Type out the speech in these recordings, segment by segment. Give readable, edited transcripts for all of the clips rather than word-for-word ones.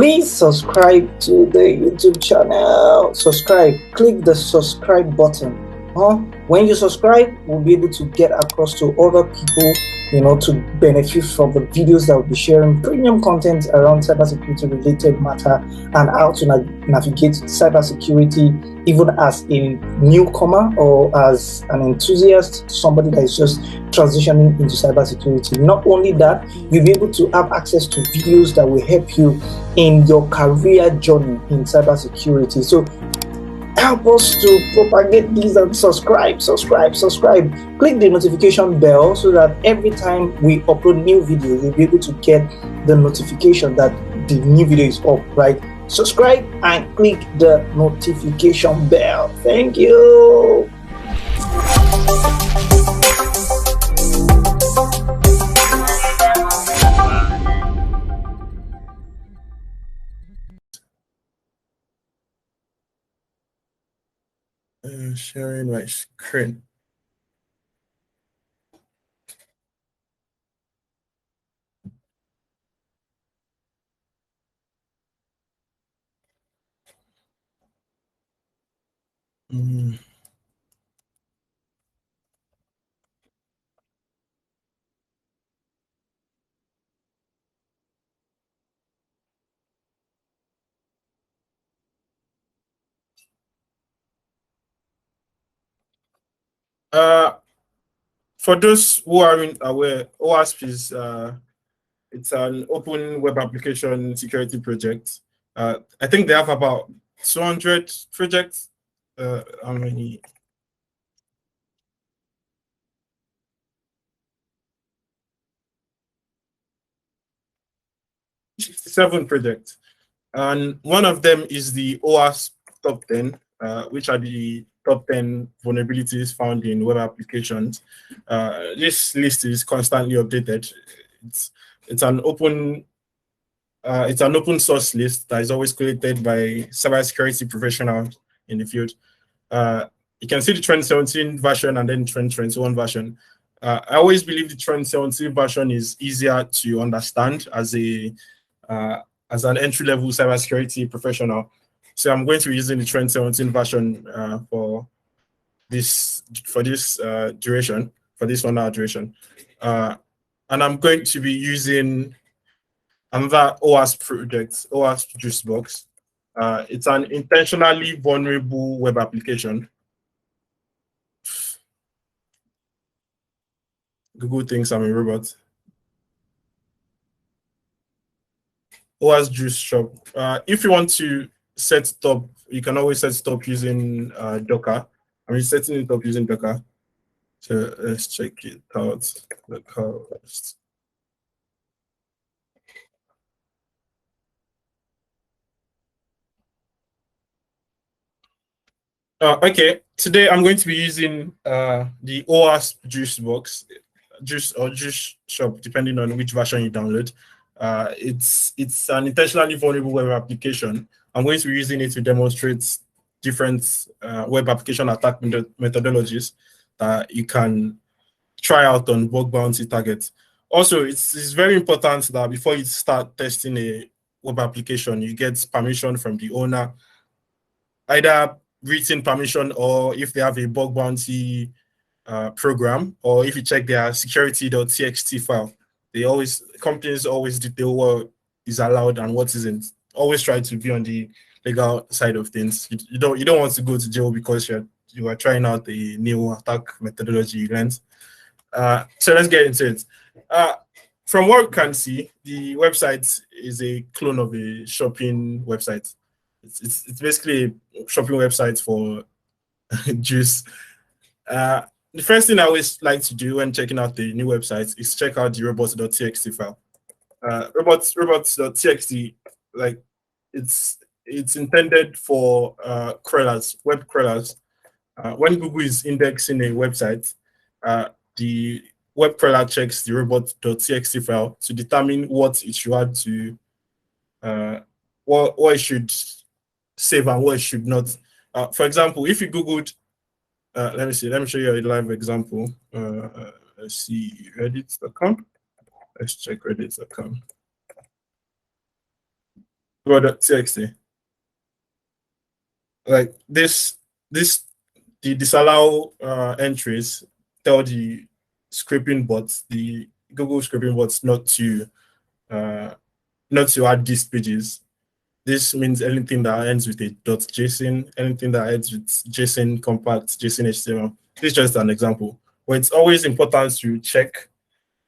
Please subscribe to the YouTube channel. Subscribe. Click the subscribe button. When you subscribe, we'll be able to get across to other people, to benefit from the videos that we'll be sharing premium content around cybersecurity related matter and how to navigate cybersecurity even as a newcomer or as an enthusiast, somebody that is just transitioning into cybersecurity. Not only that, you'll be able to have access to videos that will help you in your career journey in cybersecurity. So help us to propagate this and subscribe. Click the notification bell so that every time we upload new videos, you'll be able to get the notification that the new video is up, right? Subscribe and click the notification bell. Thank you. Sharing my screen. For those who aren't aware, OWASP is it's an open web application security project. I think they have about 200 projects. How many? Seven projects, and one of them is the OWASP top 10, which are the top 10 vulnerabilities found in web applications. This list is constantly updated. It's an open source list that is always created by cybersecurity professionals in the field. You can see the 2017 version and then 2021 version. I always believe the 2017 version is easier to understand as an entry-level cybersecurity professional. So I'm going to be using the 2017 version for this duration, for this 1 hour duration. And I'm going to be using another OWASP project, OWASP Juicebox. It's an intentionally vulnerable web application. Google thinks I'm a robot. OWASP Juice Shop. If you want to set it up, you can always set it up using Docker. I'm setting it up using Docker. So let's check it out. Okay, today I'm going to be using the OWASP Juicebox, Juice Shop, depending on which version you download. It's an intentionally vulnerable web application. I'm going to be using it to demonstrate different web application attack methodologies that you can try out on bug bounty targets. Also, it's very important that before you start testing a web application, you get permission from the owner, either written permission or if they have a bug bounty program, or if you check their security.txt file. Companies always detail what is allowed and what isn't. Always try to be on the legal side of things. You don't want to go to jail because you are trying out a new attack methodology you learned. So let's get into it. From what we can see, the website is a clone of a shopping website. It's basically a shopping website for juice. The first thing I always like to do when checking out the new website is check out the robots.txt file. Robots.txt, like it's intended for crawlers, web crawlers. When Google is indexing a website, the web crawler checks the robot.txt file to determine what it should add to, what it should save and what it should not. For example, if you Googled, let me show you a live example. Let's see, reddit.com. Let's check reddit.com. Go.txt. Like the disallow entries tell the scraping bots, the Google scraping bots, uh, not to add these pages. This means anything that ends with a .json, anything that ends with JSON compact, JSON HTML. This is just an example. But it's always important to check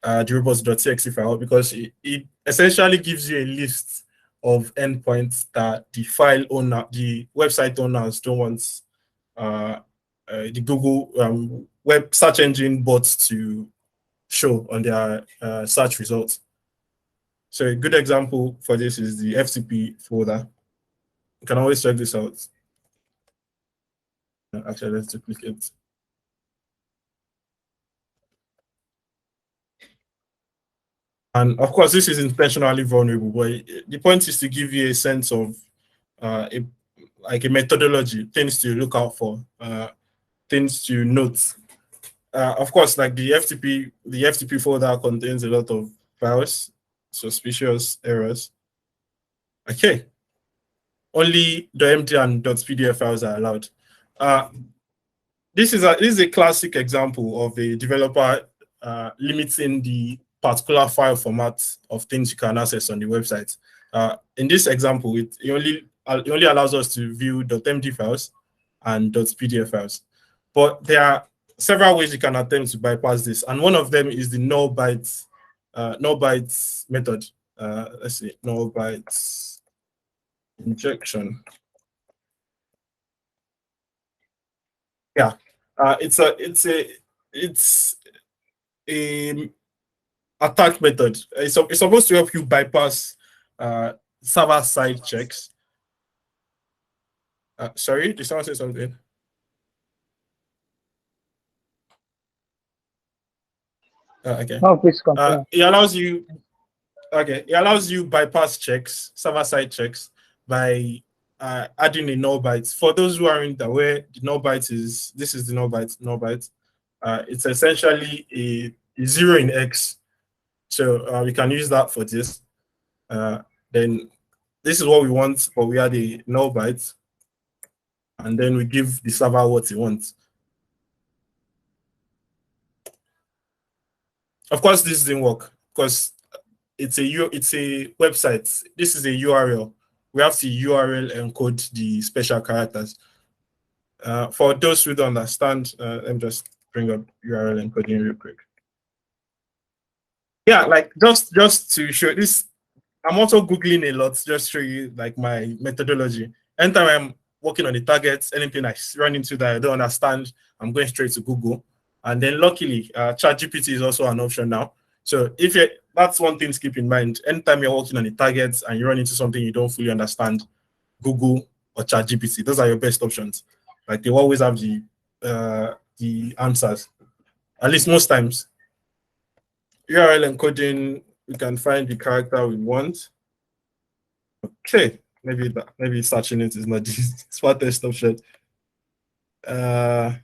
the robots.txt file because it essentially gives you a list of endpoints that the file owner, the website owners don't want the Google web search engine bots to show on their search results. So a good example for this is the FTP folder. You can always check this out. Actually, let's duplicate. And of course, this is intentionally vulnerable, but the point is to give you a sense of like a methodology, things to look out for, things to note. Of course, like the FTP folder contains a lot of files, suspicious errors. Okay, only .md and .pdf files are allowed. This is a classic example of a developer limiting the particular file format of things you can access on the website. In this example, it only allows us to view .md files and .pdf files. But there are several ways you can attempt to bypass this, and one of them is the null bytes method. Let's see, null bytes injection. Yeah, it's a attack method. It's supposed to help you bypass server side checks. Sorry, did someone say something? Okay. No, please continue. It allows you bypass checks, server side checks, by adding a null byte. For those who aren't aware, the null byte is the null byte. It's essentially a 0 in X. So we can use that for this. Then this is what we want, but we add a null byte, and then we give the server what it wants. Of course, this didn't work because it's a website. This is a URL. We have to URL encode the special characters. For those who don't understand, let me just bring up URL encoding real quick. Yeah, like just to show this, I'm also Googling a lot, just show you like my methodology. Anytime I'm working on the targets, anything I run into that I don't understand, I'm going straight to Google. And then luckily, ChatGPT is also an option now. So that's one thing to keep in mind. Anytime you're working on the targets and you run into something you don't fully understand, Google or ChatGPT, those are your best options. Like they always have the answers, at least most times. URL encoding, we can find the character we want. Okay, maybe searching it is not the smartest option. No,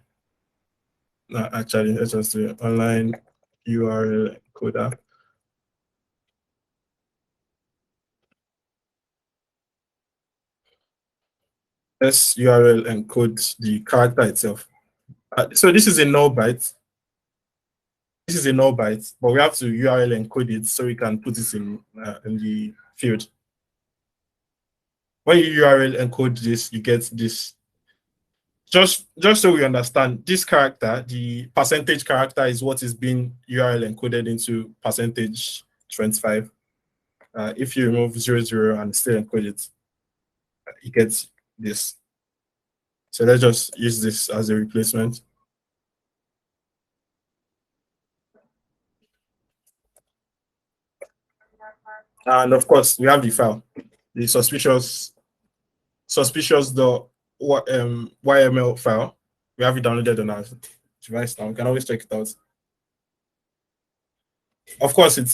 actually, let's just do it. Online URL encoder. Let's URL encode the character itself. So this is a null byte. This is a null byte, but we have to URL encode it so we can put this in the field. When you URL encode this, you get this. Just so we understand, this character, the percentage character, is what is being URL encoded into percentage 25. If you remove 00 and still encode it, you get this. So let's just use this as a replacement. And of course, we have the file, the suspicious YML file. We have it downloaded on our device now. We can always check it out. Of course, it's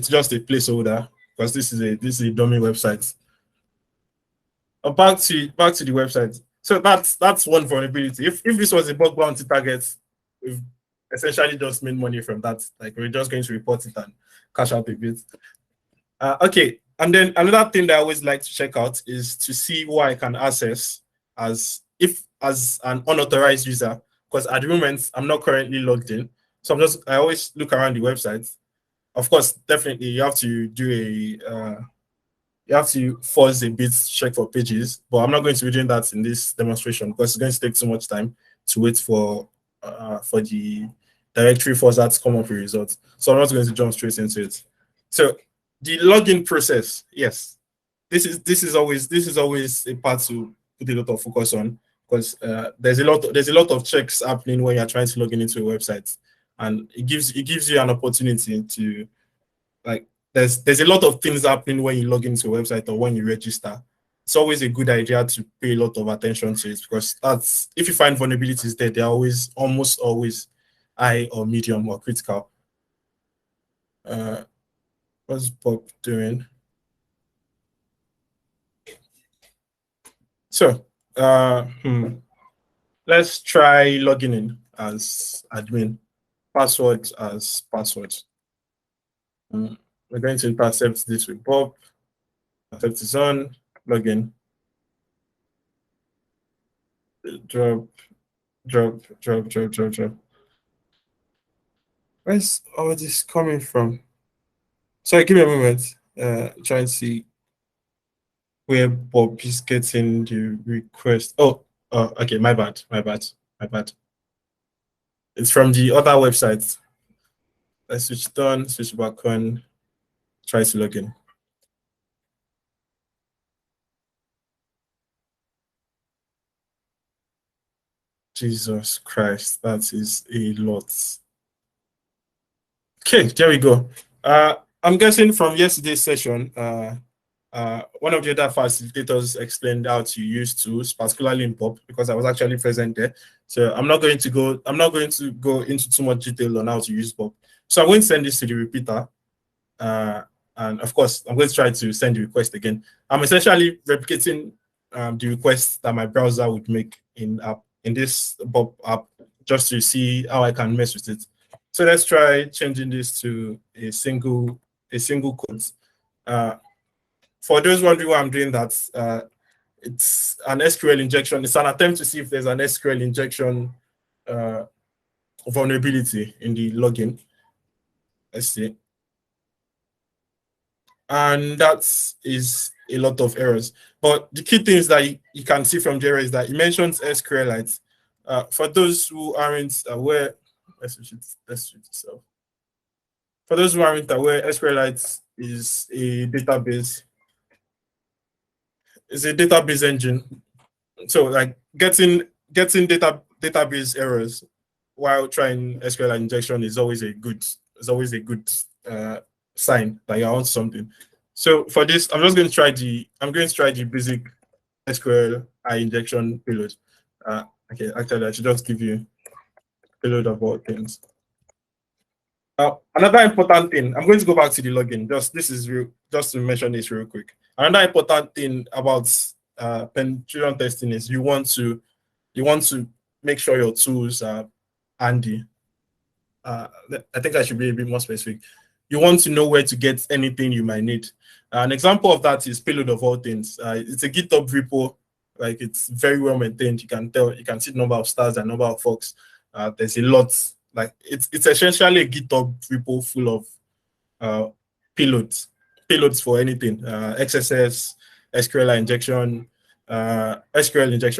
just a placeholder because this is a dummy website. Back to the website. So that's one vulnerability. If this was a bug bounty target, we've essentially just made money from that. Like we're just going to report it and cash out a bit. Okay, And then another thing that I always like to check out is to see what I can access as an unauthorized user, because at the moment I'm not currently logged in. So I always look around the website. Of course, definitely you have to do you have to force a bit check for pages, but I'm not going to be doing that in this demonstration because it's going to take too much time to wait for the directory format to come up with results. So I'm not going to jump straight into it. So the login process, yes, this is always a part to put a lot of focus on, because there's a lot of checks happening when you're trying to log in into a website, and it gives you an opportunity to, like, there's a lot of things happening when you log into a website or when you register. It's always a good idea to pay a lot of attention to it, because that's, if you find vulnerabilities there, they're almost always high or medium or critical. What's Bob doing? So let's try logging in as admin, password as password. We're going to intercept this with Bob. Accept is on, login. Drop. Where's all this coming from? Sorry, give me a moment. Try and see where Bob is getting the request. Oh, okay, my bad. It's from the other website. Let's switch it on, switch back on, try to log in. Jesus Christ, that is a lot. Okay, there we go. I'm guessing from yesterday's session, one of the other facilitators explained how to use tools, particularly in POP, because I was actually present there. So I'm not going to go into too much detail on how to use POP. So I'm going to send this to the repeater. And of course, I'm going to try to send the request again. I'm essentially replicating the request that my browser would make in this POP app, just to see how I can mess with it. So let's try changing this to a single quote. For those wondering why I'm doing that, it's an SQL injection. It's an attempt to see if there's an SQL injection vulnerability in the login. Let's see. And that is a lot of errors. But the key things that you can see from the error is that it mentions SQLite. For those who aren't aware, let's switch itself. For those who aren't aware, SQLite is a database. It's a database engine. So, like, getting database errors while trying SQL injection is always a good sign that you're on something. So for this, I'm going to try the basic SQL injection payload. Okay, actually, I should just give you payload of all things. Another important thing, I'm going to go back to the login. Just to mention this real quick. Another important thing about penetration testing is you want to make sure your tools are handy. I think I should be a bit more specific. You want to know where to get anything you might need. An example of that is payload of all things. It's a GitHub repo. Like, it's very well maintained. You can see the number of stars and number of forks. There's a lot. Like, it's essentially a GitHub repo full of payloads for anything. XSS, SQL injection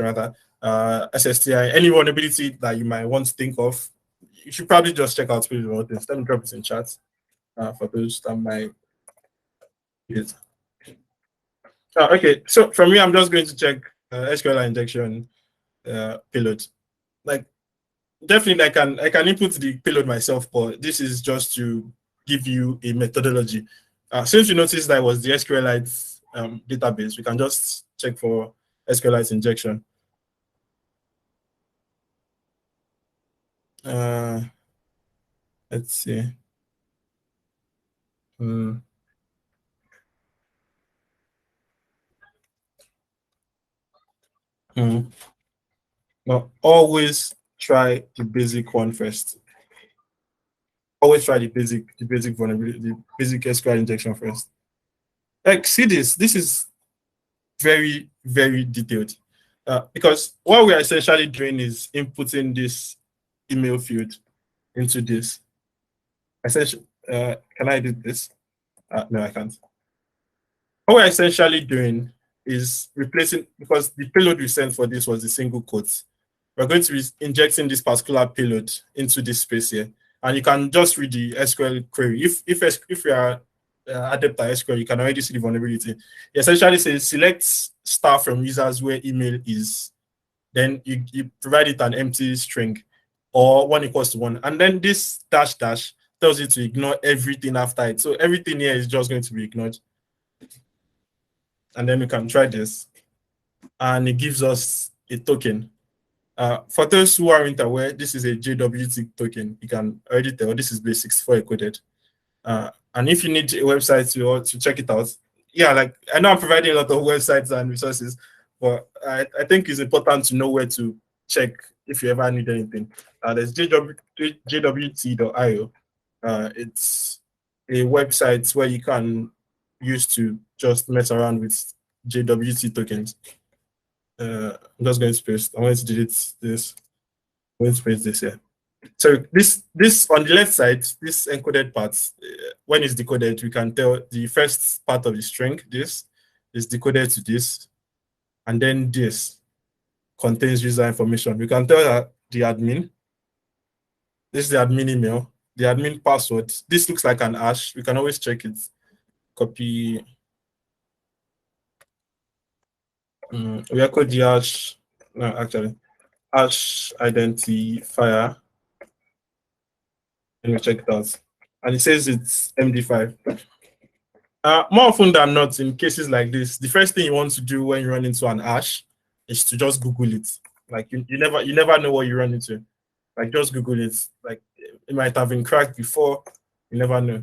rather, SSTI, any vulnerability that you might want to think of. You should probably just check out payload of all things. Let me drop it in chat for those that might need it. Okay, so for me, I'm just going to check SQL injection payload. Like, definitely, I can input the payload myself, but this is just to give you a methodology. Since you noticed that it was the SQLite database, we can just check for SQLite injection. Let's see. But always try the basic one first. Always try the basic vulnerability, the basic SQL injection first. Like, see this. This is very, very detailed. Because what we are essentially doing is inputting this email field into this. Essentially, can I do this? No, I can't. What we're essentially doing is replacing, because the payload we sent for this was a single quote. We're going to be injecting this particular payload into this space here. And you can just read the SQL query. If you are adept at SQL, you can already see the vulnerability. It essentially says select star from users where email is. Then you provide it an empty string or 1 equals to 1. And then this dash dash tells you to ignore everything after it. So everything here is just going to be ignored. And then we can try this. And it gives us a token. For those who aren't aware, this is a JWT token. You can already tell this is base64 encoded. And if you need a website to check it out, yeah, like I know I'm providing a lot of websites and resources, but I think it's important to know where to check if you ever need anything. There's jwt.io. It's a website where you can use to just mess around with JWT tokens. I'm just going to paste. I want to delete this. I'm going to paste this here. So this on the left side, this encoded part, when it's decoded, we can tell the first part of the string, this is decoded to this, and then this contains user information. We can tell that the admin, this is the admin email, the admin password. This looks like an hash. We can always check it. Copy. We are called the hash. No, actually, hash identifier. Let me check it out. And it says it's MD5. More often than not, in cases like this, the first thing you want to do when you run into an hash is to just Google it. Like you never know what you run into. Like just Google it. Like it might have been cracked before. You never know.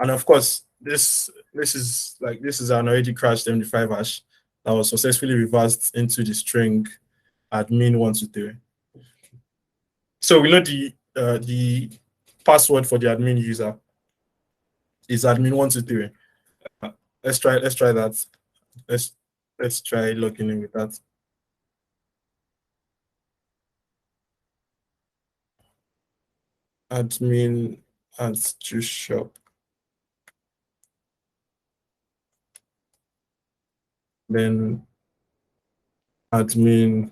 And of course, this is an already crashed MD5 hash that was successfully reversed into the string admin123. So we know the password for the admin user is admin123. Let's try that. Let's try logging in with that. Admin at juice shop. Then admin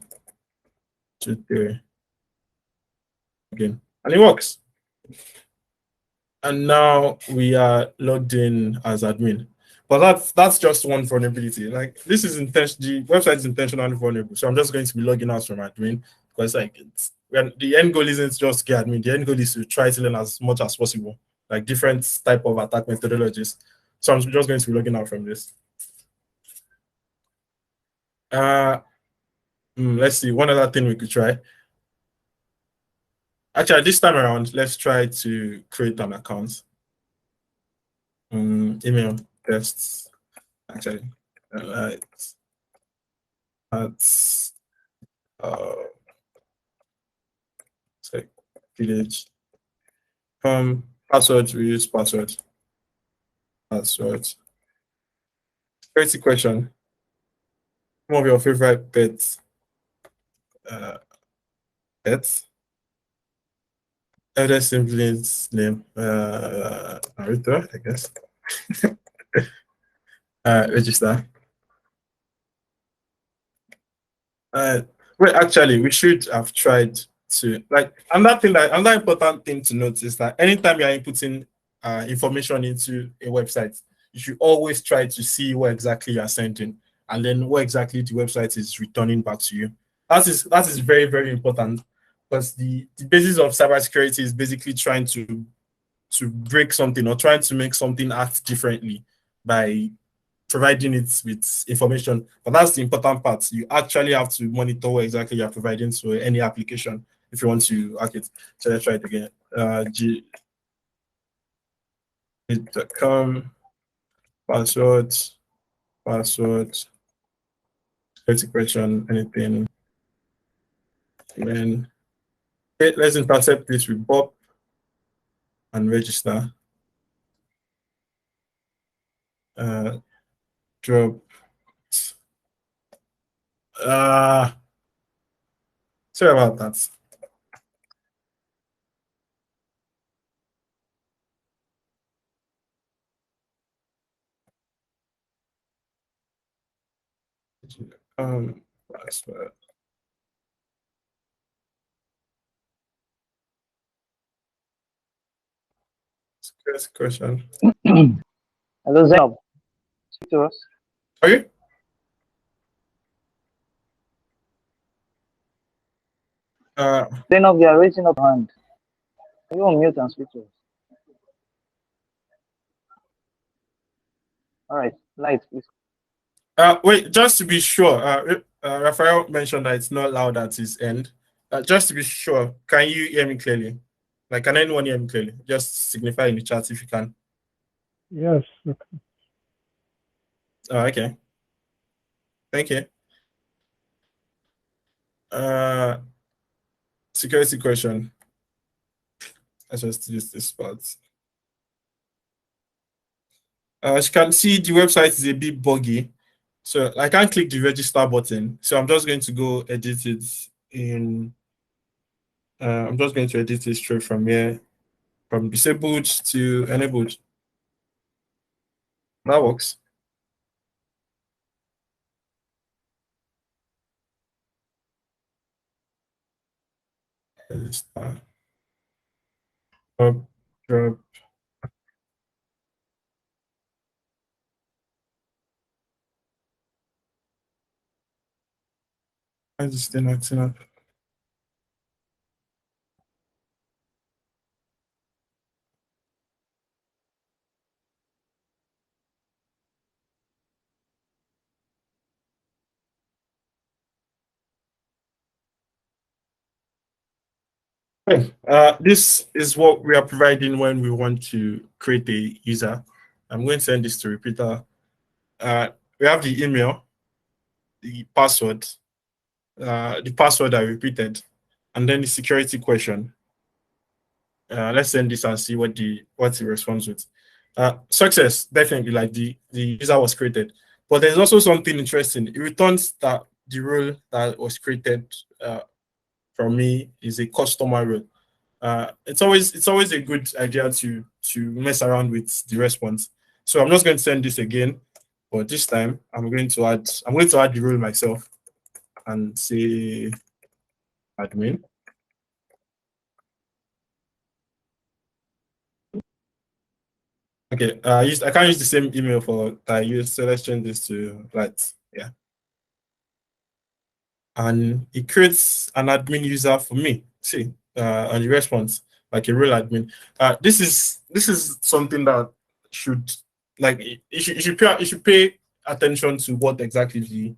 today again. And it works. And now we are logged in as admin. But that's just one vulnerability. Like this is the website is intentionally vulnerable. So I'm just going to be logging out from admin because like the end goal isn't just to get admin. The end goal is to try to learn as much as possible, like different type of attack methodologies. So I'm just going to be logging out from this. Let's see, one other thing we could try. Actually, this time around, let's try to create an account. Email tests. Actually, that's village. Password. We use password. Password. Security question. Some of your favorite pets. Pets. Elder siblings name. Naruto, I guess. Register. Well, actually, we should have tried to another important thing to note is that anytime you are inputting information into a website, you should always try to see what exactly you are sending and then what exactly the website is returning back to you. That is very, very important because the basis of cybersecurity is basically trying to break something or trying to make something act differently by providing it with information. But that's the important part. You actually have to monitor what exactly you're providing to any application if you want to hack it. So let's try it again. Git.com, password, security question, anything. And then okay, let's intercept this with Bob and register. drop. Sorry about that. Password. Security question. Hello, Zainab. Speak to us. Are you? Zainab, you are raising up hand. Can you unmute and speak to us? All right, Light, please. Wait, just to be sure, Raphael mentioned that it's not loud at his end. Just to be sure, can you hear me clearly? Like, can anyone hear me clearly? Just signify in the chat if you can. Yes. Okay. Thank you. Security question. Let's just use this spot. As you can see, the website is a bit buggy. So I can't click the register button. So I'm just going to go edit it in. I'm just going to edit it straight from here, from disabled to enabled. That works. Drop. I just didn't acting up. This is what we are providing when we want to create a user. I'm going to send this to repeater. We have the email, the password I repeated, and then the security question. Let's send this and see what the response with. Success, definitely, like the user was created. But there's also something interesting. It returns that the role that was created from me is a customer role. It's always a good idea to mess around with the response. So I'm just going to send this again, but this time I'm going to add the role myself and say admin. Okay, I can't use the same email for that I used, so let's change this to Light. Yeah. And it creates an admin user for me. See, and the response, like a real admin. This is something that should, like, you should pay attention to what exactly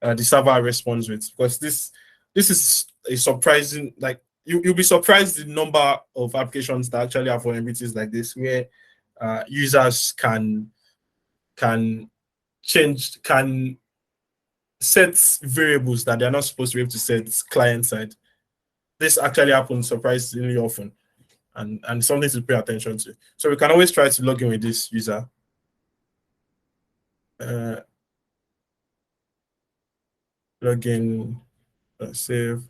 the server responds with, because this is a surprising, like, you'll be surprised the number of applications that actually have vulnerabilities like this, where users can set variables that they're not supposed to be able to set client side. This actually happens surprisingly often, and something to pay attention to. So we can always try to log in with this user. Login, save.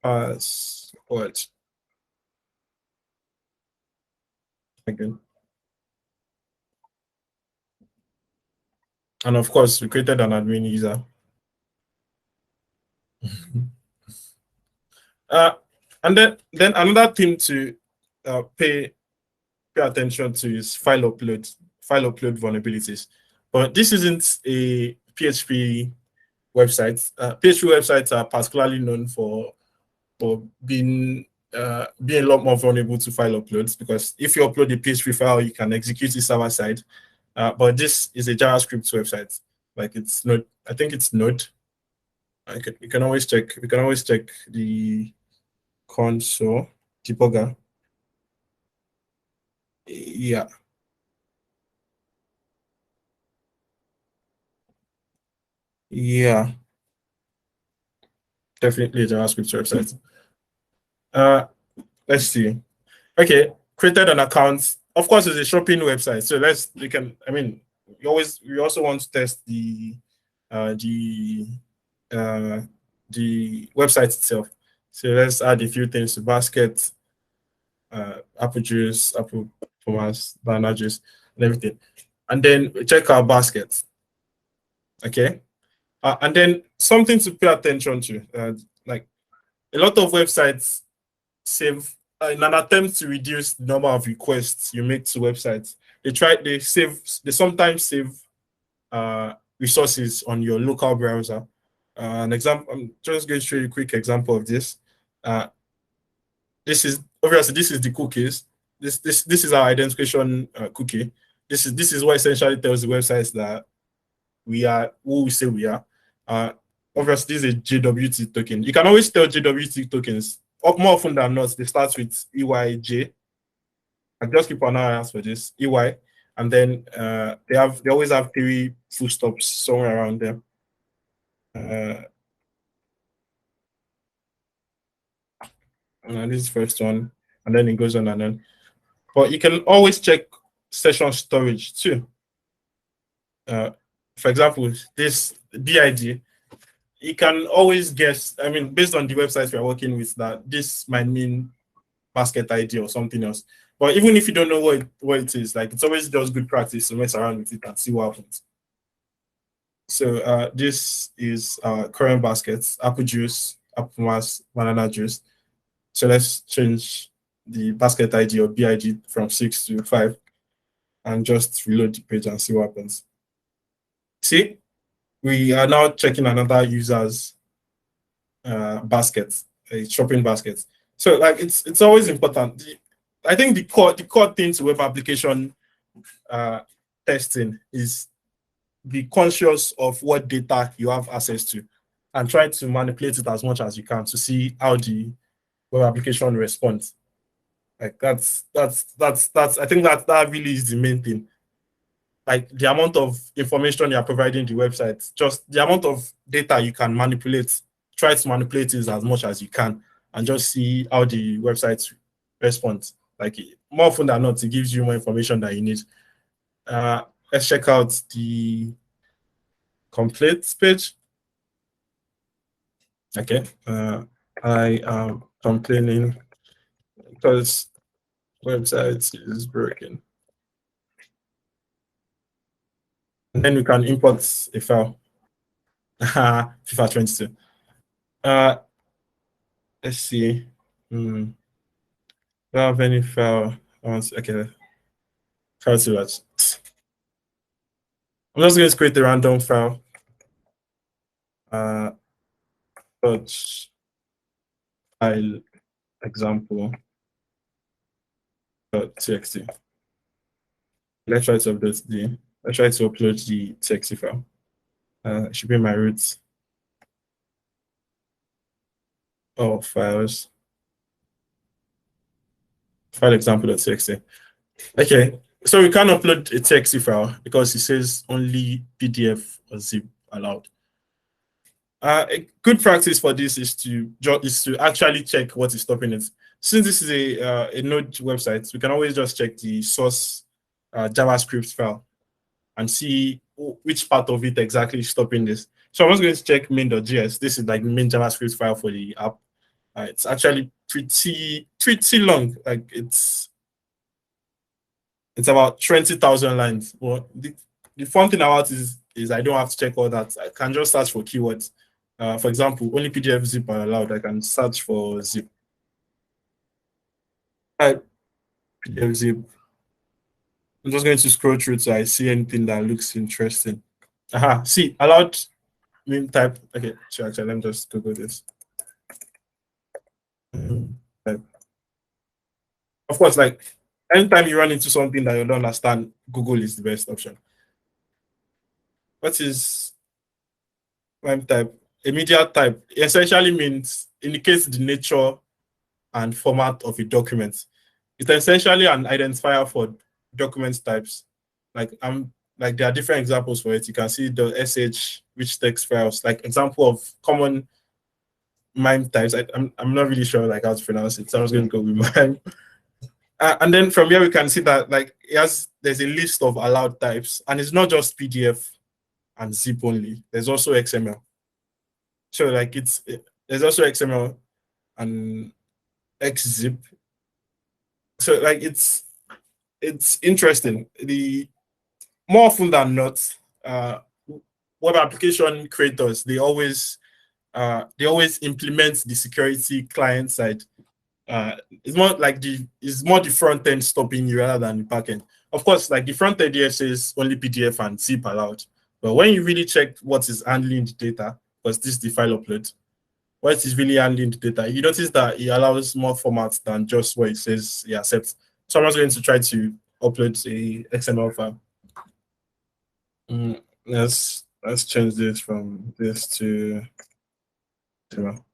Password. Again. And of course, we created an admin user. And then another thing to pay attention to is file upload vulnerabilities. But this isn't a PHP website. PHP websites are particularly known for being a lot more vulnerable to file uploads, because if you upload a PHP file, you can execute it server side. But this is a JavaScript website. Like, it's not. I think it's Node. We can always check. We can always check the console debugger. Yeah. Yeah. Definitely a JavaScript website. let's see. Okay, created an account. Of course, it's a shopping website. So we also want to test the website itself. So let's add a few things to basket, apple juice, apple pomers, banana juice, and everything. And then check our basket. Okay. And then something to pay attention to, like a lot of websites save in an attempt to reduce the number of requests you make to websites. They sometimes save resources on your local browser. An example, I'm just going to show you a quick example of this. This is the cookies. This is our identification cookie. This is what essentially tells the websites that we are who we say we are. Obviously, this is a JWT token. You can always tell JWT tokens. More often than not, they start with EYJ. I just keep an eye out for this EY, and then they always have 3 full stops somewhere around them. And this is the first one, and then it goes on and on. But you can always check session storage too. For example, this BID, you can always guess, based on the websites we're working with, that this might mean basket ID or something else. But even if you don't know what it is, like, it's always just good practice to mess around with it and see what happens. So this is our current baskets: apple juice, apple mass, banana juice. So let's change the basket ID or BID from 6 to 5 and just reload the page and see what happens. See, we are now checking another user's basket, a shopping basket. So like it's always important. I think the core thing to web application testing is be conscious of what data you have access to and try to manipulate it as much as you can to see how the web application responds. Like that's I think that really is the main thing. Like the amount of information you're providing the website, just the amount of data you can manipulate, try to manipulate it as much as you can and just see how the website responds. Like more often than not, it gives you more information that you need. Let's check out the complete page. Okay. I am complaining because website is broken. And then we can import a file. FIFA 22. Let's see. Do I have any file? Okay. File to watch. I'm just going to create a random file. Touch file example .txt. Let's try to upload the txt file. It should be my root of files. File example.txt. Okay, so we can't upload a txt file because it says only PDF or zip allowed. A good practice for this is to actually check what is stopping it. Since this is a Node website, we can always just check the source JavaScript file and see which part of it exactly is stopping this. So I'm just going to check main.js. This is like the main JavaScript file for the app. It's actually pretty long. Like it's about 20,000 lines. But the fun thing about it is I don't have to check all that. I can just search for keywords. For example, only PDF zip are allowed. I can search for zip. PDF zip. I'm just going to scroll through so I see anything that looks interesting. See, allowed mean type. Okay, sure, actually, let me just Google this. Type. Of course, like anytime you run into something that you don't understand, Google is the best option. What is MIME type? A media type essentially indicates the nature and format of a document. It's essentially an identifier for document types. Like there are different examples for it. You can see the sh, rich text files, like example of common MIME types. I'm not really sure like how to pronounce it, so I was going to go with MIME. And then from here we can see that like there's a list of allowed types, and it's not just PDF and zip only. There's also XML. So like there's also XML and XZip. So like it's interesting. The more often than not, web application creators they always implement the security client side. It's more like it's more the front end stopping you rather than the back end. Of course, like the front end here says only PDF and zip allowed, but when you really check what is handling the data, because this is the file upload, what is really handling the data, you notice that it allows more formats than just what it says it accepts. So I'm just going to try to upload a XML file. Let's change this from this to XML.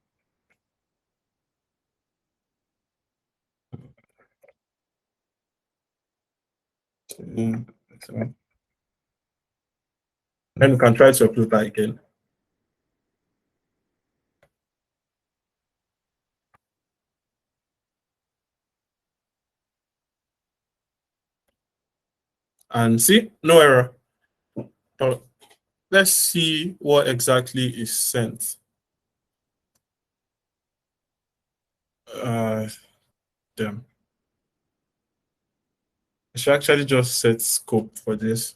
Then we can try to upload that again. And see, no error. Let's see what exactly is sent. Damn. I should actually just set scope for this.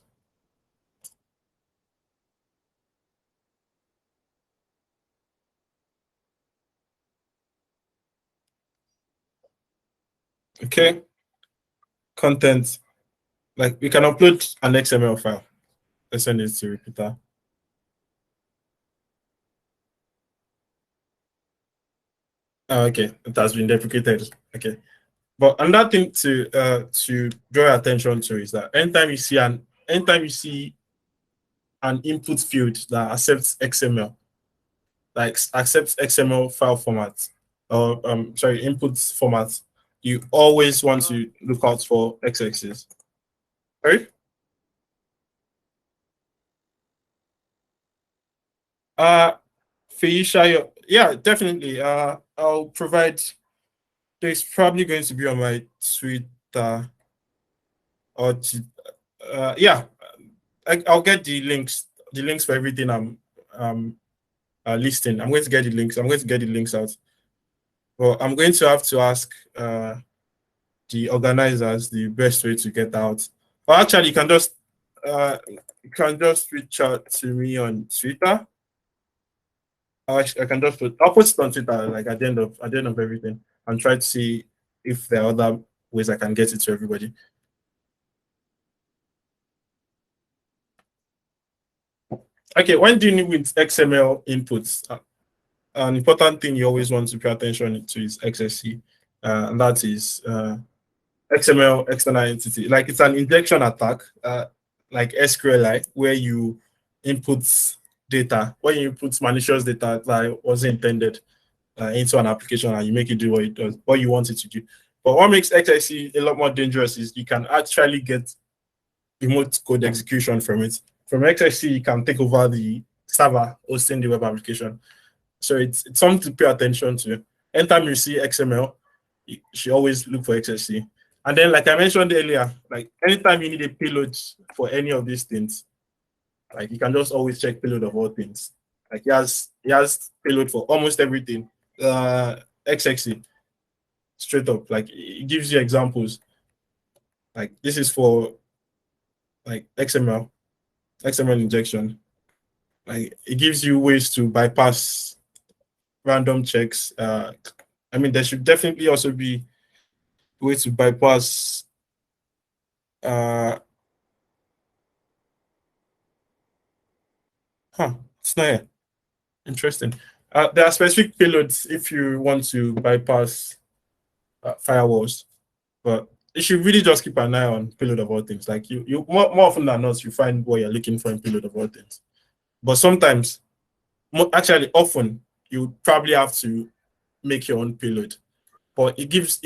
Okay. Content. Like we can upload an XML file. Let's send it to repeater. Oh, okay, it has been deprecated. Okay. But another thing to draw attention to is that anytime you see an input field that accepts XML, like accepts XML file format, or input format, you always want to look out for XXs. Sorry? Feisha, yeah, definitely. I'll provide. There's probably going to be on my Twitter, or yeah, I'll get the links for everything I'm listing. I'm going to get the links. I'm going to get the links out. Well, I'm going to have to ask the organizers the best way to get out. Or actually, you can just reach out to me on Twitter. I can just I'll post it on Twitter like at the end of everything, and try to see if there are other ways I can get it to everybody. Okay, when dealing with XML inputs, an important thing you always want to pay attention to is XSC, and that is XML external entity. Like it's an injection attack, like SQLi, where you input data, when you input malicious data that wasn't intended into an application, and you make it do what it does, what you want it to do. But what makes XSC a lot more dangerous is you can actually get remote code execution from it. From XSC, you can take over the server hosting the web application. So it's something to pay attention to. Anytime you see XML, you should always look for XSC. And then, like I mentioned earlier, like anytime you need a payload for any of these things, like you can just always check payload of all things. Like he has payload for almost everything. XXC, straight up. Like it gives you examples. Like this is for like XML injection. Like it gives you ways to bypass random checks. I mean, there should definitely also be a way to bypass it's not here. Interesting. There are specific payloads if you want to bypass firewalls, but you should really just keep an eye on payload of all things. Like you more often than not, you find what you're looking for in payload of all things. But sometimes, actually often, you probably have to make your own payload. But it gives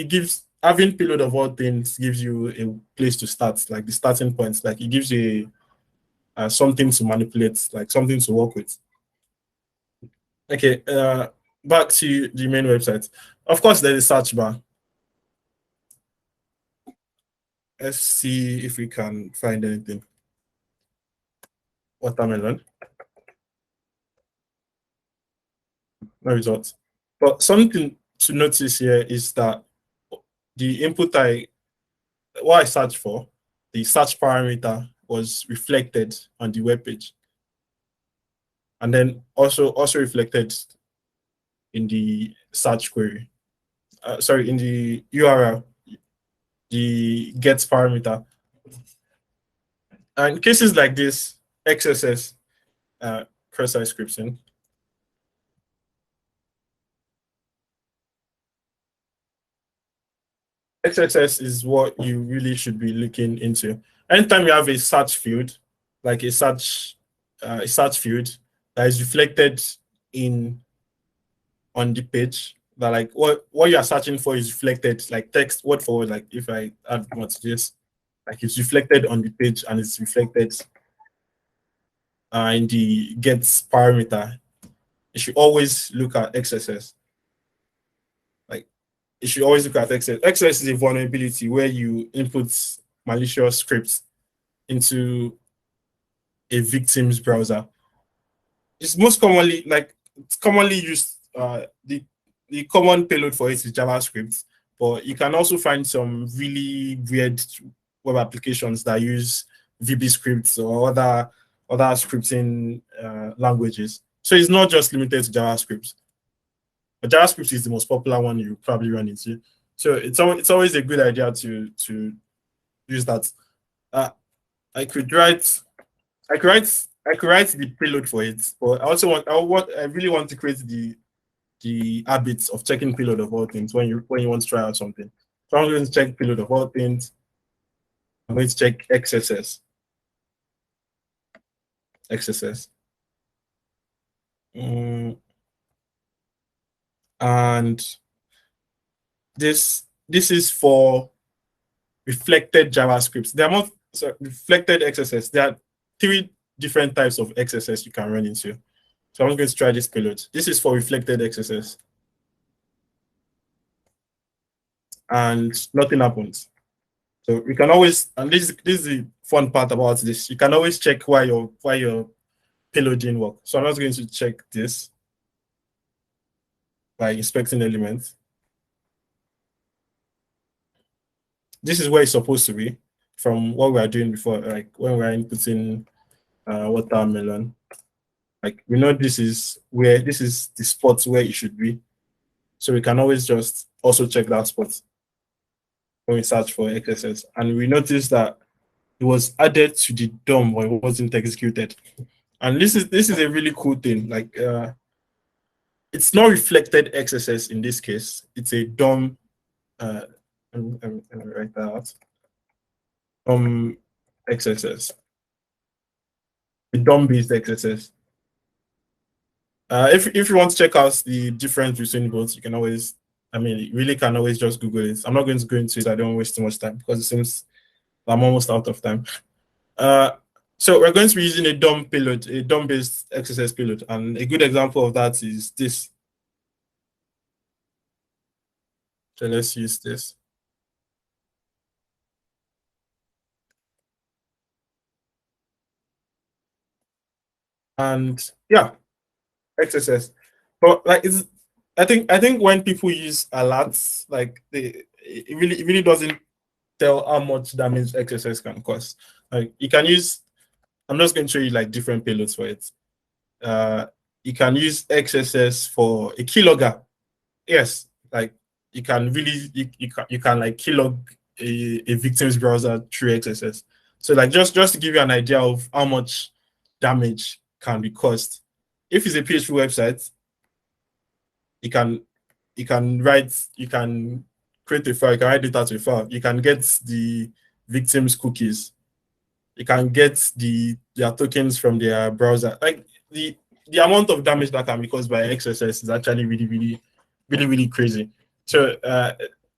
having payload of all things gives you a place to start, like the starting points. Like it gives you something to manipulate, like something to work with. Okay, back to the main website. Of course, there's a search bar. Let's see if we can find anything. Watermelon. No results. But something to notice here is that the input what I searched for, the search parameter was reflected on the web page, and then also reflected in the search query. Sorry, in the URL, the get parameter. And in cases like this, XSS, cross-site scripting. XSS is what you really should be looking into. Anytime you have a search field, like a search field that is reflected on the page, that like what you are searching for is reflected, like text word for word. Like if I add more to this, like it's reflected on the page and it's reflected in the gets parameter. You should always look at XSS. Like you should always look at XSS. XSS is a vulnerability where you input malicious scripts into a victim's browser. It's most commonly it's commonly used. The common payload for it is JavaScript, but you can also find some really weird web applications that use VB scripts or other scripting languages. So it's not just limited to JavaScript. But JavaScript is the most popular one you probably run into. So it's always a good idea to use that. I could write the payload for it, but I really want to create the habits of checking payload of all things when you want to try out something. So I'm going to check payload of all things. I'm going to check XSS. And this is for reflected JavaScript. There are more reflected XSS. There are 3 different types of XSS you can run into. So I'm going to try this payload. This is for reflected XSS. And nothing happens. So we can always, and this is the fun part about this, you can always check why your payload didn't work. So I'm not going to check this by inspecting elements. This is where it's supposed to be from what we are doing before, like when we are inputting watermelon. Like we know this is the spot where it should be. So we can always just also check that spot when we search for XSS. And we notice that it was added to the DOM but it wasn't executed. And this is a really cool thing. Like it's not reflected XSS in this case. It's a DOM. Let me write that out. XSS. A DOM-based XSS. If you want to check out the difference between both, you can always, you really can always just Google it. I'm not going to go into it. I don't waste too much time because it seems I'm almost out of time. So we're going to be using a DOM payload, a DOM-based XSS payload, and a good example of that is this. So let's use this. And yeah, XSS. But like I think when people use alerts, like it really doesn't tell how much damage XSS can cause. Like you can use, I'm just going to show you like different payloads for it. You can use XSS for a keylogger. Yes, like you can really you can like keylog a victim's browser through XSS. So like just to give you an idea of how much damage can be caused. If it's a PHP website, you can create a file, you can write data to a file, you can get the victim's cookies, you can get their tokens from their browser. Like the amount of damage that can be caused by XSS is actually really crazy. So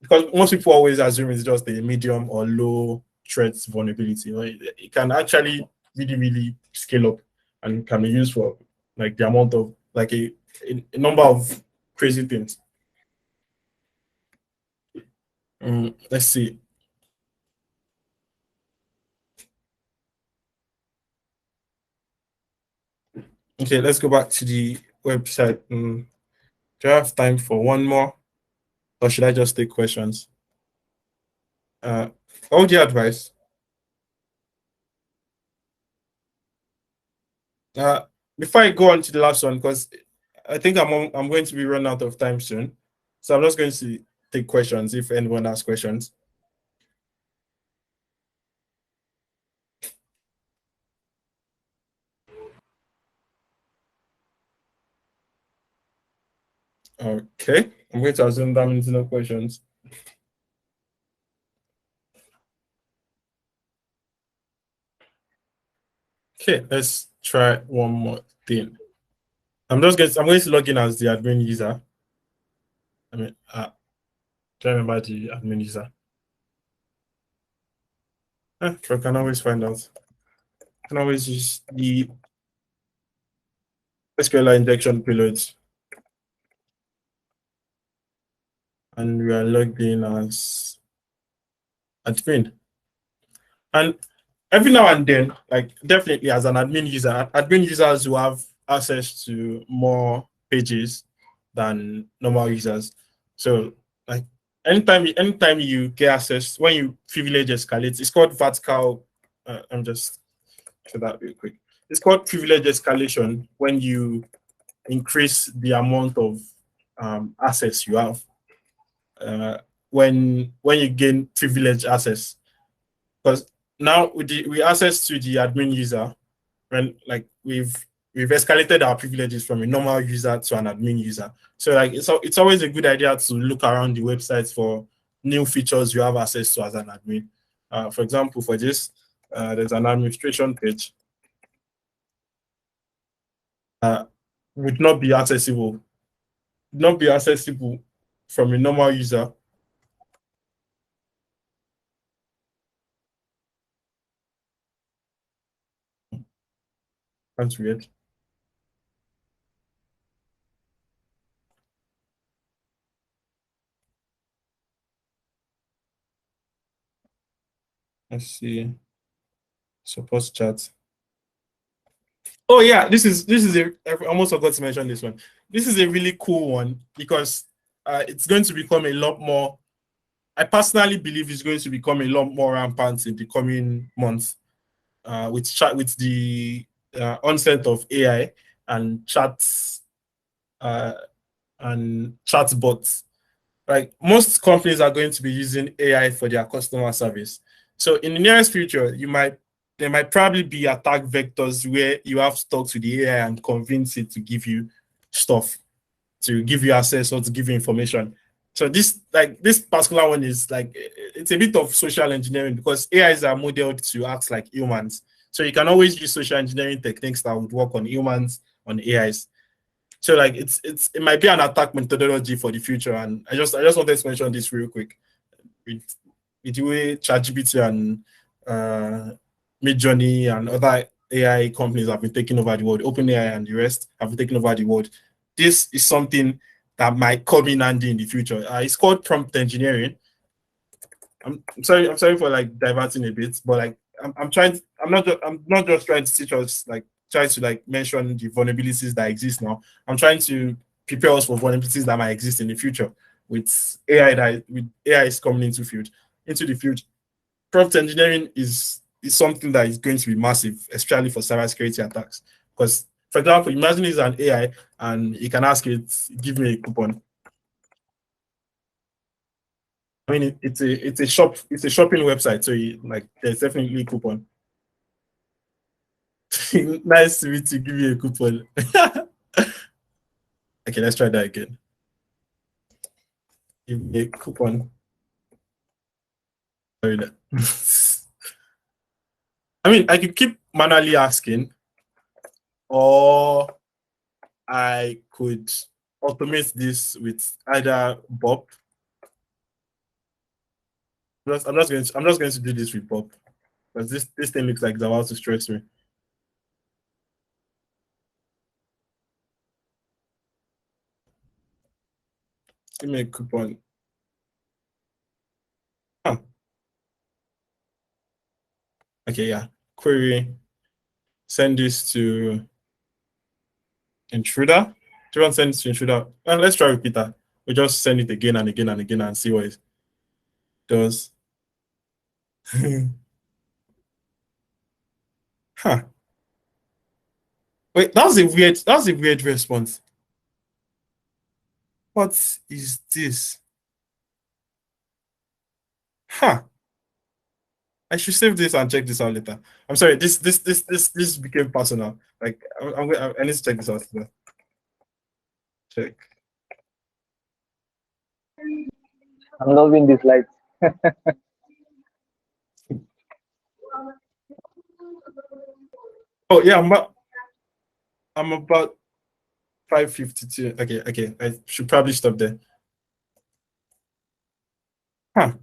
because most people always assume it's just a medium or low threat vulnerability, right? It can actually really scale up and can be used for like the amount of like a number of crazy things. Let's see. Okay, let's go back to the website. Do I have time for one more, or should I just take questions? What would you advise? Before I go on to the last one, because I think I'm going to be running out of time soon, so I'm just going to take questions if anyone has questions. Okay, I'm going to assume that means no questions. Okay, let's try one more thing. I'm going to log in as the admin user. Do I remember the admin user? I can always find out. I can always use the SQL injection payloads. And we are logged in as admin. And every now and then, like definitely as an admin users will have access to more pages than normal users. So like anytime you get access, when you privilege escalates, it's called vertical. I'm just show that real quick. It's called privilege escalation when you increase the amount of access you have. When you gain privilege access, because now with we access to the admin user, when like we've escalated our privileges from a normal user to an admin user. So like it's always a good idea to look around the website for new features you have access to as an admin. For example, for this, there's an administration page. Would not be accessible from a normal user. That's weird. Let's see. Support chat. Oh yeah, this is I almost forgot to mention this one. This is a really cool one because it's going to become a lot more. I personally believe it's going to become a lot more rampant in the coming months with the onset of AI and chats and chatbots. Like most companies are going to be using AI for their customer service. So in the nearest future, there might probably be attack vectors where you have to talk to the AI and convince it to give you stuff, to give you access or to give you information. So this particular one is like it's a bit of social engineering because AIs are modeled to act like humans. So you can always use social engineering techniques that would work on humans, on AIs. So like it might be an attack methodology for the future. And I just wanted to mention this real quick. With the way ChatGPT and Midjourney and other AI companies have been taking over the world, OpenAI and the rest have been taking over the world. This is something that might come in handy in the future. It's called prompt engineering. I'm sorry for like diverting a bit, but like I'm not just trying to teach us like try to like mention the vulnerabilities that exist now. I'm trying to prepare us for vulnerabilities that might exist in the future with AI is coming into the field. Prompt engineering is something that is going to be massive, especially for cybersecurity attacks. Because, for example, imagine it's an AI and you can ask it, give me a coupon. I mean, it's a shopping website, so there's definitely a coupon. Nice to meet you. Give me a coupon. Okay, let's try that again. Give me a coupon. Sorry, I mean, I could keep manually asking, or I could automate this with either Bob. I'm just going to do this with Bob because this thing looks like it's about to stress me. Give me a coupon. Huh. Okay, yeah. Query. Send this to intruder. Do you want to send it to intruder? Well, let's try repeater. We just send it again and again and again and see what it does. Huh. Wait, that's a weird response. What is this? Huh. I should save this and check this out later. I'm sorry, this became personal. Like I need to check this out later. Check. I'm loving this light. Oh yeah, I'm about 5:52. Okay. I should probably stop there. Huh.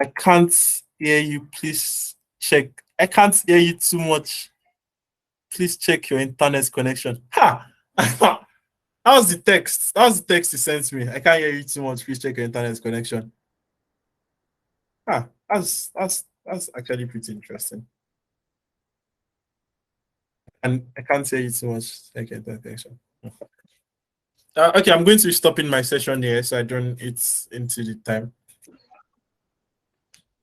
I can't hear you. Please check. I can't hear you too much. Please check your internet connection. Ha! That was the text. That was the text you sent me. I can't hear you too much. Please check your internet connection. That's actually pretty interesting. And I can't hear you too much. Check your internet connection. Okay, I'm going to be stopping my session here so I don't it's into the time.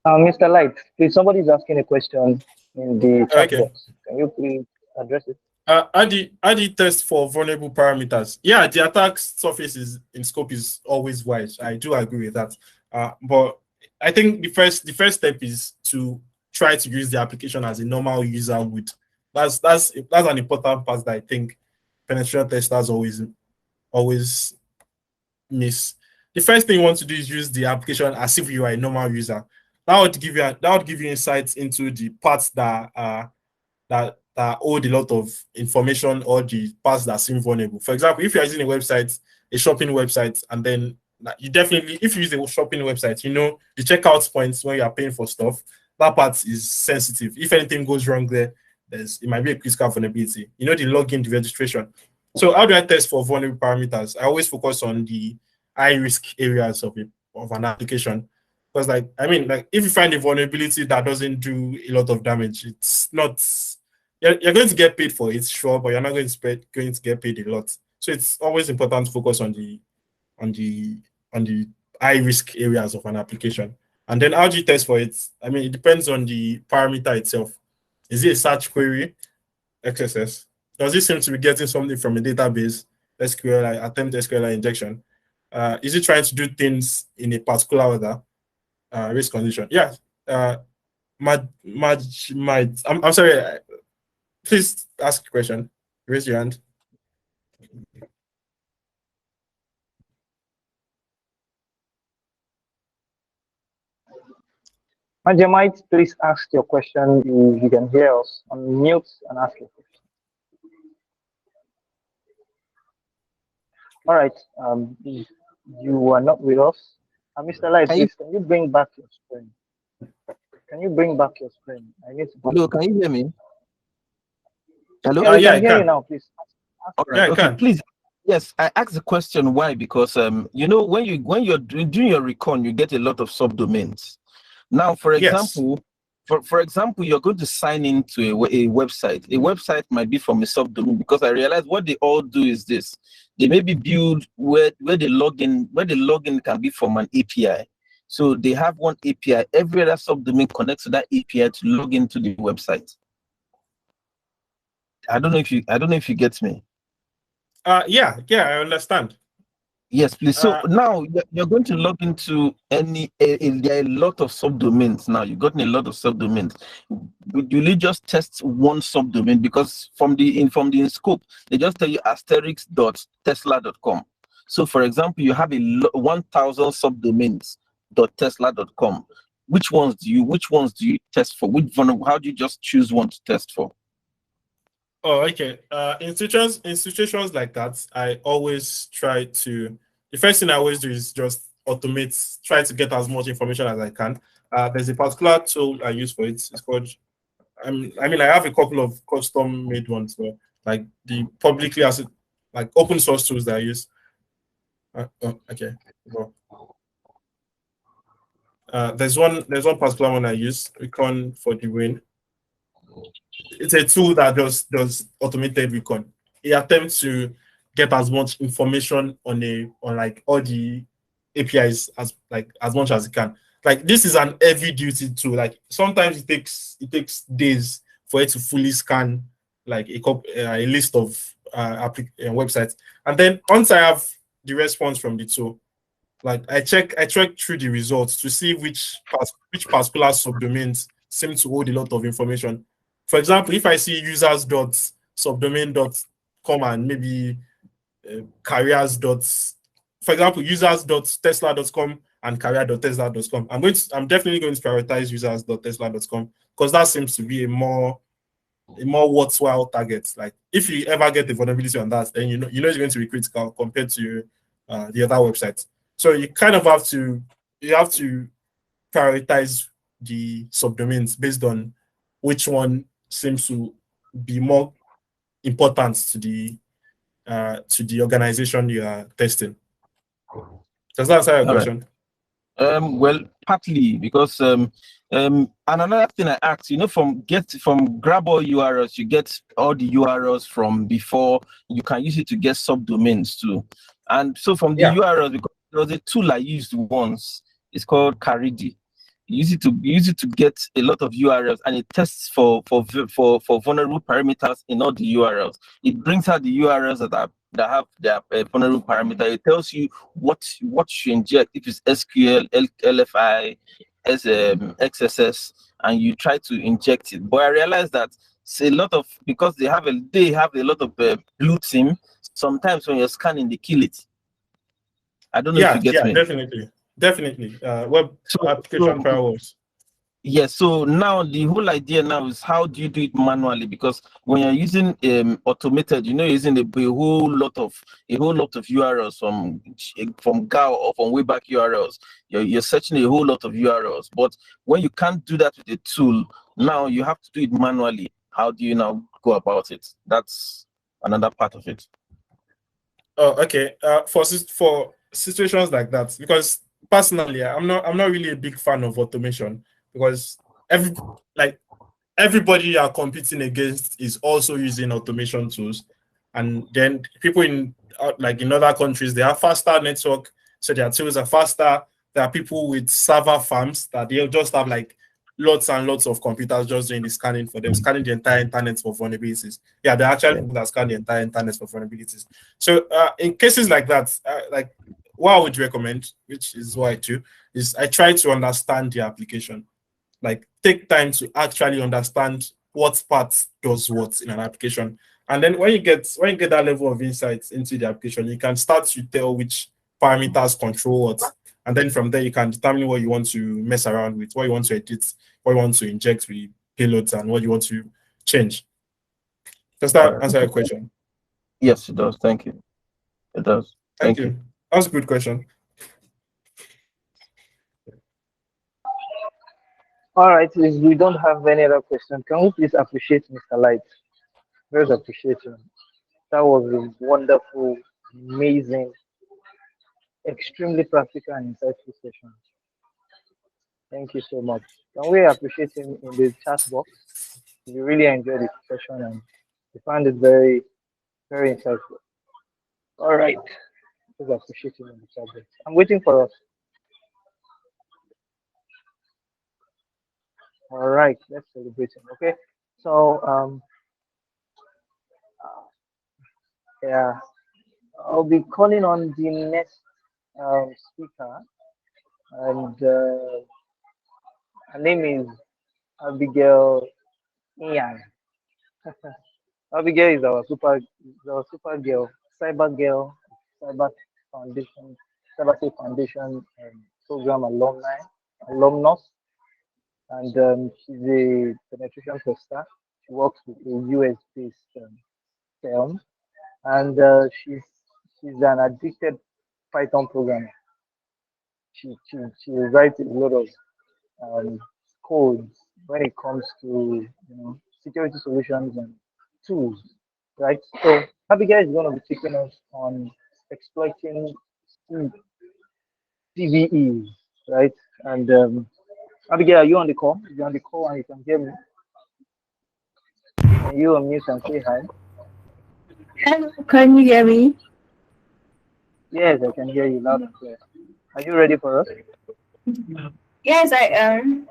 Mr. Light, please, somebody is asking a question in the chat box. Can you please address it? How do you test for vulnerable parameters? Yeah, the attack surface is in scope is always wide. I do agree with that. But I think the first step is to try to use the application as a normal user would. That's an important part that I think penetration testers always miss. The first thing you want to do is use the application as if you are a normal user. That would give you insights into the parts that hold a lot of information or the parts that seem vulnerable. For example, if you're using a shopping website, and then you definitely, if you use a shopping website, you know the checkout points when you are paying for stuff, that part is sensitive. If anything goes wrong there, it might be a critical vulnerability. You know the login, the registration. So how do I test for vulnerable parameters? I always focus on the high risk areas of an application. Because if you find a vulnerability that doesn't do a lot of damage, it's not you're going to get paid for it, sure, but you're not going to get paid a lot. So it's always important to focus on the high risk areas of an application. And then how do you test for it? It depends on the parameter itself. Is it a search query, XSS? Does it seem to be getting something from a database, SQLite, attempt SQLite injection? Is it trying to do things in a particular order? Risk condition. Yeah. I'm sorry. Please ask a question. Raise your hand. Majamite, please ask your question. You can hear us. Unmute and ask your question. All right. You are not with us. Mr. Light, please, can you bring back your screen? Can you bring back your screen? I need to. Hello, can you hear me? Hello? Yeah, we can hear you now, please. All right. Okay, please. Yes, I asked the question why, because you know, when you're doing your recon, you get a lot of subdomains. Now, for example, for example, you're going to sign into a website. A website might be from a subdomain, because I realize what they all do is this: they may be built where the login can be from an API. So they have one API. Every other subdomain connects to that API to log into the website. I don't know if you get me. Yeah, I understand. Yes, please. So now you're going to log into there are a lot of subdomains now. You've gotten a lot of subdomains. Will you just test one subdomain? Because from the scope, they just tell you *tesla.com. So for example, you have 1,000 subdomains.tesla.com. Which ones do you test for? How do you just choose one to test for? Oh, okay. In situations like that, I always try to. The first thing I always do is just automate. Try to get as much information as I can. There's a particular tool I use for it. It's called. I have a couple of custom-made ones, but like the publicly as like open source tools that I use. Okay. Well, there's one particular one I use, Recon for the win. It's a tool that does automated recon. It attempts to get as much information on like all the APIs as much as it can. Like, this is an heavy duty tool. Like, sometimes it takes days for it to fully scan like a list of websites, and then once I have the response from the tool, like I check through the results to see which particular subdomains seem to hold a lot of information. For example, if I see users.subdomain.com and maybe careers. For example, users.tesla.com and career.tesla.com, I'm definitely going to prioritize users.tesla.com because that seems to be a more worthwhile target. Like, if you ever get the vulnerability on that, then you know it's going to be critical compared to the other websites. So you kind of have to prioritize the subdomains based on which one seems to be more important to the organization you are testing. Does that answer your question? Right. Well, partly, because and another thing I asked, from grab all URLs, you get all the URLs from before. You can use it to get subdomains too. And so from the URLs, because there was a tool I used once, it's called Caridi. You use it to get a lot of URLs, and it tests for vulnerable parameters in all the URLs. It brings out the URLs that have their vulnerable parameter. It tells you what you inject, if it's SQL, LFI, XSS, and you try to inject it. But I realized that because they have a lot of blue team. Sometimes when you're scanning, they kill it. I don't know if you get me. Definitely. Web application firewalls. Yes. So now the whole idea now is, how do you do it manually? Because when you're using automated, you're using a whole lot of URLs from GAO or from Wayback URLs. You're searching a whole lot of URLs. But when you can't do that with a tool, now you have to do it manually. How do you now go about it? That's another part of it. Oh, okay. For situations like that, because personally, I'm not really a big fan of automation, because everybody you are competing against is also using automation tools, and then people in other countries, they have faster network, so their tools are faster. There are people with server farms that they'll just have like lots and lots of computers just doing the scanning for them, scanning the entire internet for vulnerabilities. Yeah, they're actually people that scan the entire internet for vulnerabilities. So in cases like that, what I would recommend, which is what I do, is I try to understand the application. Like, take time to actually understand what part does what in an application. And then when you get that level of insights into the application, you can start to tell which parameters control what. And then from there, you can determine what you want to mess around with, what you want to edit, what you want to inject with payloads, and what you want to change. Does that answer your question? Yes, it does. Thank you. It does. Thank you. That's a good question. All right, if we don't have any other questions, can we please appreciate Mr. Light? Very appreciate him. That was a wonderful, amazing, extremely practical and insightful session. Thank you so much. Can we appreciate him in the chat box? We really enjoyed the session and we found it very, very insightful. All right, please appreciate him in the chat box. I'm waiting for us. All right, let's celebrate him. Okay, so yeah, I'll be calling on the next speaker, and her name is Abigail Inyang. Abigail is our super girl, cyber girl, cyber foundation, cyber safe foundation program alumnus, and she's a penetration tester. She works with a US-based firm, and she's an addicted Python programmer. She writes a lot of codes when it comes to security solutions and tools, right? So Abigail is going to be taking us on exploiting CVEs, right? And Abigail, are you on the call? You're on the call and you can hear me. Can you unmute and say hi? Hello, can you hear me? Yes, I can hear you loud and clear. Are you ready for us? Yes, I am.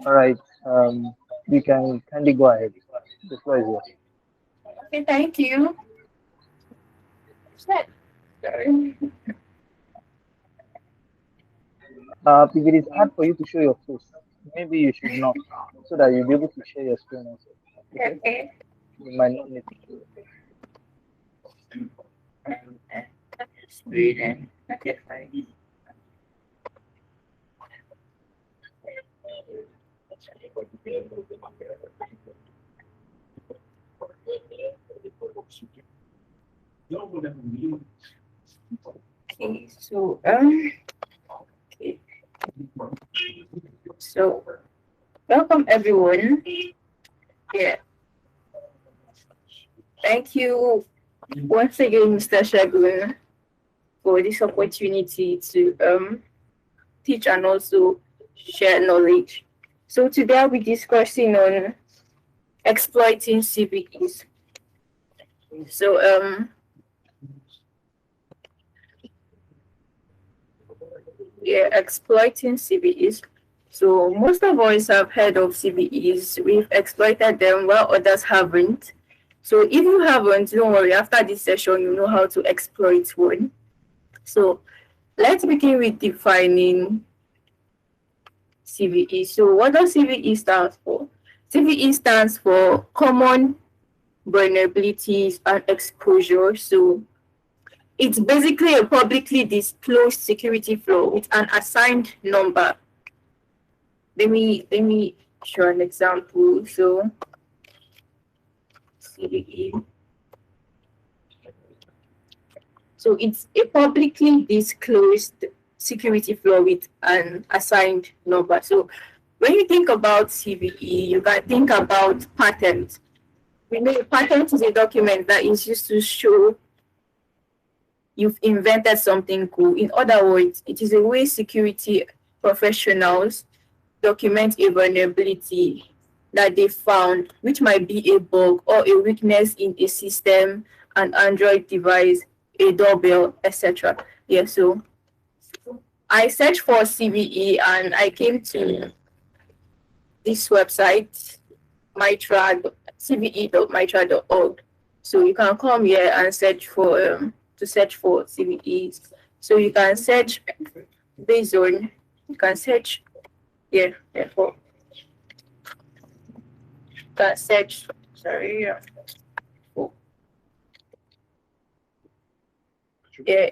All right. You can kindly go ahead. The floor is yours. Okay, thank you. Sorry. If it is hard for you to show your face, maybe you should not, so that you'll be able to share your screen also. Okay? Okay. You might not need to. Sweden. Okay, fine. Okay, so okay. So welcome everyone. Yeah. Thank you once again, Mr. Segun, for this opportunity to teach and also share knowledge. So today I'll be discussing on exploiting CVEs. So yeah, exploiting CVEs. So most of us have heard of CVEs. We've exploited them while others haven't. So if you haven't, don't worry. After this session, you know how to exploit one. So let's begin with defining CVE. So what does CVE stand for? CVE stands for common vulnerabilities and exposure. So it's basically a publicly disclosed security flaw with an assigned number. Let me show an example. So CVE. So it's a publicly disclosed security flaw with an assigned number. So when you think about CVE, you can think about patent. We know a patent is a document that is used to show you've invented something cool. In other words, it is a way security professionals document a vulnerability that they found, which might be a bug or a weakness in a system, an Android device, a doorbell, etc. Yeah, so I searched for CVE and I came to this website, cve.mitra.org. So you can come here and search for CVEs. So you can search based on, you can search, yeah, therefore, you can search, sorry, yeah. Yeah,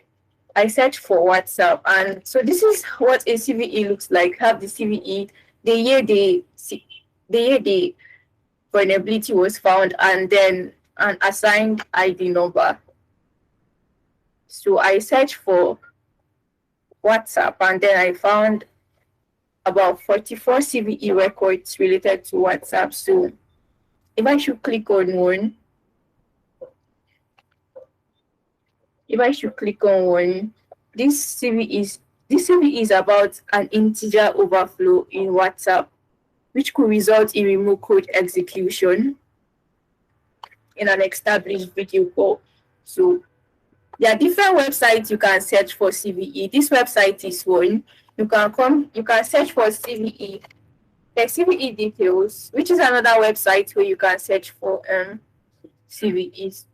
I searched for WhatsApp, and so this is what a CVE looks like. Have the CVE, the year the vulnerability was found, and then an assigned ID number. So I searched for WhatsApp, and then I found about 44 CVE records related to WhatsApp. So if I should click on one, this CVE is about an integer overflow in WhatsApp, which could result in remote code execution in an established video call. So there are different websites you can search for CVE. This website is one. You can search for CVE. There's CVE details, which is another website where you can search for CVEs.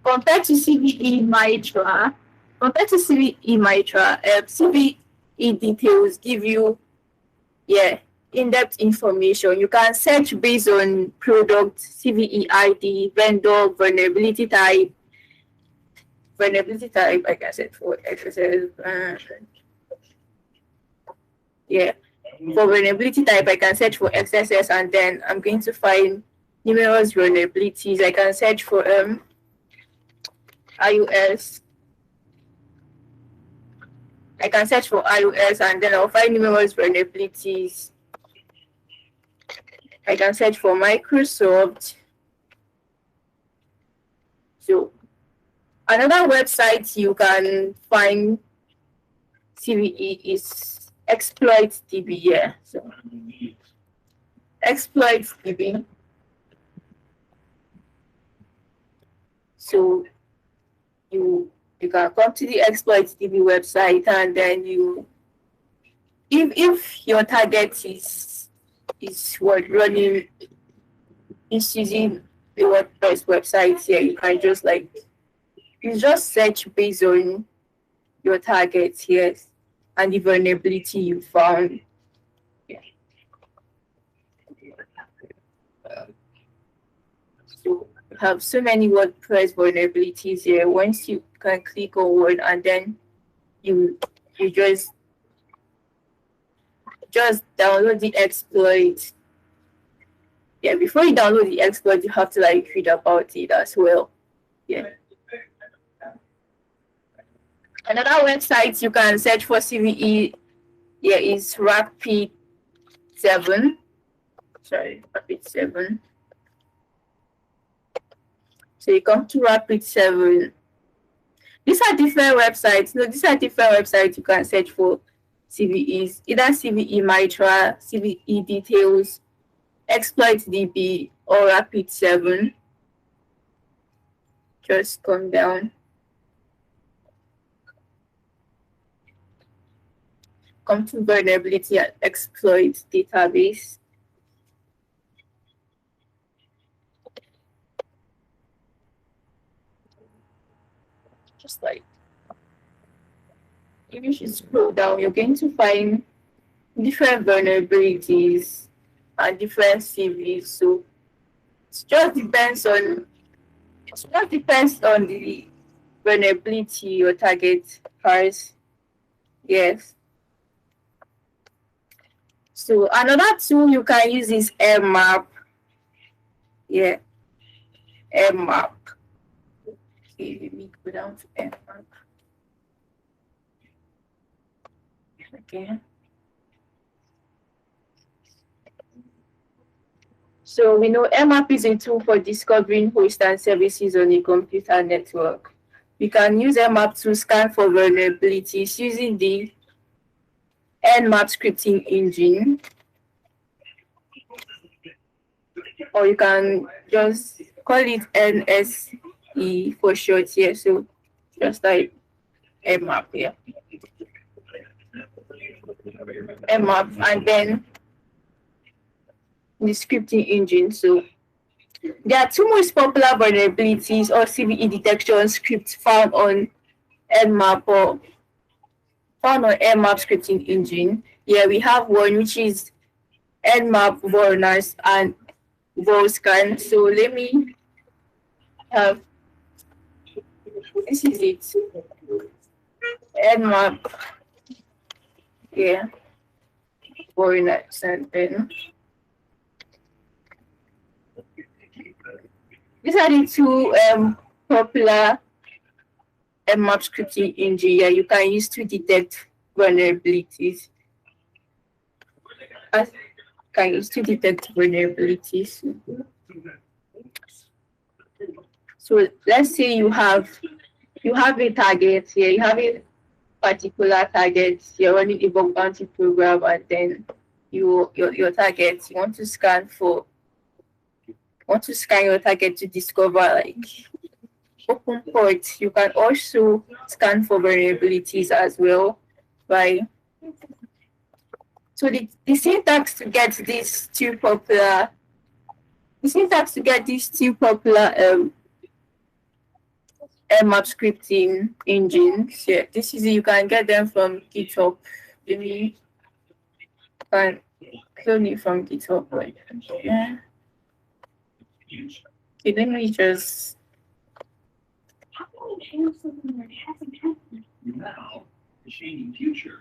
Compared to CVE Mitra, CVE details give you, in-depth information. You can search based on product, CVE ID, vendor, vulnerability type. I can search for XSS. For vulnerability type, I can search for XSS, and then I'm going to find numerous vulnerabilities. I can search for iOS. I can search for iOS, and then I'll find numerous vulnerabilities. I can search for Microsoft. So another website you can find CVE is Exploit.db. Yeah, so Exploit.db. So you can come to the Exploit.db website, and then if your target is what running is using the WordPress website here, you can just search based on your targets here and the vulnerability you found. Yeah. So you have so many WordPress vulnerabilities here. Once you can click on one, and then you just download the exploit. Yeah, before you download the exploit, you have to read about it as well. Yeah. Another website you can search for CVE here is Rapid7. Sorry, Rapid7. So you come to Rapid7. These are different websites. No, these are different websites you can search for CVEs. Either CVE Mitra, CVE Details, Exploit.db, or Rapid7. Just come down. Come to vulnerability and exploit database. Just if you should scroll down, you're going to find different vulnerabilities and different CVs. So it just depends on the vulnerability your target has. Yes. So another tool you can use is Mmap. Yeah, Mmap. Okay, let me go down to Mmap. Okay. So we know Mmap is a tool for discovering hosts and services on a computer network. We can use Mmap to scan for vulnerabilities using the Nmap scripting engine, or you can just call it NSE for short here. So just type Mmap here. Mmap, and then the scripting engine. So there are two most popular vulnerabilities or CVE detection scripts found on Nmap or found on Nmap scripting engine. Here we have one which is Nmap vulners and vulscan. So let me have, this is it. Nmap, yeah, vulners, and then these are the two popular Nmap scripting engine you can use to detect vulnerabilities. So let's say you have a target here, you have a particular target, you're running a bug bounty program, and then your target, you want to scan your target to discover open ports. You can also scan for vulnerabilities as well. So the syntax to get these two popular Nmap scripting engines. Yeah, this is, you can get them from GitHub. You can clone it from GitHub. Yeah. Okay, let me just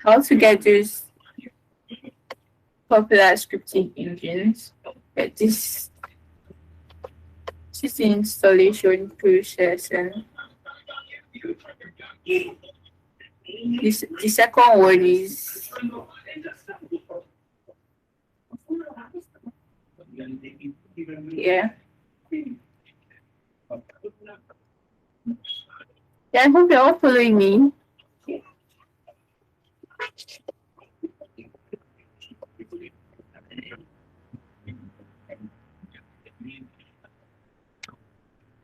how to get these popular scripting engines. This is the installation process, and the second one is Yeah, I hope you're all following me.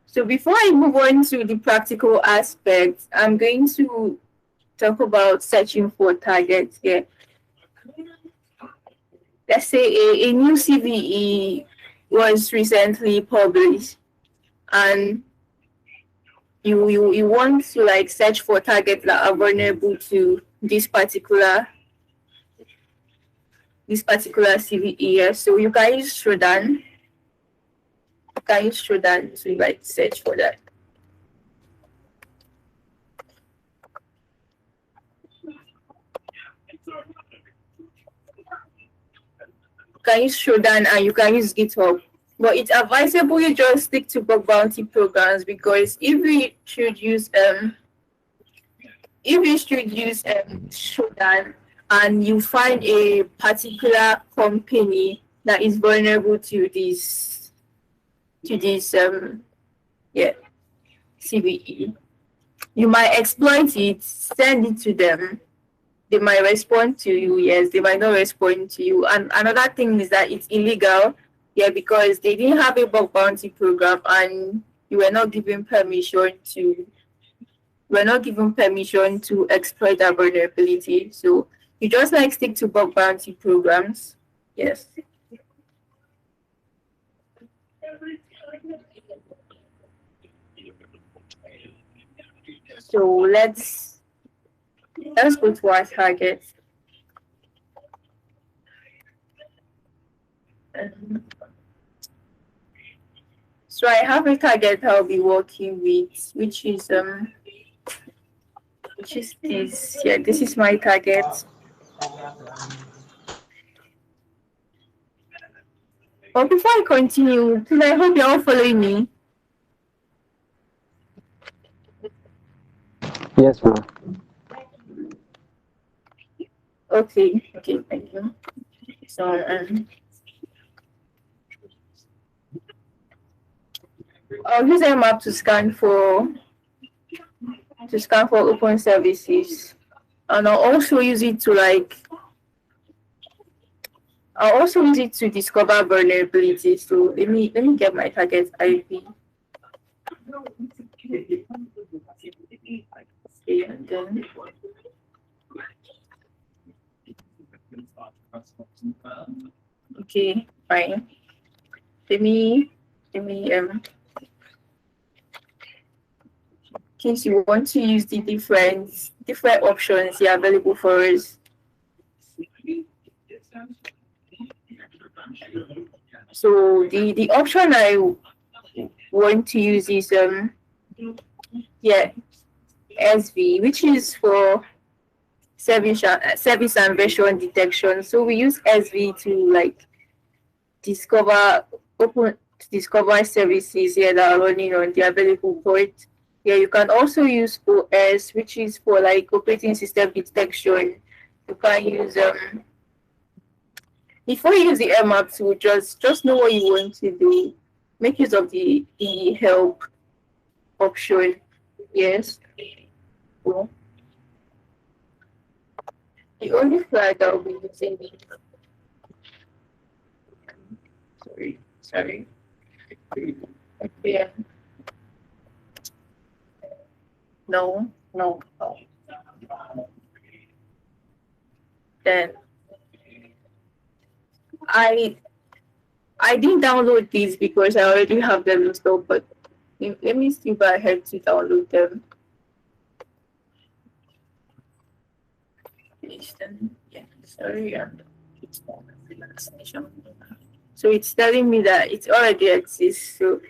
So before I move on to the practical aspects, I'm going to talk about searching for targets here. Let's say a new CVE was recently published, and you want to like search for targets that are vulnerable to this particular CVE. So you can use Shodan. You can use Shodan to like search for that. You can use Shodan and you can use GitHub. But it's advisable you just stick to bug bounty programs, because if we should use Shodan and you find a particular company that is vulnerable to this CVE, you might exploit it, send it to them. They might respond to you, yes, they might not respond to you. And another thing is that it's illegal, because they didn't have a bug bounty program and you were not given permission to exploit that vulnerability. So you just like stick to bug bounty programs. Yes. So let's go to our target. So I have a target I'll be working with, which is this. Yeah, this is my target. But before I continue, please, I hope you're all following me. Yes, ma'am. Okay, thank you. So I'll use a map to scan for open services, and I'll also use it to discover vulnerabilities. So let me get my target IP. Okay, and then okay, fine. Let me in case you want to use the different options here available for us. So the option I want to use is SV, which is for service and version detection. So we use SV to discover services here that are running on the available port. Yeah, you can also use OS, which is for operating system detection. You can use before you use the map tool, just know what you want to do. Make use of the help option. Yes. Cool. The only flag I'll be using sorry. Yeah. No. Then I didn't download these because I already have them installed, but let me see if I had to download them. Yeah, sorry. So it's telling me that it already exists. So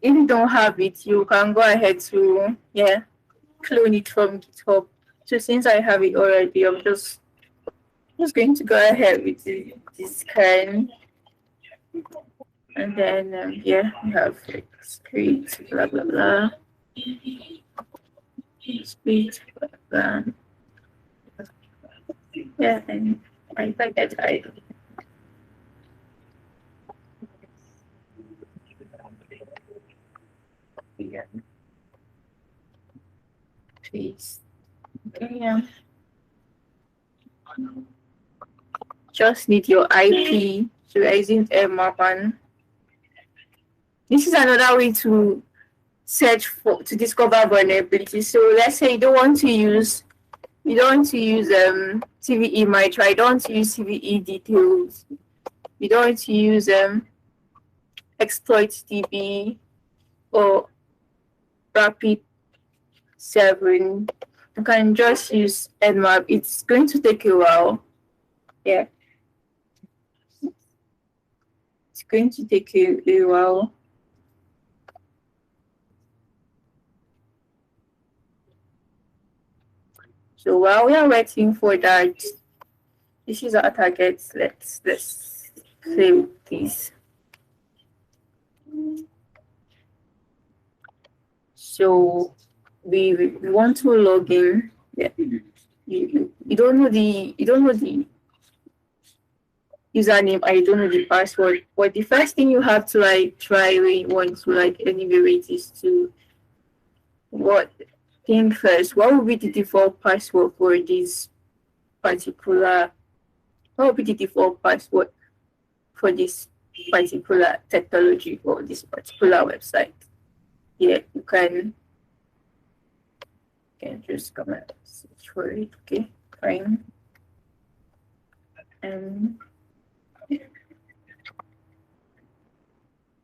if you don't have it, you can go ahead to clone it from GitHub. So since I have it already, I'm just going to go ahead with this scan. And then we have script, blah blah blah. Script, blah blah. Yeah, and I like that title. Please. Okay, yeah. Just need your IP. So we're using Nmap, and this is another way to search for to discover vulnerabilities. So let's say you don't want to use CVE MITRE, you don't want to use CVE details, you don't want to use exploit DB or rapid 7. You can just use Nmap. It's going to take a while. Yeah. It's going to take a while. So while we are waiting for that, this is our target. Let's play with this. So we want to log in. Yeah. You don't know the username, I don't know the password. But the first thing you have to try when you want to enumerate is to think first. What would be the default password for this particular? What would be the default password for this particular technology or this particular website? Yeah, you can just come and search for it. Okay, fine.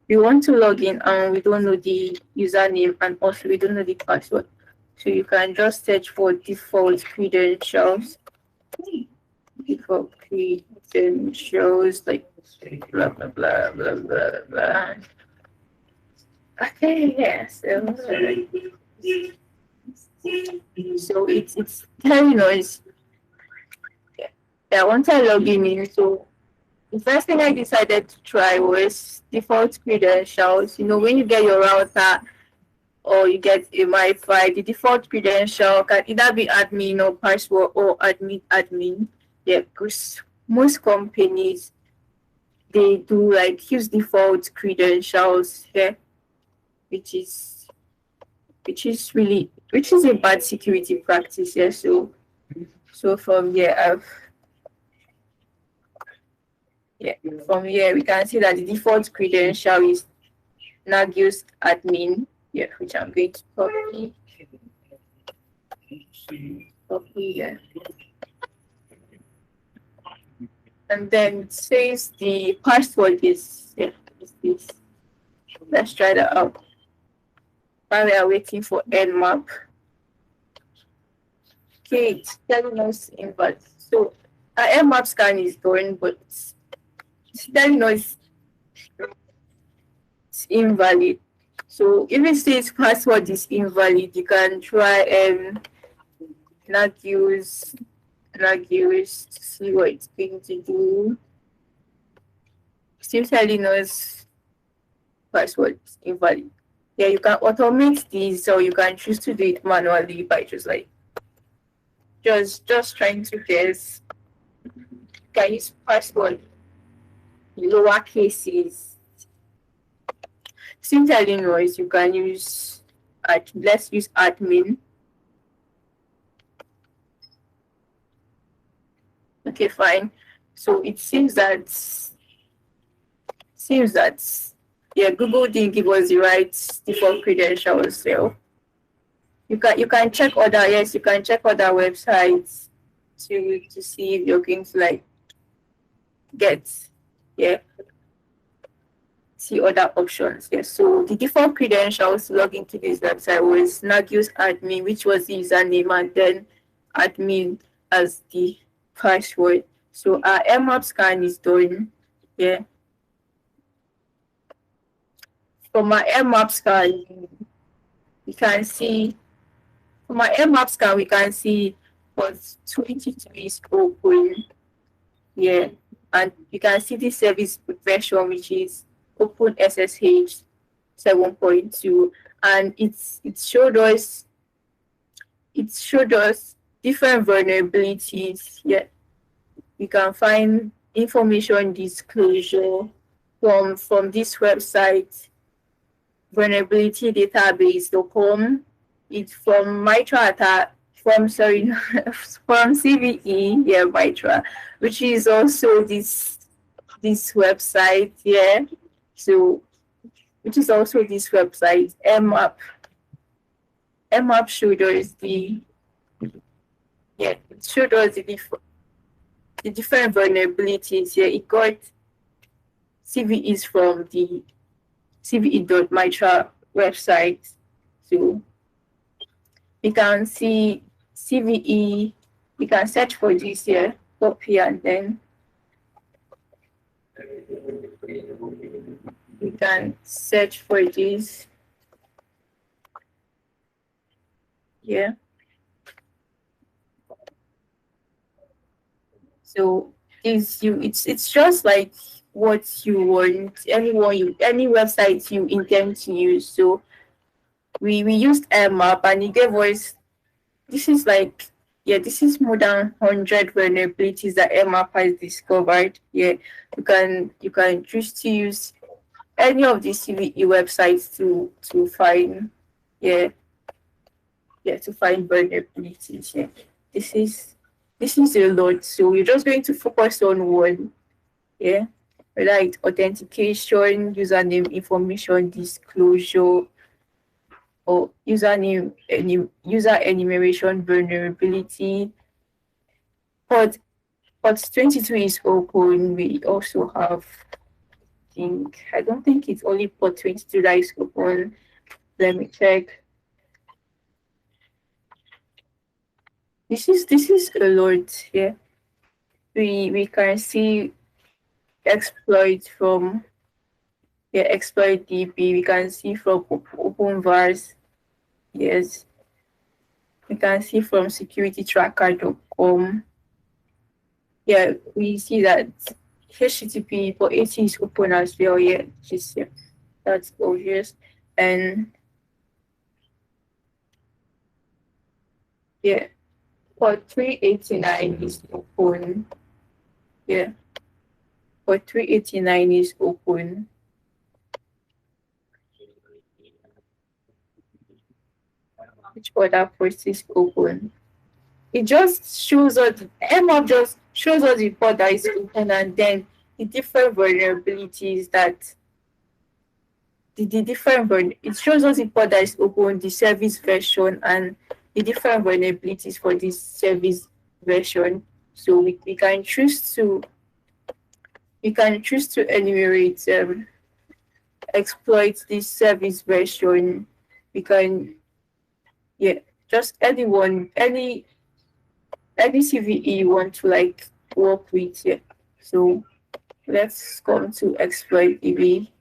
We want to log in and we don't know the username and also we don't know the password. So you can just search for default credentials. Default credentials like blah blah blah blah blah blah. Okay, yeah. So it's telling us. Yeah, once I log in, so the first thing I decided to try was default credentials. You know, when you get your router or you get a Wi-Fi, the default credential can either be admin or password or admin. Yeah, because most companies, they do use default credentials here, which is a bad security practice here. So from here from here we can see that the default credential is Nagios admin, which I'm going to copy here. And then it says the password is this. Let's try that out. While we are waiting for Nmap. Okay, it's telling us invalid. So our Nmap scan is going, but it's telling us it's invalid. So if it says password is invalid, you can try Nagios to see what it's going to do. Still telling us password is invalid. Yeah, you can automate this or you can choose to do it manually by just trying to guess. You can use password lower cases. Still telling us you can use let's use admin. Okay, fine. So it seems that Google didn't give us the right default credentials. So you can check other websites to see if you're going to see other options. Yes. So the default credentials to log into this website was Nagios admin, which was the username, and then admin as the password. So our Nmap scan is done. Yeah. From my Nmap scan, we can see. From my Nmap scan, we can see what 22 is open. Yeah, and you can see the service version, which is Open SSH 7.2, and it showed us different vulnerabilities. Yeah, you can find information disclosure from this website, vulnerabilitydatabase.com. it's from Mitra attack, from CVE, yeah, Mitra, which is also this website, yeah. So which is also this website, MAP. MAP showed us it showed us the different vulnerabilities. Yeah, it got CVEs from the CVE.mitra website. So we can see CVE, we can search for this here, copy, and then we can search for this. Yeah. So it's just like what you want, any website you intend to use. So we used map and it gave us, this is like, yeah, this is more than 100 vulnerabilities that map has discovered. Yeah, you can choose to use any of the CVE websites to find, yeah, to find vulnerabilities. Yeah, this is a lot. So we're just going to focus on one. Yeah, whether it's authentication, username information disclosure, or user enumeration vulnerability. Port 22 is open. We also have, I don't think it's only port 22 that is open. Let me check. This is a lot. Yeah, we can see exploit from, yeah, exploit DB. We can see from OpenVars. Yes, we can see from securitytracker.com. Yeah, we see that HTTP for 80 is open as well. Yeah, that's obvious. And yeah, for 389 is open. Yeah, for 389 is open. Which other port is open? It just shows us, MF just shows us the port that is open, and then the different vulnerabilities that it shows us the port that is open, the service version, and the different vulnerabilities for this service version. So we can choose to enumerate, exploit this service version. We can, yeah, just any CVE you want to like work with. Yeah. So let's come to exploit DB.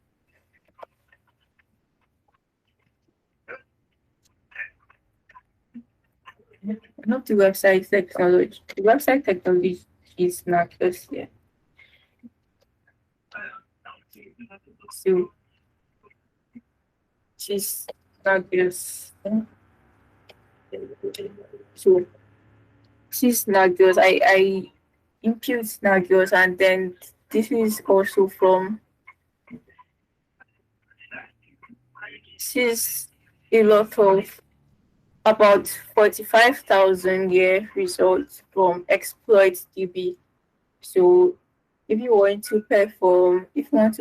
Not the website technology. The website technology is not just here. So she's not just. So she's Nagios. I impute Nagios, and then this is also from. She's a lot of about 45,000 results from exploit DB. So if you want to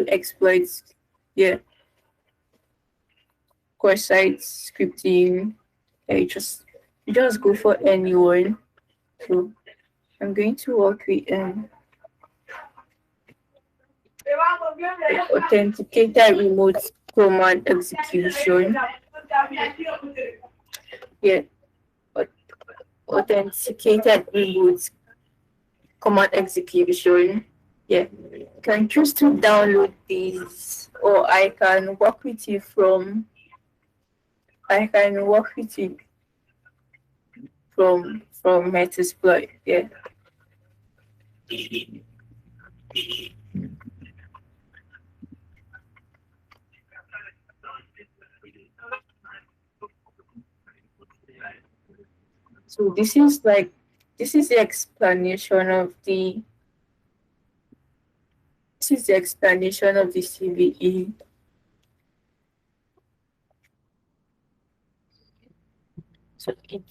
exploit, yeah, cross-site scripting, you just go for anyone. So I'm going to work with authenticated remote command execution. Yeah, authenticated remote command execution. Yeah, you can choose to download these, or I can work with you from Metasploit. Yeah. So this is the explanation of the CVE. So it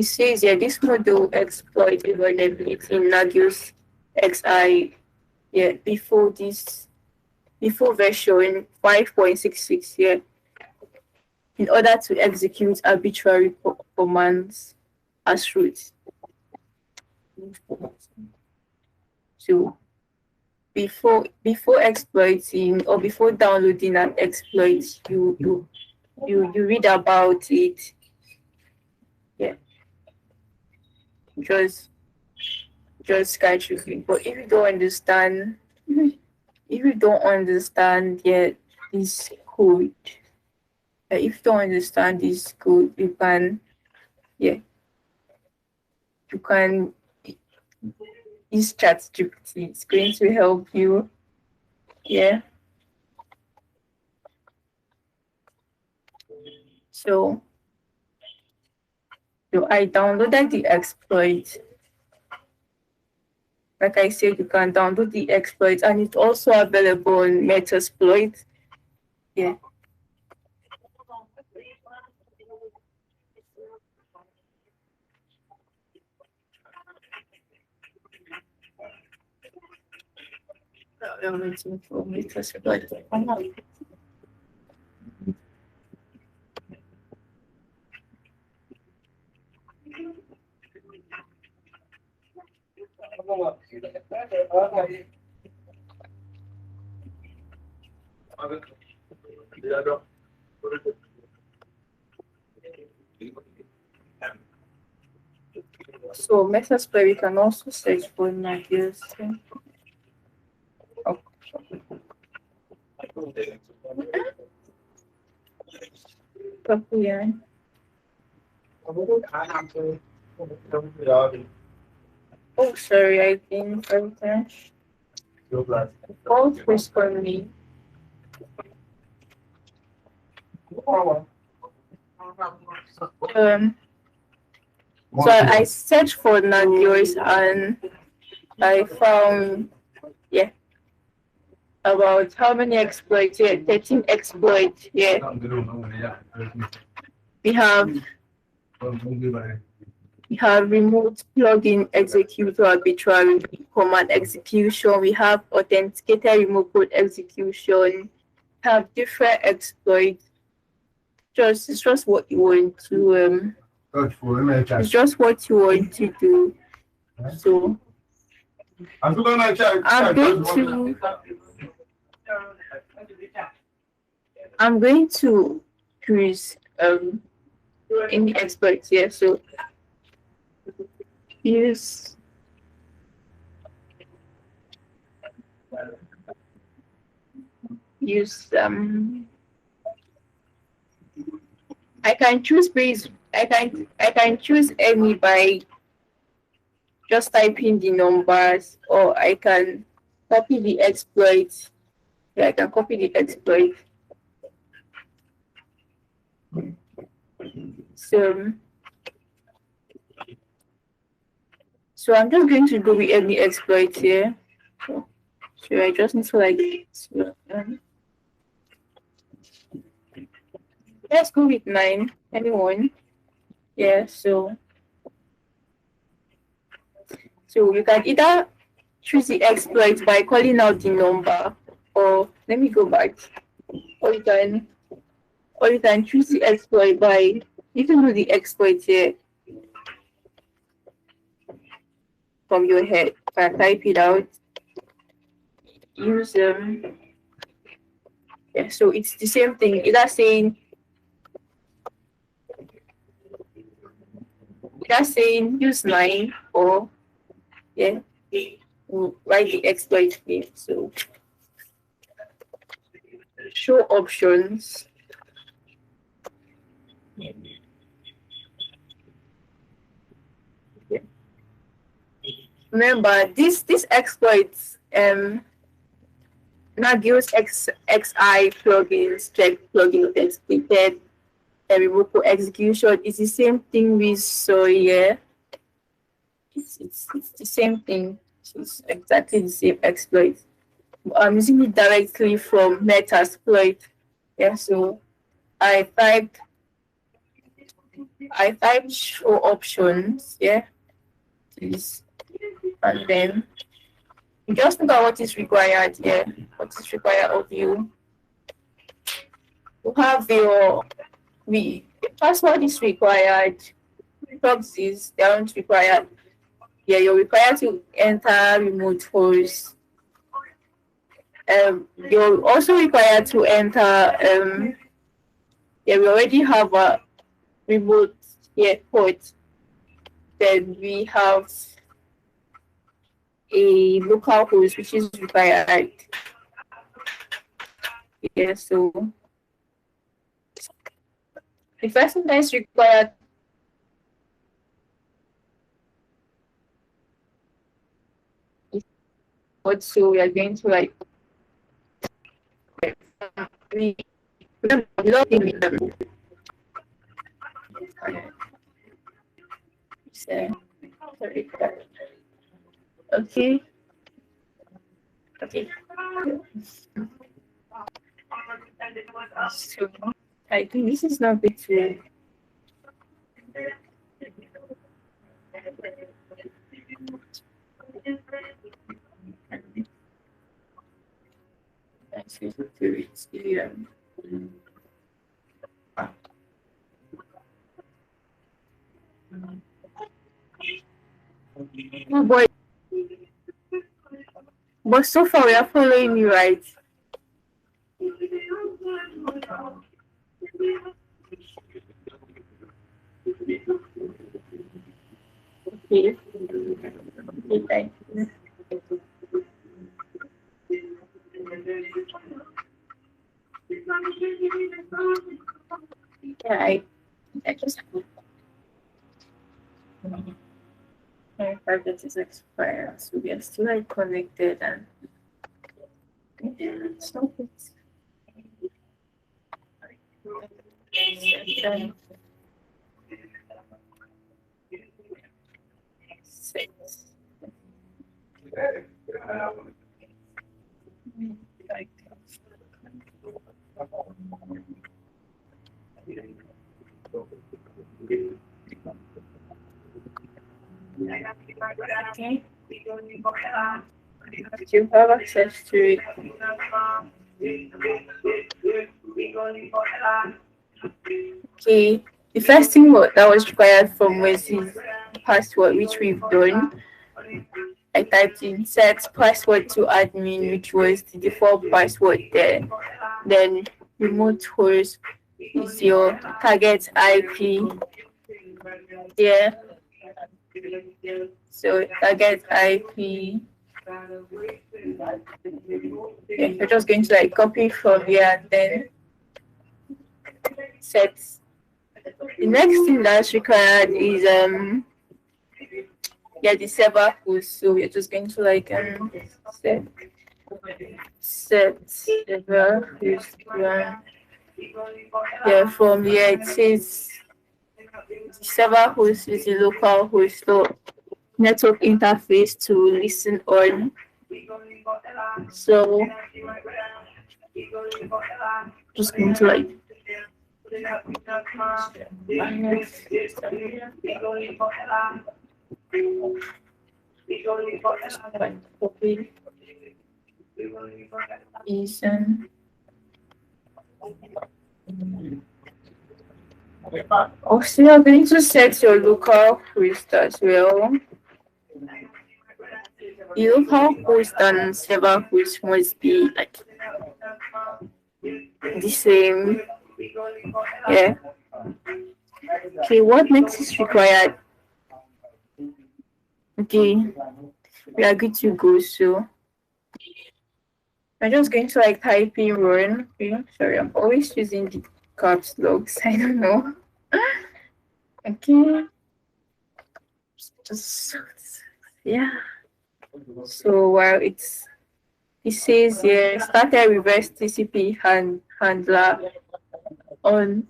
says here this model exploits a vulnerability in Nagios XI before version 5.66 in order to execute arbitrary commands as root. So before exploiting or before downloading an exploit, you read about it. Just casually. But if you don't understand yet this code, you can use ChatGPT. It's going to help you. So I downloaded the exploit. Like I said, you can download the exploit, and it's also available on Metasploit. I'm waiting for Metasploit. So Metasploit, we can also search for Nagios. Oh, sorry, I've been frozen. Hold this for me. So I searched for Nagios and I found about how many exploits 13 exploits. We have remote plugin executor arbitrary command execution. We have authenticated remote code execution. Have different exploits. It's just what you want to it's just what you want to do. So I'm going to choose any exploits here. So use I can choose any by just typing the numbers, or I can copy the exploit. I can copy the exploit. So I'm just going to go with any exploit here. So I just need to let's go with 9. Anyone? So you can either choose the exploit by calling out the number, or let me go back. Or you can choose the exploit by, you can do the exploit here from your head. You can type it out. Use so it's the same thing. Either saying use 9, or we'll write the exploit name. So show options. Remember this exploits Nagios XI plugins, check plugin authenticated, remote code execution is the same thing we saw here. It's the same thing. It's exactly the same exploit. I'm using it directly from Metasploit. So I typed I type show options, yeah, please, and then you just look at what is required here, what is required of you. You have your password is required, proxies they aren't required. Yeah, you're required to enter remote host. You're also required to enter yeah, we already have a remote here port. Then we have a local host which is required. Yeah, so the first thing that is required is what, so we are going to like we log in with them. So, sorry. Okay. Okay. So I think this is not big to oh boy. But so far we are following you, right? Okay. Okay. Yeah, I just my private is expired, so we are still like connected and stop it. Six. Okay. You have access to it. Okay. The first thing that was required from was his password, which we've done. I typed in set password to admin, which was the default password there. Then remote host is your target IP. Yeah. So target IP. Yeah, you're just going to like copy from here and then set. The next thing that's required is yeah, the server host. So we're just going to like set server host one. Yeah, from here it says the server host is the local host, so network interface to listen on. So just going to like copy listen. Also, you're going to set your local host as well. The local host and server host must be like the same. Yeah. Okay, what next is required? Okay, we are good to go. So I'm just going to like type in run. Okay, sorry, I'm always using the caps locks. I don't know. Okay. Just yeah. So while it says here started reverse TCP handler on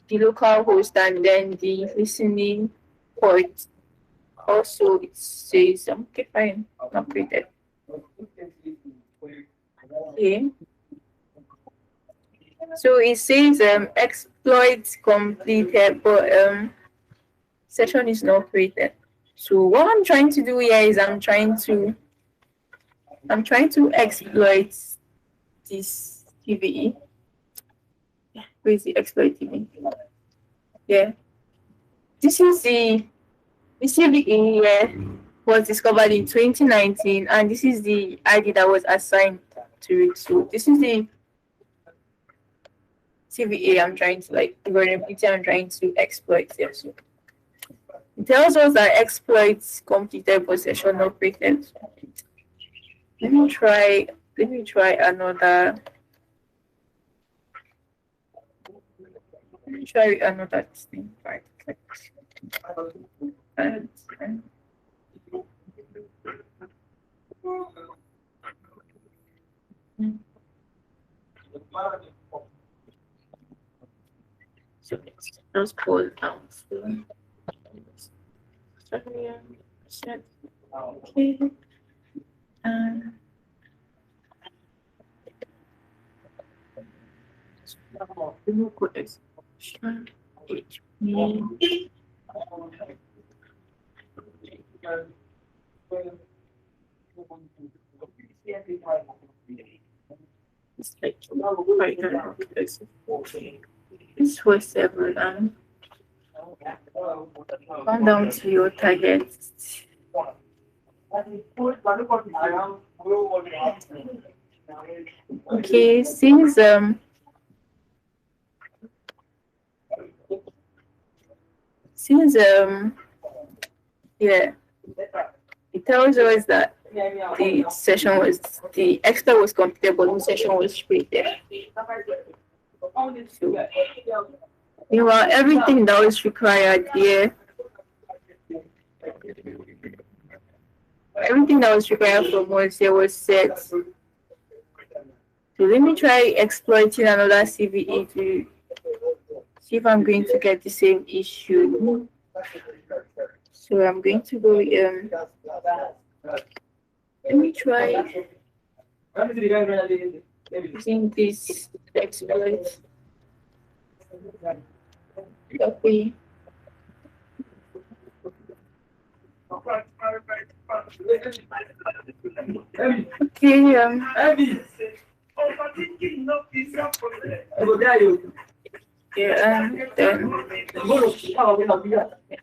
the local host and then the listening port. Also it says okay fine, upgraded. Okay. So it says exploit completed, but session is not created. So what I'm trying to do here is I'm trying to exploit this CVE. Where is the exploit CVE? Yeah. This is the CVE was discovered in 2019, and this is the ID that was assigned to it. So this is the CVE I'm trying to vulnerability I'm trying to exploit here. So it tells us that exploits completed but session not created. Let me try another. Let me try another thing. Right. So let's pull down. Okay. It's like this was several come down to your target. Okay, since yeah, it tells us that the expert was completed, but no session was created. So, everything that was required here, everything that was required from us here was set. So let me try exploiting another CVE to see if I'm going to get the same issue. So I'm going to go let me try using this exploit. Okay. Okay, yeah, then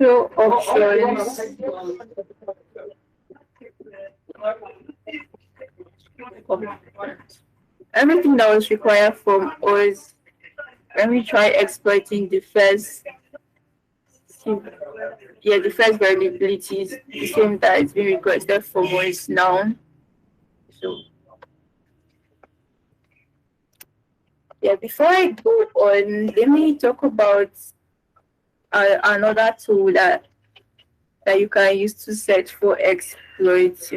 show options. Everything that was required from us. Let me try exploiting the first vulnerabilities, the same that is being requested from us now. So yeah, before I go on, let me talk about another tool that you can use to search for exploits.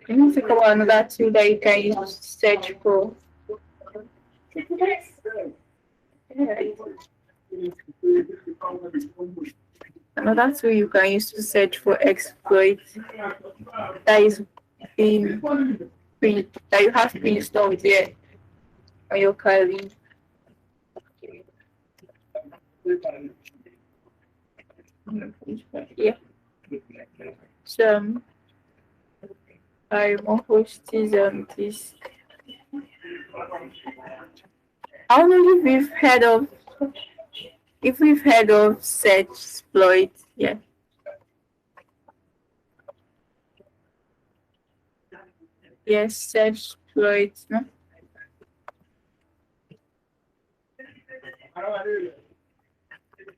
Let me talk about another tool that you can use to search for. Another tool you can use to search for exploits that is that you have pre-installed there on your Kali. Yeah. So I will host this I don't know if we've heard of search exploit. Yeah. Yes, search exploit, no?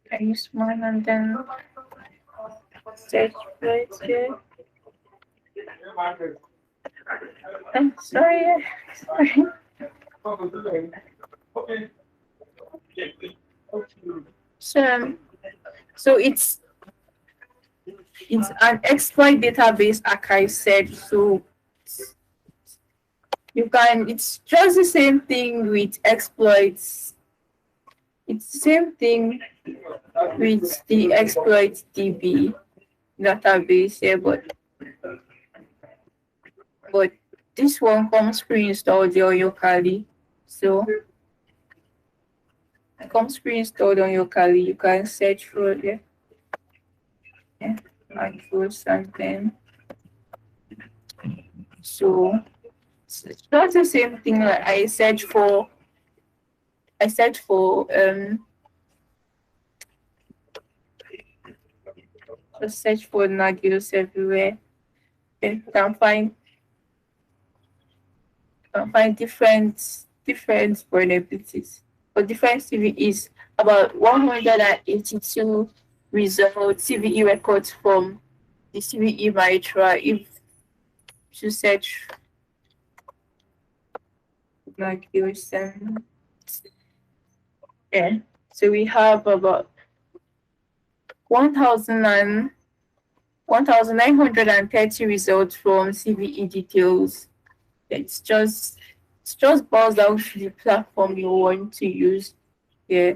I use mine and then search exploit here. I'm sorry. So it's an exploit database archive set. So it's just the same thing with exploits. It's the same thing with the exploit DB database here, but this one comes pre-installed on your Kali. So it comes pre-installed on your Kali. You can search for it. Yeah, like for something. So it's not the same thing. Like I search for just search for Nagios everywhere. You can find different vulnerabilities for different CVEs. About 182 results CVE records from the CVE Mitra. If you search Nagios, yeah. So we have about 1,930 results from CVE details. It's just boils down to the platform you want to use. Yeah.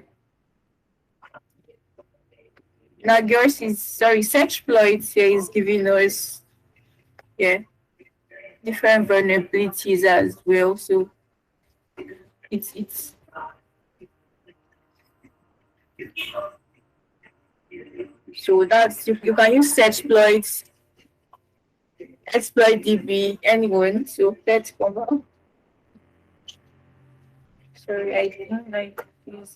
Now yours is Sexploit here is giving us different vulnerabilities as well. So it's so that's you can use Sexploit, Exploit DB, anyone. So let's go on. Sorry, I didn't like use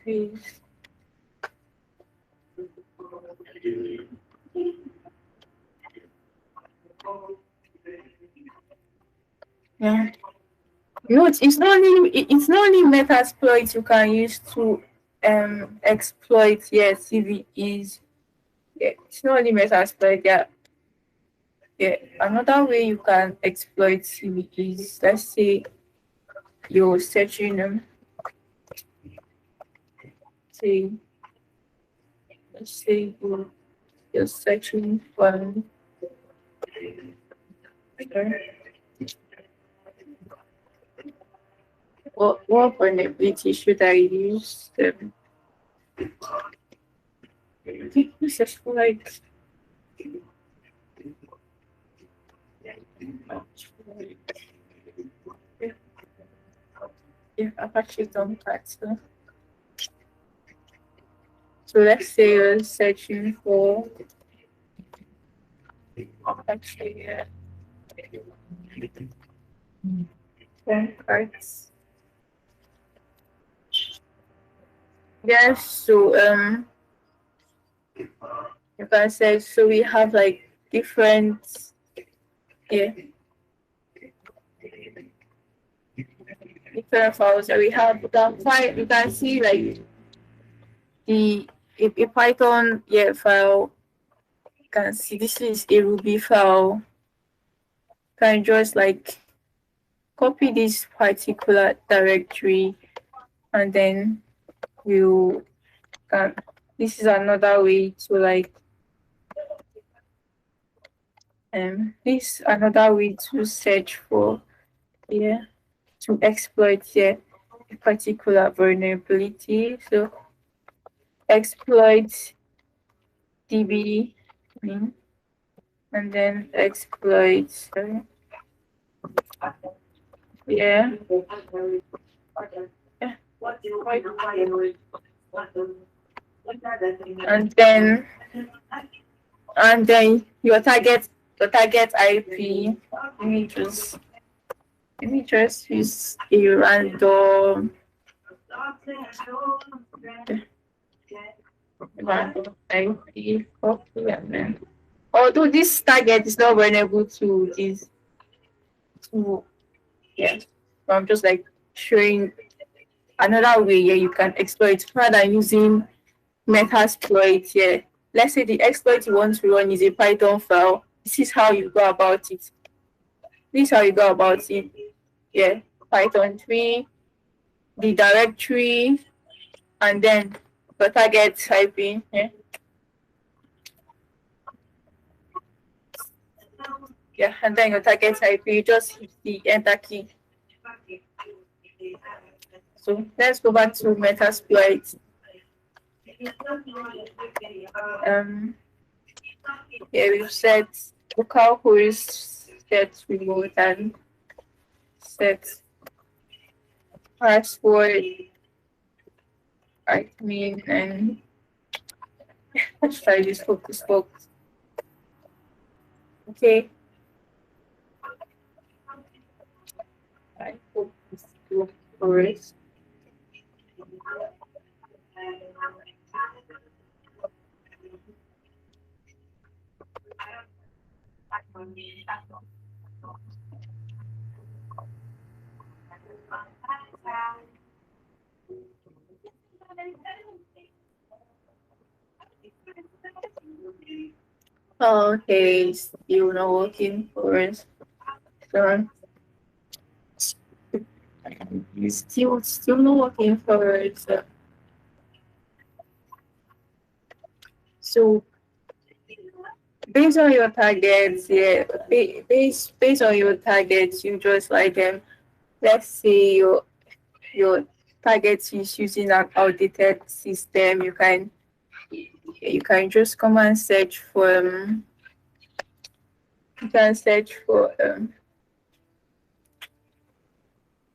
please. Yeah. No, it's not only Metasploit you can use to exploit CVEs. Yeah, it's not only Metasploit. Yeah. Another way you can exploit CVEs, let's say you're searching let's say you're searching for what vulnerability should I use? This is like I've actually done that. So let's say you're searching for cards. Yes, so you can say so we have like different different files that we have. You can see like a Python file. You can see this is a Ruby file. You can just like copy this particular directory and then you can. This is another way to like this another way to search for to exploit a particular vulnerability. So exploit DB and then exploit and then your target IP. Let me just use a random IP copy and then although this target is not vulnerable to this I'm just like showing another way you can exploit rather than using Metasploit. Let's say the exploit you want to run is a Python file. This is how you go about it. Python 3, the directory, and then the target typing. And then your target IP, you just hit the enter key. So let's go back to Metasploit. Yeah, we've set local host, set remote, and set password, admin, and let's try this focus box. Okay. I hope this will work. Okay, still not working for us. So, still not working for us. So based on your targets, yeah, based on your targets, you just like let's say your target is using an outdated system. You can just come and search for you can search for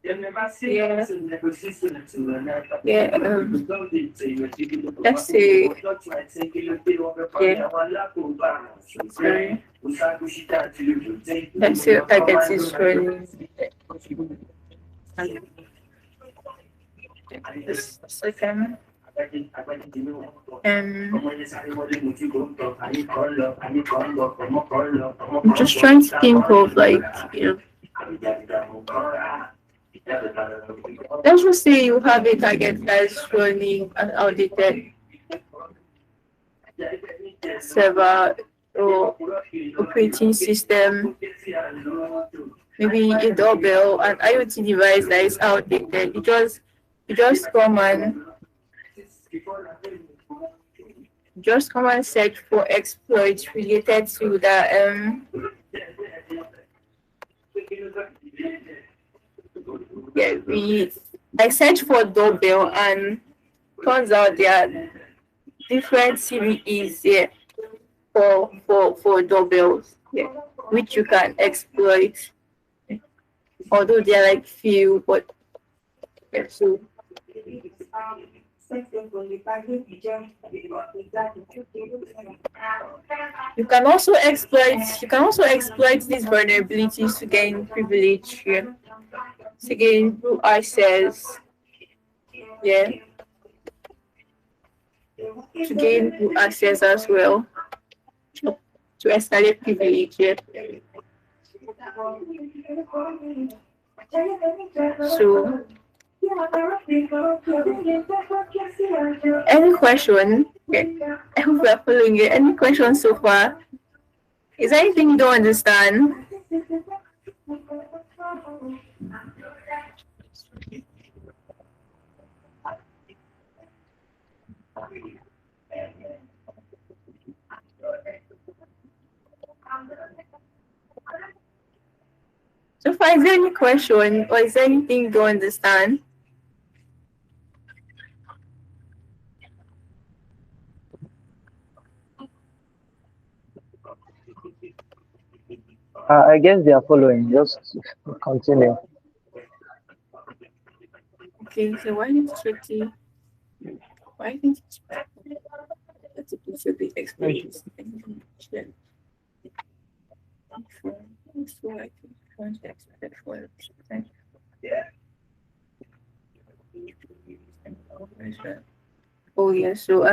yeah, let's say let's say target is running this second. I'm just trying to think of like, let's just say you have a target that's running an audited server or operating system, maybe a doorbell, an IoT device that is outdated. You just come and search for exploits related to the I search for doorbell and turns out there are different CVEs here for doorbells, which you can exploit. Although they are like few, but so you can also exploit these vulnerabilities to gain privilege here. To gain root access, to gain root access as well, to escalate privilege, So, any question? I hope we're following it. Any questions so far? Is there anything you don't understand? So far, is there any question or is there anything you don't understand? I guess they are following. Just continue. Okay, so why did Kitty? Why did it should be explained? Oh yeah, so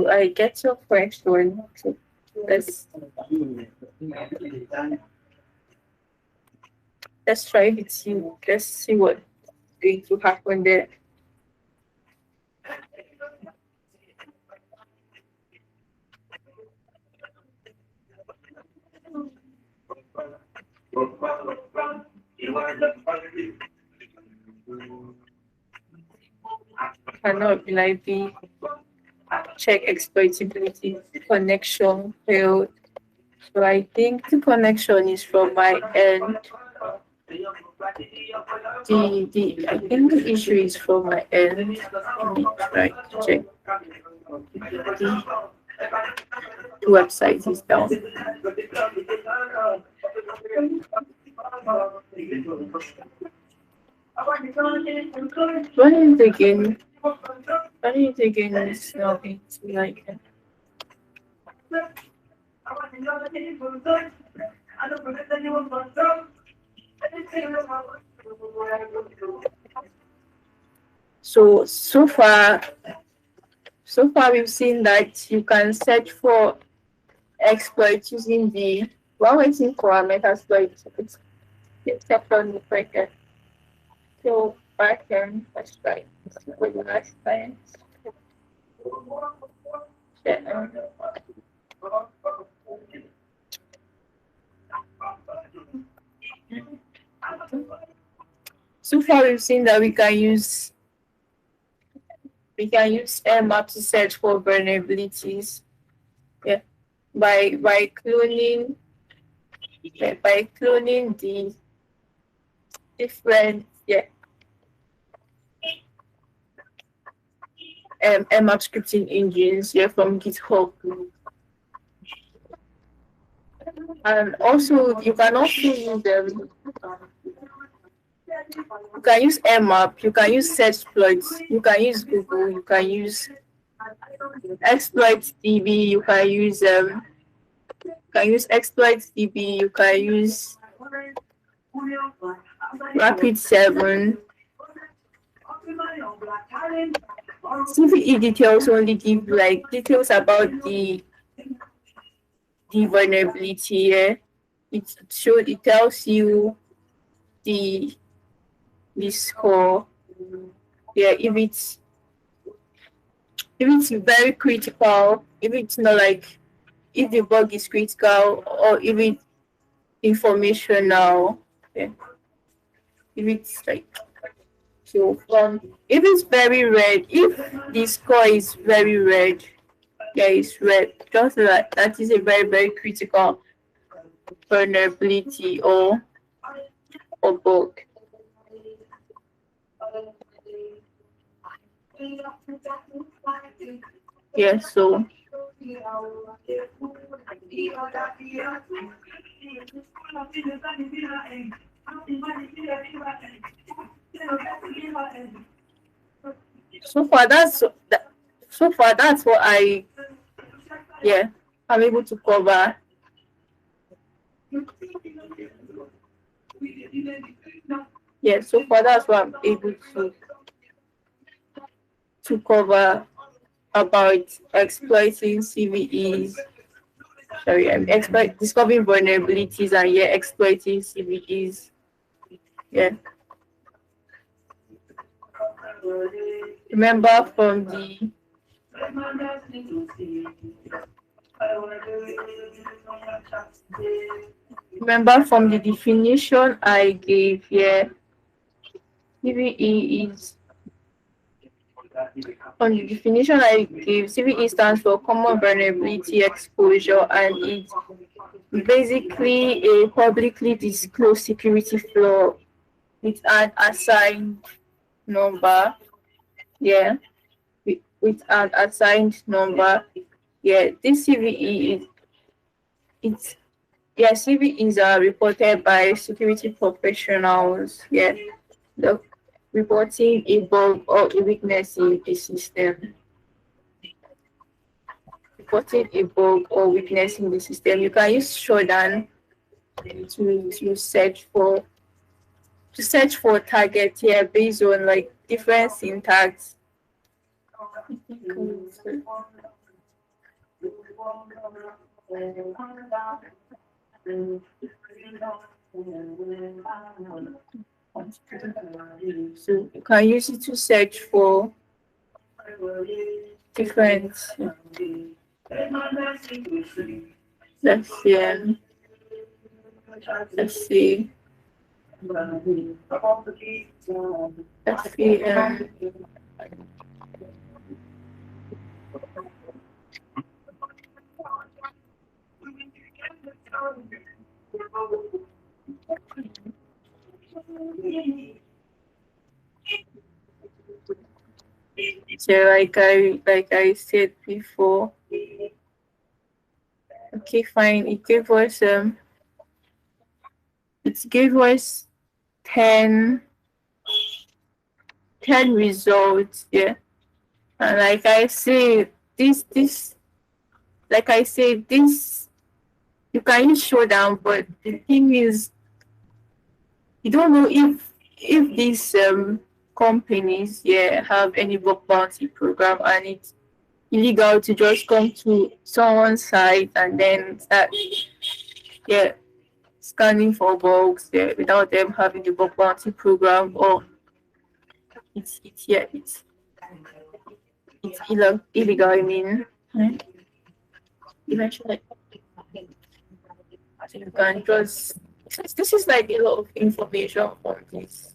I get your question. So let's try it. Let's see what's going to happen there. Cannot reliably check exploitability connection failed. So I think the connection is from my end. I think the issue is from my end. Let me try to check. The website is down. What is again? It's not it's like so far we've seen that you can search for exploits using the while waiting for a metasploit. It's except on the breaker. So back then, let's try with the last time. So far we've seen that we can use map to search for vulnerabilities. Yeah. By cloning the different map scripting engines from GitHub. And also you can also use them. You can use Mmap, you can use Searchploits, you can use Google, you can use Exploit DB, you can use Exploit DB, you can use Rapid7. CVE details only give like details about the vulnerability. It tells you the score. If it's very critical, if it's not like if the bug is critical or if it's informational. If it's like so if it's very red, if the score is very red, it's red. Just that is a very, very critical vulnerability or bug. So far that's what I'm able to cover. So far that's what I'm able to cover about exploiting CVEs. Discovering vulnerabilities and exploiting CVEs. Remember from the definition I gave here, CVE is on the definition I gave, CVE stands for Common Vulnerability Exposure, and it's basically a publicly disclosed security flaw with an assigned number. With an assigned number. This CVE CVEs are reported by security professionals. The reporting a bug or a weakness in the system. Reporting a bug or weakness in the system. You can use Shodan to search for target based on like different syntax. So you can use it to search for different. Let's see. So like I said before, okay, fine. It gave us 10 results, yeah. And like I say, this you can use showdown, but the thing is, you don't know if these companies, yeah, have any bug bounty program, and it's illegal to just come to someone's site and then start, yeah, scanning for bugs, yeah, without them having the bug bounty program, or it's illegal. I mean, right? Eventually, so you can just, this is like a lot of information from this.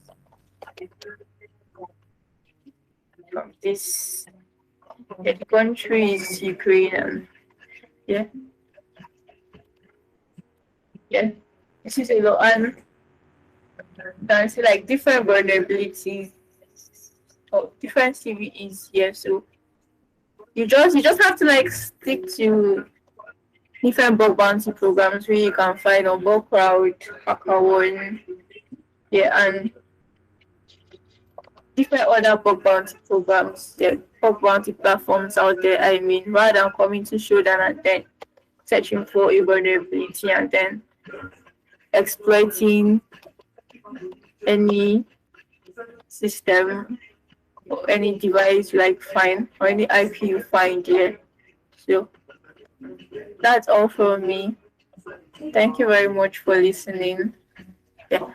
Yeah, the country is Ukraine, and yeah, this is a lot, and you can see like different vulnerabilities or different CVEs here. So you just have to like stick to different bug bounty programs where you can find on Bug Crowd, HackerOne, yeah, and different other bug bounty programs, yeah, bug bounty platforms out there. I mean, rather than coming to Showdown and then searching for a vulnerability and then exploiting any system or any device you like find or any IP you find here. So that's all from me. Thank you very much for listening. Yeah.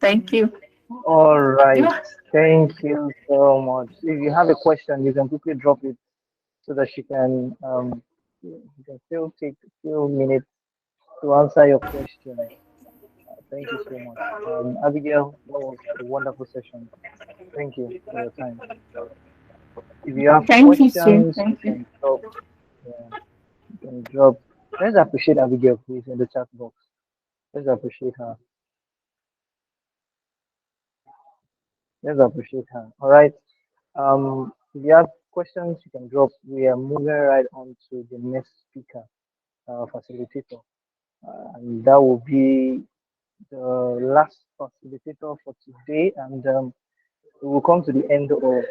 Thank you. All right. Thank you so much. If you have a question, you can quickly drop it so that you can still take a few minutes to answer your question. Thank you so much. Abigail, that was a wonderful session. Thank you for your time. If you have Thank you, sir. questions, Thank you. yeah, you can drop. Let's appreciate Abigail, please, in the chat box. Let's appreciate her. Let's appreciate her. All right. If you have questions, you can drop. We are moving right on to the next speaker, facilitator. And that will be the last facilitator for today. And we will come to the end of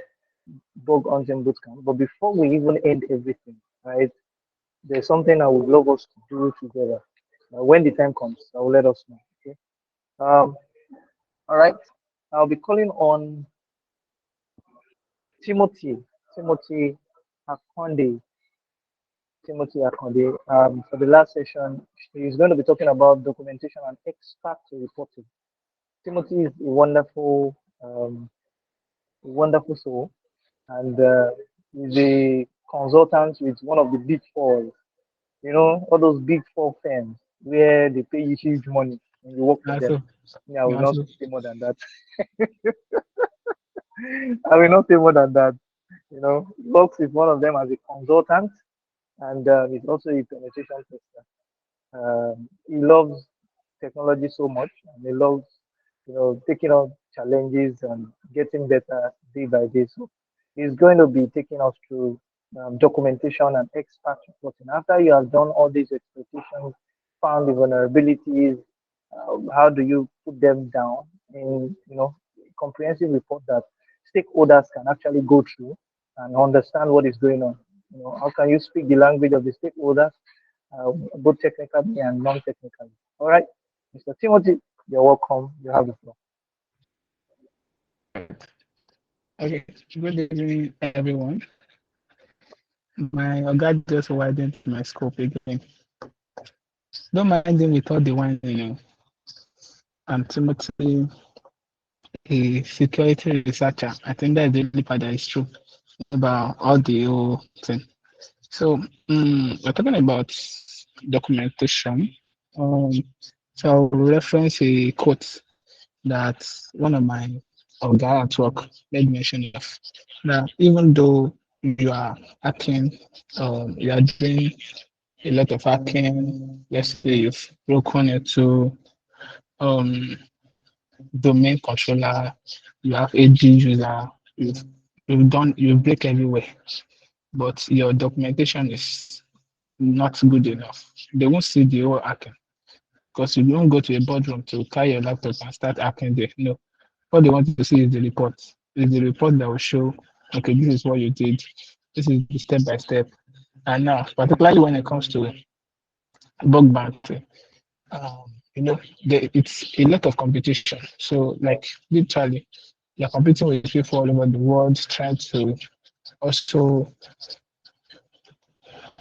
Bug Hunting Bootcamp. But before we even end everything, right, there's something I would love us to do together. When the time comes, I will let us know. Okay. All right. I'll be calling on Timothy. Timothy Akande. Timothy Akande. For the last session, he's going to be talking about documentation and expert reporting. Timothy is a wonderful soul, and he's a consultant with one of the big four. You know, all those big four firms where they pay you huge money and you work for them. Yeah, I will not say more than that. I will not say more than that. You know, works with one of them as a consultant, and he's also a penetration tester. He loves technology so much, and he loves, taking on challenges and getting better day by day. So he's going to be taking us through documentation and expert reporting. After you have done all these expectations, found the vulnerabilities, how do you put them down in, a comprehensive report that stakeholders can actually go through and understand what is going on. How can you speak the language of the stakeholders, both technically and non-technically? All right, Mr. Timothy, you're welcome. You have the floor. Okay, good evening, everyone. My Oga just widened my scope again. Don't mind him with all the wine. I'm Timothy, a security researcher. I think that's the only part that is true about all the whole thing. So we're talking about documentation. So I'll reference a quote that one of my Oga at work made mention of. That even though you are hacking, you are doing a lot of hacking, let's say you've broken into domain controller, you have AG user, you've you break everywhere, but your documentation is not good enough. They won't see the whole hacking because you don't go to a boardroom to carry your laptop and start hacking there. No, what they want to see is the report. It's the report that will show, okay, this is what you did, this is the step by step. And now, particularly when it comes to bug bounty, it's a lot of competition. So, like, literally, you're competing with people all over the world trying to also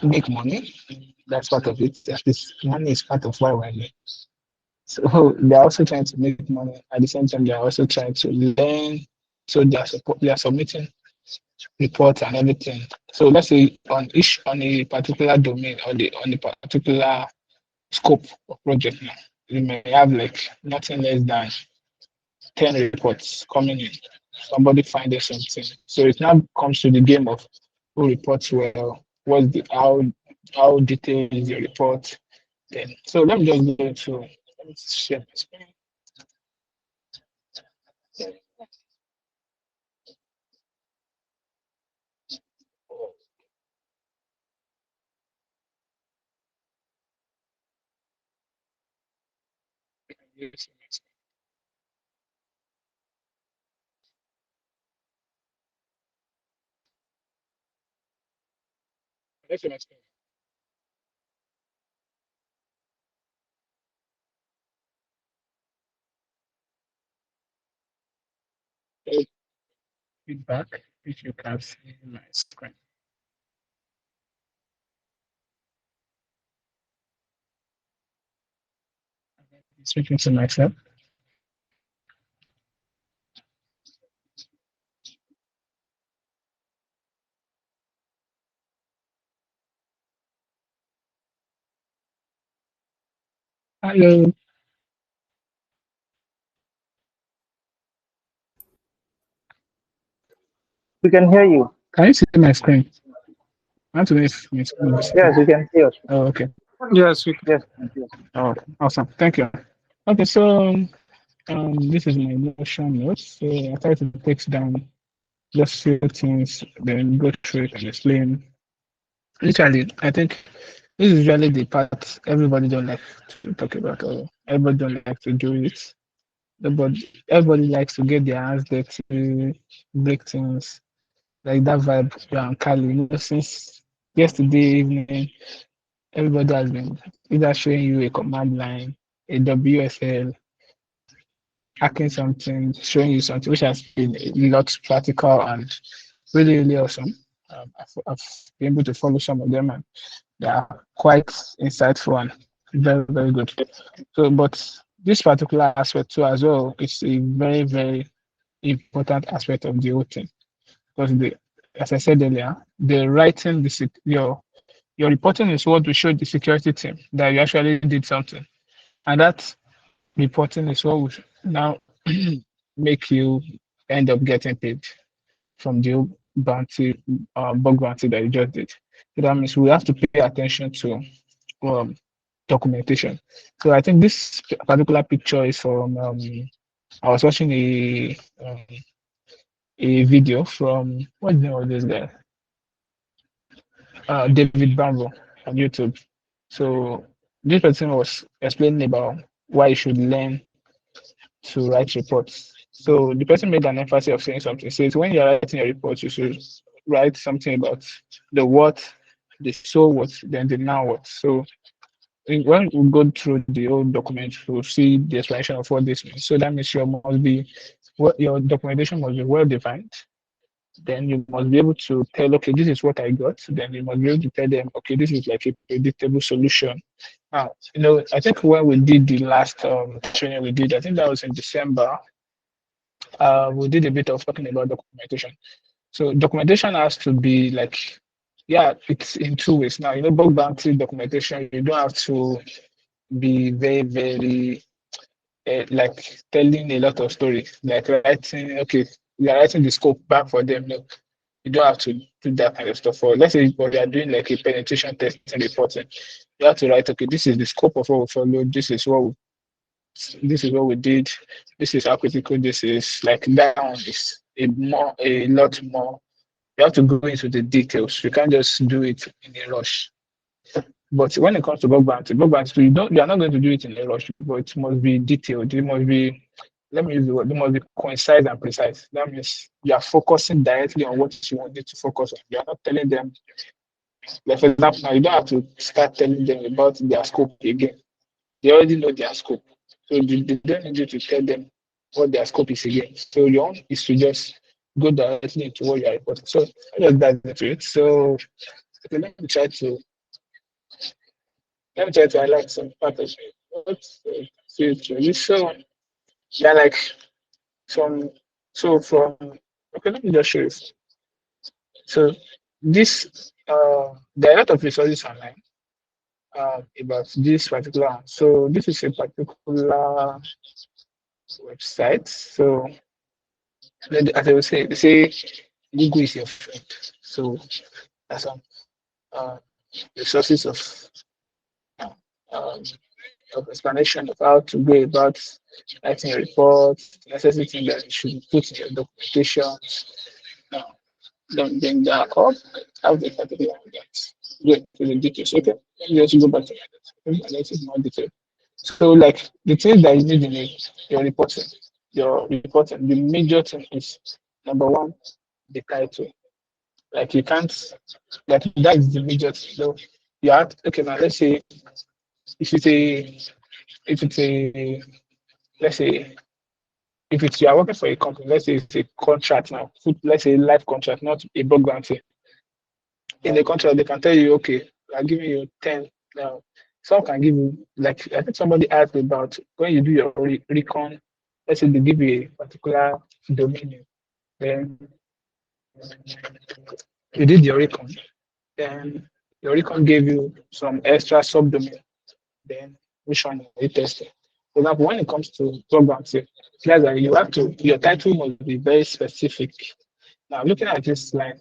make money. That's part of it. At least money is part of why we're here. So they're also trying to make money. At the same time, they're also trying to learn. So they are submitting reports and everything. So let's say on a particular domain or on a particular scope of project now, you may have like nothing less than 10 reports coming in. Somebody finding something. So it now comes to the game of who reports well, what's the how detailed is your report. Then so let me just go to let me share my screen. Yes, yes, yes. Feedback if you can see my screen. Speaking to myself. Hello. We can hear you. Can you see my screen? I want to know if my screen is Yes, we can hear you. Oh, okay. Yes, we can. Yes, yes. Oh, awesome. Thank you. Okay, so this is my motion notes. So I try to take down just few things, then go through it and explain. Literally, I think this is usually the part everybody don't like to talk about, or everybody don't like to do it. Everybody likes to get their hands dirty, break things, like that vibe around Cali. Since yesterday evening, everybody has been either showing you a command line, a WSL, hacking something, showing you something, which has been a lot practical and really, really awesome. I've been able to follow some of them, and they are quite insightful and very, very good. So, but this particular aspect too, as well, it's a very, very important aspect of the whole thing because as I said earlier, the writing your reporting is what will show the security team that you actually did something, and that reporting is what will now make you end up getting paid from the bounty, bug bounty that you just did. So that means we have to pay attention to um, documentation. So I think this particular picture is from I was watching a video from what's the name of this guy? David Bambo on YouTube. So this person was explaining about why you should learn to write reports. So the person made an emphasis of saying something. Says when you're writing your report, you should write something about the what, the so what, then the now what. So when we go through the old document, we'll see the explanation of what this means. So that means your documentation must be well defined. Then you must be able to tell, okay, this is what I got. Then you must be able to tell them, okay, this is like a predictable solution. Now, I think when we did the last training we did, I think that was in December, we did a bit of talking about documentation. So documentation has to be like, yeah, it's in two ways. Now, bug bounty documentation, you don't have to be very, very like telling a lot of stories, like writing, okay, we are writing the scope back for them. No, you don't have to do that kind of stuff. For let's say we are doing like a penetration testing reporting, you have to write, okay, this is the scope of what we followed, this is what we did, this is how critical this is. Like that one is a lot more. You have to go into the details. You can't just do it in a rush. But when it comes to bug bounty, you are not going to do it in a rush, but it must be detailed. It must be, let me use the word, it must be concise and precise. That means you are focusing directly on what you want them to focus on. You are not telling them, like for example, now you don't have to start telling them about their scope again. They already know their scope. So they don't need you to tell them what their scope is again. So your own is to just go directly into what you are reporting. So I just dive into it. So okay, let me try to highlight some part of what so yeah, like from from okay, let me just show you. So this there are a lot of resources online about this particular one. So this is a particular website. So as I will say, they say Google is your friend. So that's some uh, resources um, of explanation of how to go about writing a report, necessity that you should put in your documentation. Now, don't bring that up. Have the particular that go into the details. Okay, let me just go back to my and let it more detail. So, like the things that you need in your reporting, the major thing is number one, the title. Like you can't, like that is the major thing. So you have okay now. Let's say if it's a if it's a let's say if it's you are working for a company, let's say it's a contract now, let's say life contract, not a bug bounty. In the contract, they can tell you, okay, I'm giving you 10 now. Some can give you, like, I think somebody asked about when you do your recon, let's say they give you a particular domain name, then you did your recon, then your recon gave you some extra subdomain, then which one are you testing? For example, when it comes to programs, guys, you have to, your title must be very specific. Now, looking at this slide,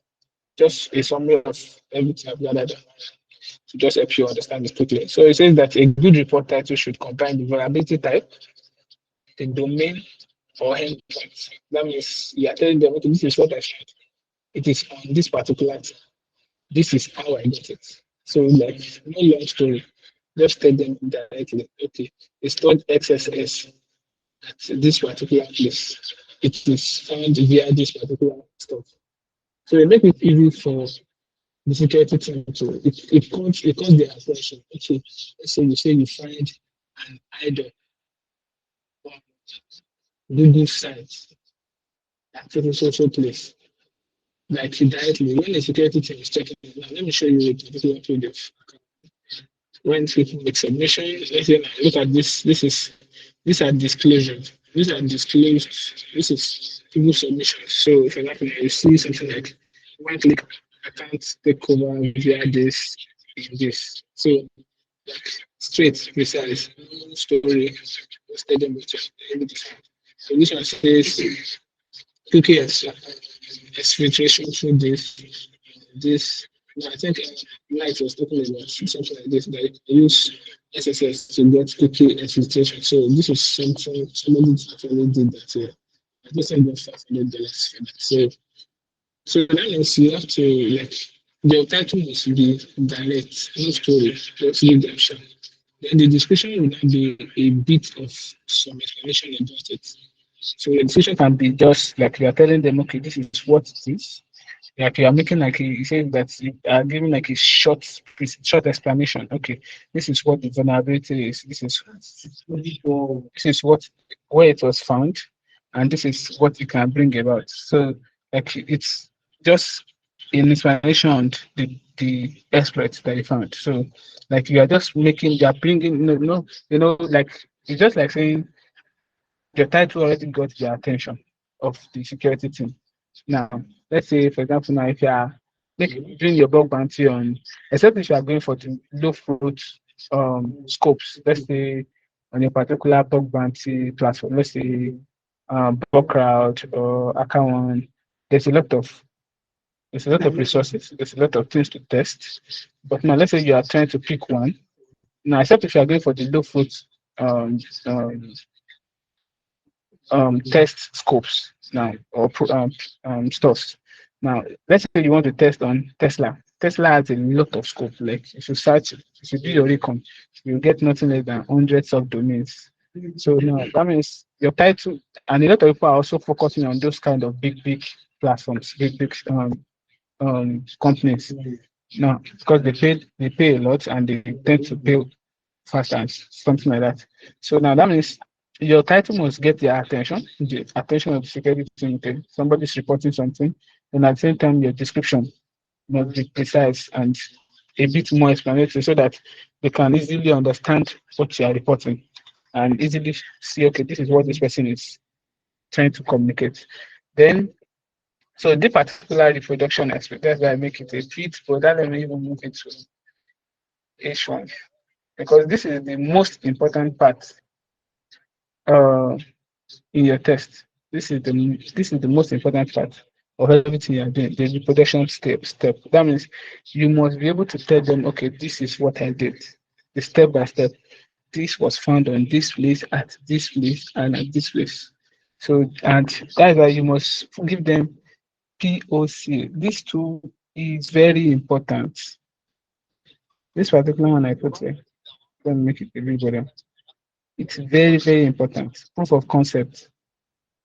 just a summary of everything I've gathered to just help you understand this quickly. So it says that a good report title should combine the vulnerability type, the domain, or endpoint. That means you are telling them, okay, this is what I found. It is on this particular thing. This is how I got it. So like no long story. Just tell them directly, okay, it's stored XSS at this particular place. It is found via this particular stuff. So it makes it easy for the security team to it calls their attention. Okay, let's say you find an idol on Google site at social place. Like directly when the security team is checking it now, let me show you a particular PDF. When people make submission, let's say look at this. These are disclosures. These are disclosed. This is people submissions. So for example, you see something like one click, I can't take over via this and this. So like straight, precise, no story, no stadium, everything. So this one says cookie exfiltration through this. No, I think Light was talking about something like this. That you use SSS to get cookie exfiltration. So this is something somebody actually did that. I just said that $500 for that. So that means you have to like the title must be direct, no story, just give them shot. Then the description will not be a bit of some explanation about it. So the description can be just like you are telling them, okay, this is what it is. Like you are making like you say that you are giving like a short explanation. Okay, this is what the vulnerability is. This is what where it was found, and this is what you can bring about. So like it's just an explanation on the exploits that you found. So like you are just making you are bringing like it's just like saying the title already got the attention of the security team. Now, let's say, for example, now if you are doing your bug bounty on, except if you are going for the low fruit scopes, let's say on a particular bug bounty platform, let's say bug crowd or account, there's a lot of resources, there's a lot of things to test. But now let's say you are trying to pick one. Now, except if you are going for the low fruit um, um, test scopes. now, or stuff. Now, let's say you want to test on Tesla. Tesla has a lot of scope. Like if you search, if you do your recon, you get nothing less than hundreds of domains. So now that means your title, and a lot of people are also focusing on those kind of big platforms, big companies. Now, because they pay a lot and they tend to pay fast and something like that. So now that means your title must get their attention, the attention of the security team. Okay, somebody's reporting something, and at the same time, your description must be precise and a bit more explanatory so that they can easily understand what you are reporting and easily see, okay, this is what this person is trying to communicate. Then, so the particular reproduction aspect, that's why I make it a bit, but that let me even move it to H1 because this is the most important part uh, in your test. This is the most important part of everything you're doing, the reproduction step. That means you must be able to tell them, okay, this is what I did. The step by step. This was found on this place, at this place, and at this place. So, and that's why you must give them POC. This tool is very important. This particular one I put here, let me make it a little better. It's very, very important. Proof of concept.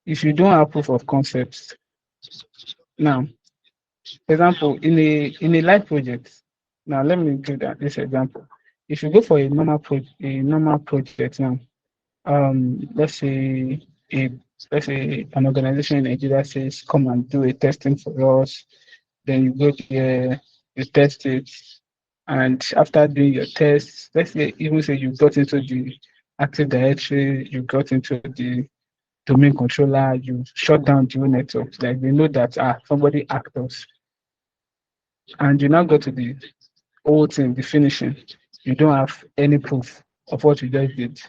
If you don't have proof of concepts, now, for example, in a live project, now let me give that this example. If you go for a normal project now, let's say a let's say an organization in Nigeria says come and do a testing for us, then you go there, you test it, and after doing your tests, let's say even say you got into the Active Directory, you got into the domain controller, you shut down the whole network. Like they know that somebody hacked us. And you now go to the whole thing, the finishing. You don't have any proof of what you just did.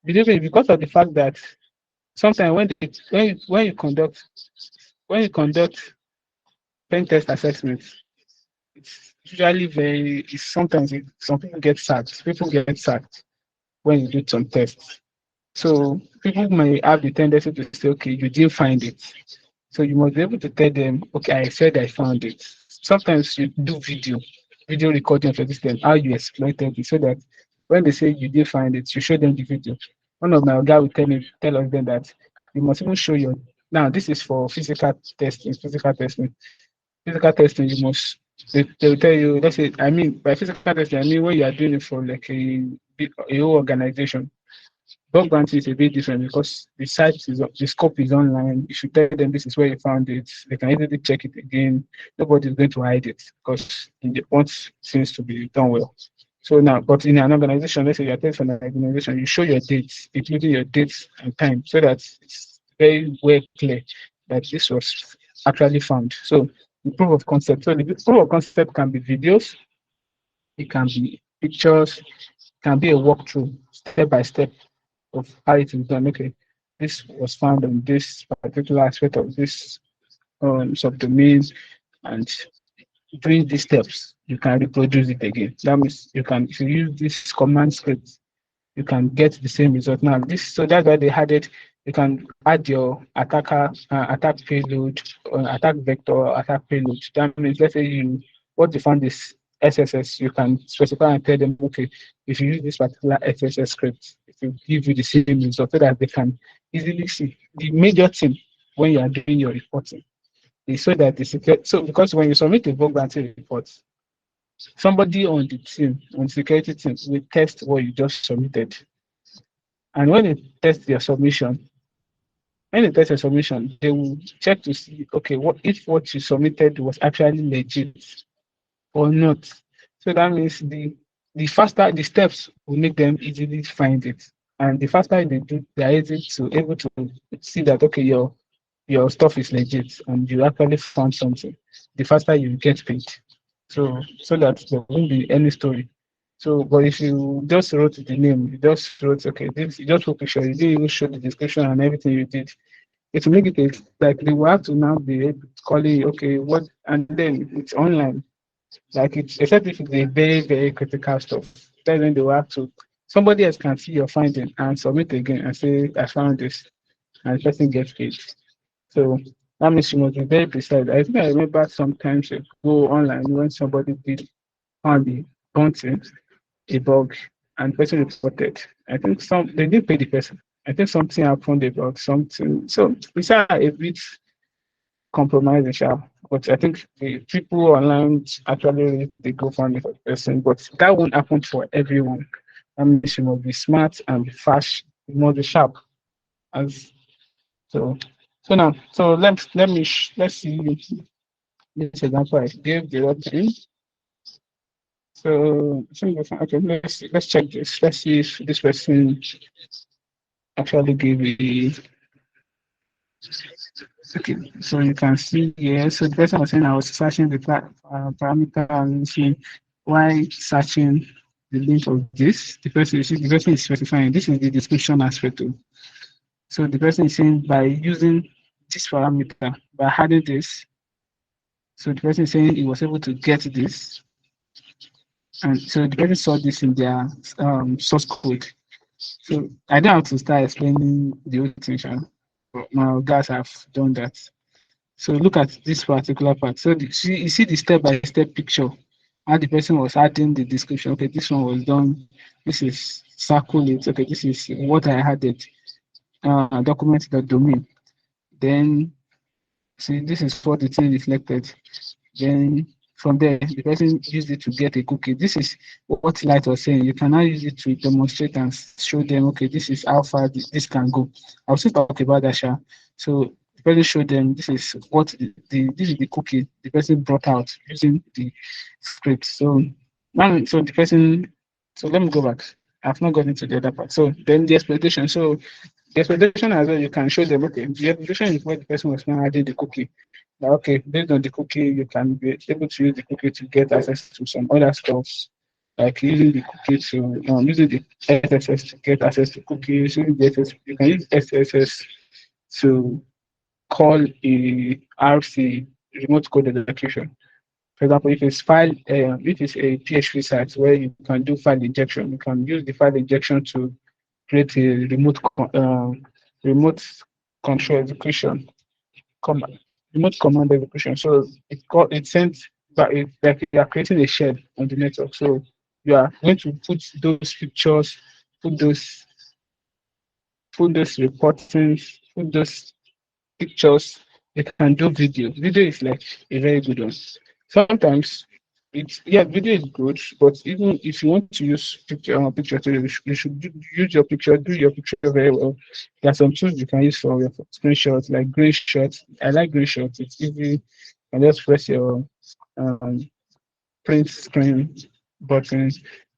Believe me, because of the fact that sometimes when you conduct pen test assessments, it's usually some people get sacked. People get sacked when you do some tests. So people may have the tendency to say, okay, you didn't find it. So you must be able to tell them, okay, I said I found it. Sometimes you do video recording of your system, how you exploited it, so that when they say you did find it, you show them the video. One of my guy will tell us then that you must even show your now this is for physical testing, Physical testing, you must they will tell you, let's say, I mean by physical testing, I mean when you are doing it for like a whole organization. Bug bounty is a bit different because the scope is online. If you tell them this is where you found it, they can easily check it again. Nobody is going to hide it because they want things to be done well. So now, but in an organization, let's say you're testing for an organization, you show your dates, including your dates and time, so that it's very well clear that this was actually found. So the proof of concept. So the proof of concept can be videos, it can be pictures, it can be a walkthrough, step by step of how it is done. Okay, this was found on this particular aspect of this subdomain, and during these steps, you can reproduce it again. That means you can, if you use this command script, you can get the same result. Now, so that's why they had it. You can add your attack payload, or attack vector, attack payload. That means, let's say what you found is SSS, you can specify and tell them, okay, if you use this particular SSS script, it will give you the same result so that they can easily see. The major thing when you are doing your reporting is so that so because when you submit a bug bounty report, somebody on the team, on the security team, will test what you just submitted. And when they test your submission, they will check to see, okay, what you submitted was actually legit or not. So that means the faster the steps will make them easily find it. And the faster they do, they are able to see that, okay, your stuff is legit and you actually found something. The faster you get paid. So that there won't be any story. So, but if you just wrote the name, you just wrote, okay, this, you just put picture, you didn't even show the description and everything you did, it will make it like they will have to now be calling, okay, what, and then it's online. Like it's, except if it's a very, very critical stuff, then they will have to, somebody else can see your finding and submit again and say, I found this. and the person gets paid. So that means you must be very precise. I think I remember sometimes ago online when somebody did found the content, a bug, and the person reported. I think they did pay the person. I think something happened about something. So it's a bit compromising, but I think the people online actually read the GoFundMe for the person, but that won't happen for everyone. That means you must be smart and be fast, you must be sharp. As so, let's see this example I gave the other time. So okay, let's check this. Let's see if this person actually gave a. Okay, so you can see here. So the person was saying I was searching the parameter and seeing why searching the link of this. The person is specifying this is the description aspect of. So the person is saying by using this parameter, by adding this, so the person is saying he was able to get this. And so the person saw this in their source code. So I don't have to start explaining the whole thing, but my guys have done that. So look at this particular part. So you see the step-by-step picture, how the person was adding the description. Okay, this one was done. This is circle it. Okay, this is what I added. Document the domain. Then see this is what the thing reflected. Then from there, the person used it to get a cookie. This is what Light was saying. You cannot use it to demonstrate and show them, okay, this is how far this can go. I'll still talk about that, Sha. So the person showed them this is what this is the cookie the person brought out using the script. So now, so the person, so let me go back. I've not gotten to the other part. So then the exploitation. So the exploitation as well, you can show them, okay, the exploitation is where the person was now adding the cookie. Now, okay, based on the cookie, you can be able to use the cookie to get access to some other stuff, like using the cookie to using the SSS to get access to cookies. Using the SSS, you can use SSS to call a RC, remote code execution. For example, if it's a PHP site where you can do file injection, you can use the file injection to create a remote control execution command, remote command execution. So it sends, but it's like you are creating a shell on the network. So you are going to put those pictures, put those reportings, put those pictures. You can do video. Video is like a very good one. Sometimes video is good, but even if you want to use picture too, you should use your picture, do your picture very well. There are some tools you can use for your screenshots, like green shots. I like green shots. It's easy. And just press your print screen button,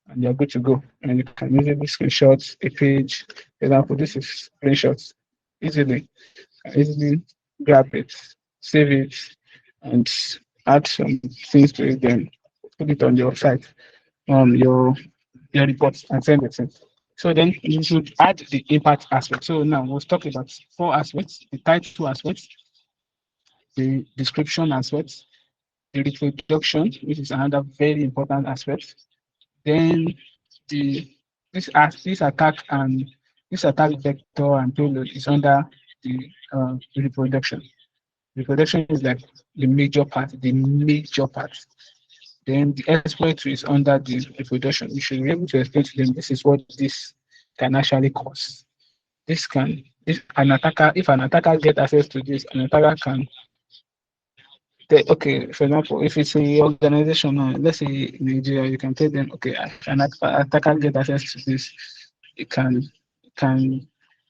and you're good to go. And you can easily screenshot a page. For example, this is screenshots. Easily grab it, save it, and add some things to it, then put it on your site, your reports, and send it in. So then you should add the impact aspect. So now we'll talk about 4 aspects: the title aspect, the description aspect, the reproduction, which is another very important aspect. Then the this attack vector and payload is under the reproduction. Reproduction is like the major part, Then the exploit is under the reproduction. You should be able to explain to them this is what this can actually cause. If an attacker get access to this, an attacker can okay, for example, if it's a organization, let's say in Nigeria, you can tell them, okay, an attacker get access to this, it can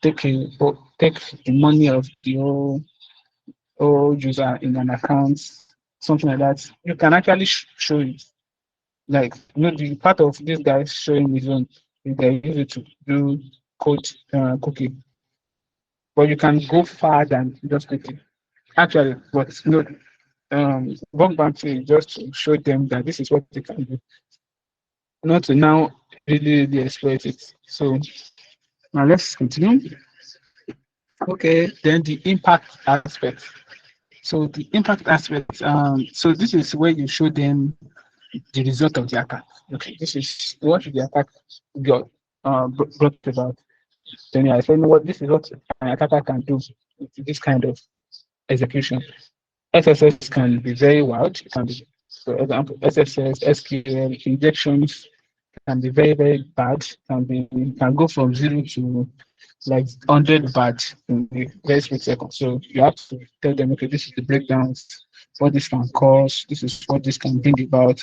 take the money of the whole user in an account, something like that. You can actually show it. Like, the part of this guy showing his own is they use it to do code cookie. But you can go far than just cookie. Actually, but bug bounty is just to show them that this is what they can do, not to now really exploit it. So now let's continue. Okay, then the impact aspect. So the impact aspect, so this is where you show them the result of the attack. Okay, this is what the attack got brought about. Then you are saying what this is what an attacker can do with this kind of execution. SSS can be very wild. It can be, for example, SSS, SQL injections can be very, very bad. Can go from 0 to like 100 bad in a very split second. So you have to tell them, okay, this is the breakdowns, what this can cause, this is what this can bring about.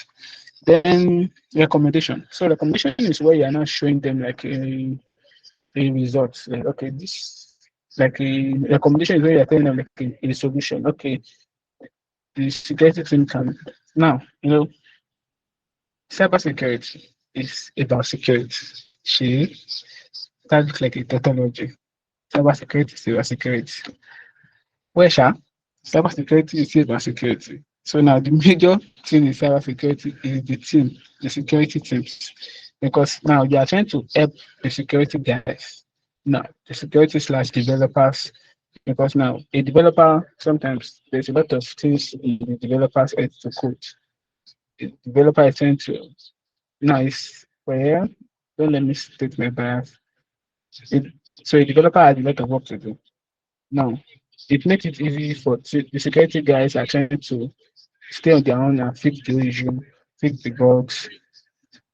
Then recommendation. So recommendation is where you are now showing them like a result. Like, okay, this like a recommendation is where you're telling them like a solution. Okay, the security team can now, cybersecurity is about security. She that looks like a tautology. Cybersecurity is about security. Where cybersecurity is about security. So now the major thing in cybersecurity is the team, the security teams. Because now you are trying to help the security guys. Now the security slash developers. Because now a developer sometimes there's a lot of things in the developer's head to code. The developer is trying to nice where don't let me state my bias. It, so a developer has a lot of work to do. Now, it makes it easy for the security guys are trying to stay on their own and fix the issue, fix the bugs,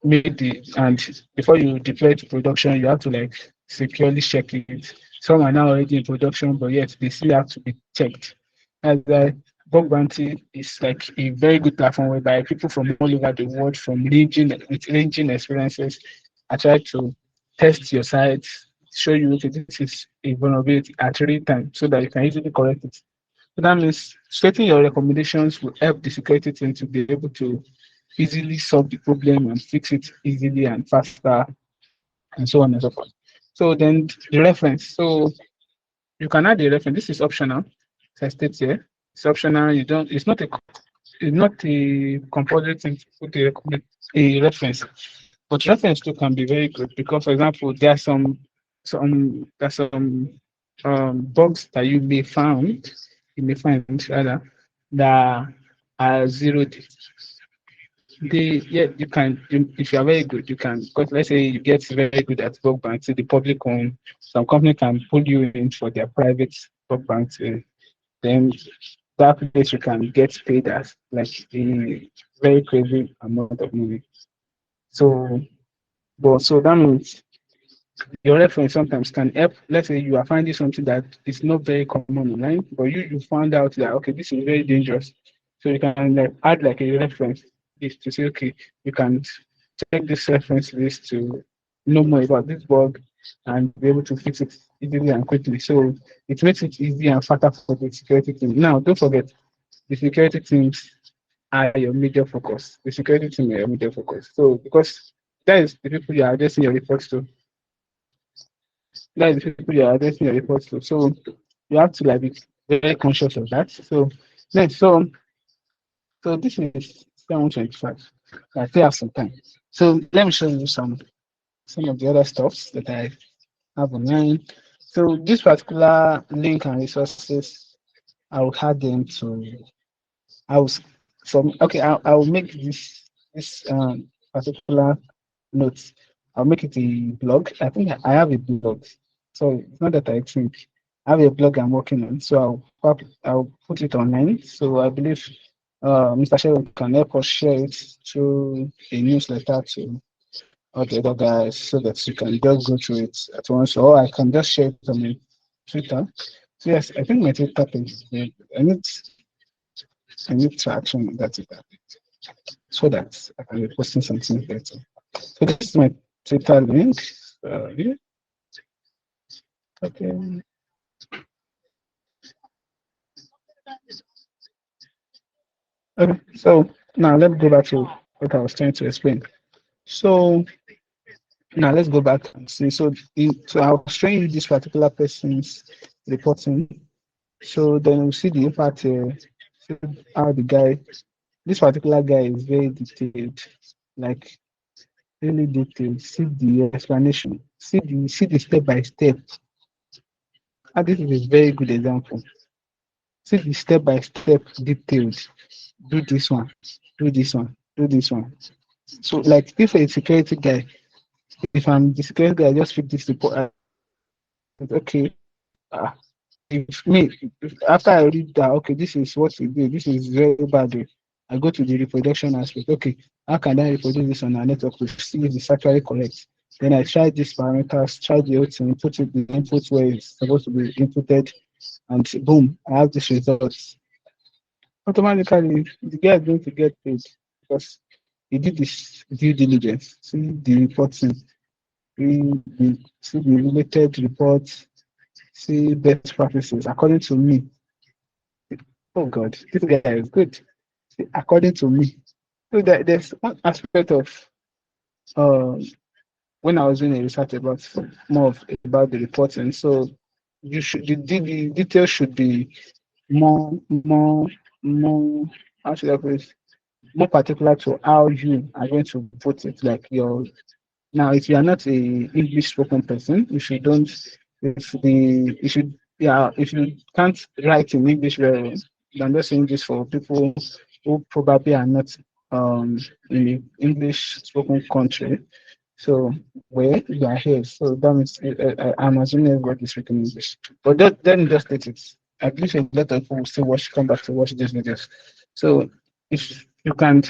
make the and before you deploy to production, you have to like securely check it. Some are now already in production, but yet they still have to be checked. As a bug bounty is like a very good platform whereby people from all over the world, from ranging experiences, are trying to test your site, show you okay, this is a vulnerability at real time, so that you can easily correct it. So that means stating your recommendations will help the security team to be able to easily solve the problem and fix it easily and faster and so on and so forth. So then the reference. So you can add the reference. This is optional. As I state here, it's optional. You don't. It's not a compulsory thing to put a reference. But reference too can be very good because, for example, there are some bugs that you may find rather that are zero day. If you are very good, you can, because let's say you get very good at bug bounty, the public one, some company can pull you in for their private bug bounty, then that place you can get paid as like a very crazy amount of money. So, but so that means your reference sometimes can help. Let's say you are finding something that is not very common online, but you found out that okay, this is very dangerous. So you can like add like a reference list to say, okay, you can check this reference list to know more about this bug and be able to fix it easily and quickly. So it makes it easy and faster for the security team. Now, don't forget, the security teams are your major focus. The security team are your major focus. So because that is the people you are addressing your reports to. That is the people you are addressing your reports to. So you have to like be very conscious of that. So then so this is 725. I still have some time. So let me show you some of the other stuffs that I have online. So this particular link and resources, I will add them to. I will from okay. I will make this particular notes. I'll make it a blog. I think I have a blog. So it's not that I think I have a blog I'm working on. So I'll put it online. So I believe Mr. Sharon can help us share it through a newsletter to all the other guys so that you can just go through it at once. Or I can just share it on my Twitter. So yes, I think my Twitter page. I need traction on that so that I can be posting something better. So this is my Twitter link. Yeah. Okay. Okay. So now let's go back to what I was trying to explain. So now let's go back and see. So I was showing you this particular person's reporting. So then we see the impact. See how this particular guy is very detailed, like really detailed. See the explanation. See the step by step. And this is a very good example. See the step by step detailed. Do this one. Do this one. Do this one. So like if a security guy, if I'm the security guy, I just pick this report. Okay, if me after I read that, okay, this is what we do. This is very bad. I go to the reproduction aspect. Okay, how can I reproduce this on our network to see if it's actually correct? Then I try these parameters, try the whole thing, put it the input where it's supposed to be inputted, and boom, I have this results. Automatically, the guy is going to get paid because he did this due diligence, see the reporting, see the related reports, see best practices. According to me, oh God, this guy is good. See, according to me, so there's one aspect of uh, when I was doing a research about about the reporting. So you should the details should be more how should I put it? More particular to how you are going to put it, like your now if you are not a English spoken person, if you don't if the if you yeah if you can't write in English very well, I'm just saying this for people who probably are not in the English spoken country. So where you are here, so that means I'm assuming everybody is speaking English. But then just let it. I believe a lot of people will still come back to watch these videos. So if you can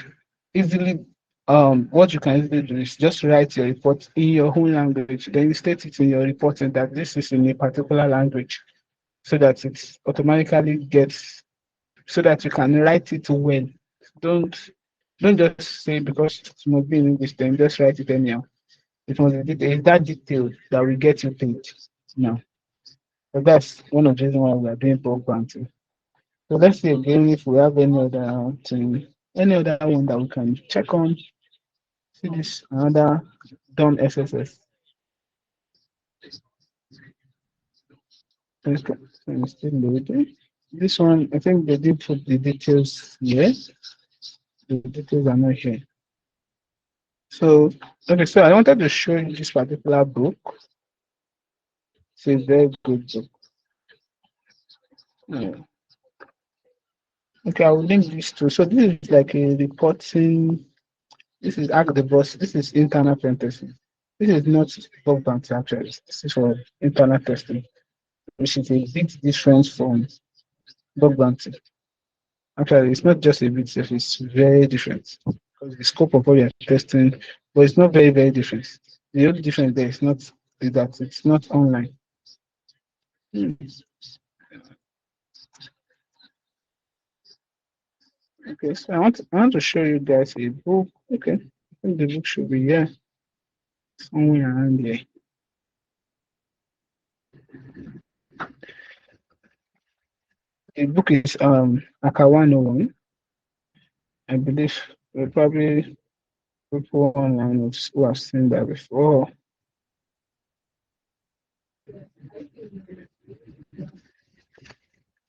easily what you can easily do is just write your report in your own language, then you state it in your reporting that this is in a particular language so that it automatically gets so that you can write it well. Don't don't just say because it must be in English, then just write it anyhow. It must be it's that detailed that will get you paid. No. So that's one of the reasons why we are doing bulk granting. So let's see again if we have any other thing, any other one that we can check on. See this another done SSS. Okay, so it's still loading. This one, I think they did put the details here. The details are not here. So, okay, so I wanted to show you this particular book. It's a very good book. Yeah. Okay, I will link this to. So this is like a reporting. This is Ask the Boss. This is internal pen testing. This is not bug bounty actually. This is for internal testing, which is a big difference from bug bounty. Actually, it's not just a bit different, it's very different. Because the scope of what you're testing, but it's not very, very different. The only difference there is that it's not online. Hmm. Okay, so I want to show you guys a book. Okay, I think the book should be here somewhere around here. The book is Akawano one. I believe probably people online who have seen that before.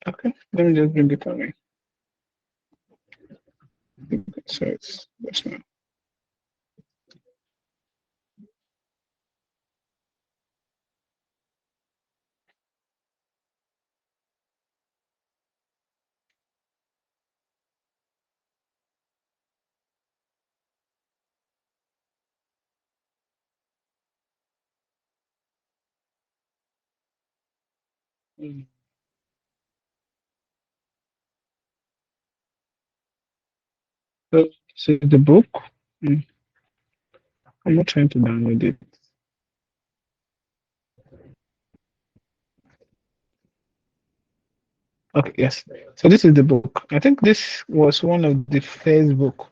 Okay, let me just bring it away. So it's this one. So the book. Mm, I'm not trying to download it. Okay, yes. So this is the book. I think this was one of the first book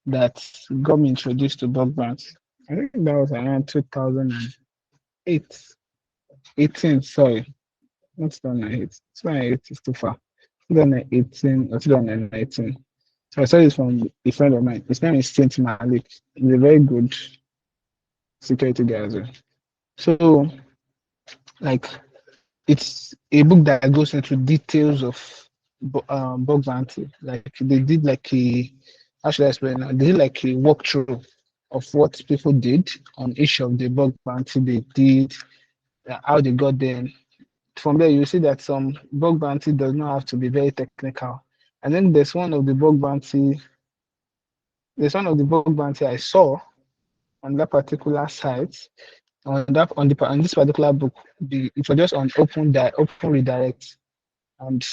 that got me introduced to bug bounty. I think that was around 2008, 18, sorry, not 2008. 2008 is too far. 2018 or 2019. So I saw this from a friend of mine. His name is Saint Malik. He's a very good security guy as well. So, like, it's a book that goes into details of bug bounty. Like they did like a how should I explain now? They did like a walkthrough of what people did on each of the bug bounty they did, how they got there. From there, you see that some bug bounty does not have to be very technical. And then there's one of the bug bounty I saw on that particular site on this particular book, it was just on open redirect, and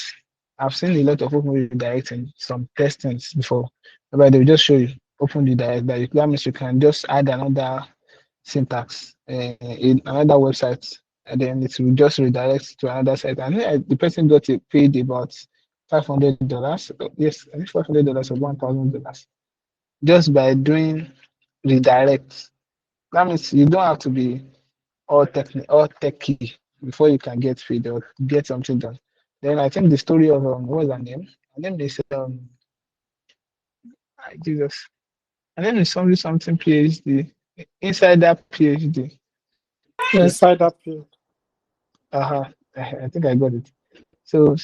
I've seen a lot of open redirect in some testings before, where they will just show you open redirect. That means you can just add another syntax in another website, and then it will just redirect to another site. And the person got paid about $500. Yes, I think $500 or $1,000 just by doing redirects. That means you don't have to be all techy before you can get paid or get something done. Then I think the story of what was her name? Her name is Jesus. Her name is something PhD. Inside that PhD. Inside that field. I think I got it. So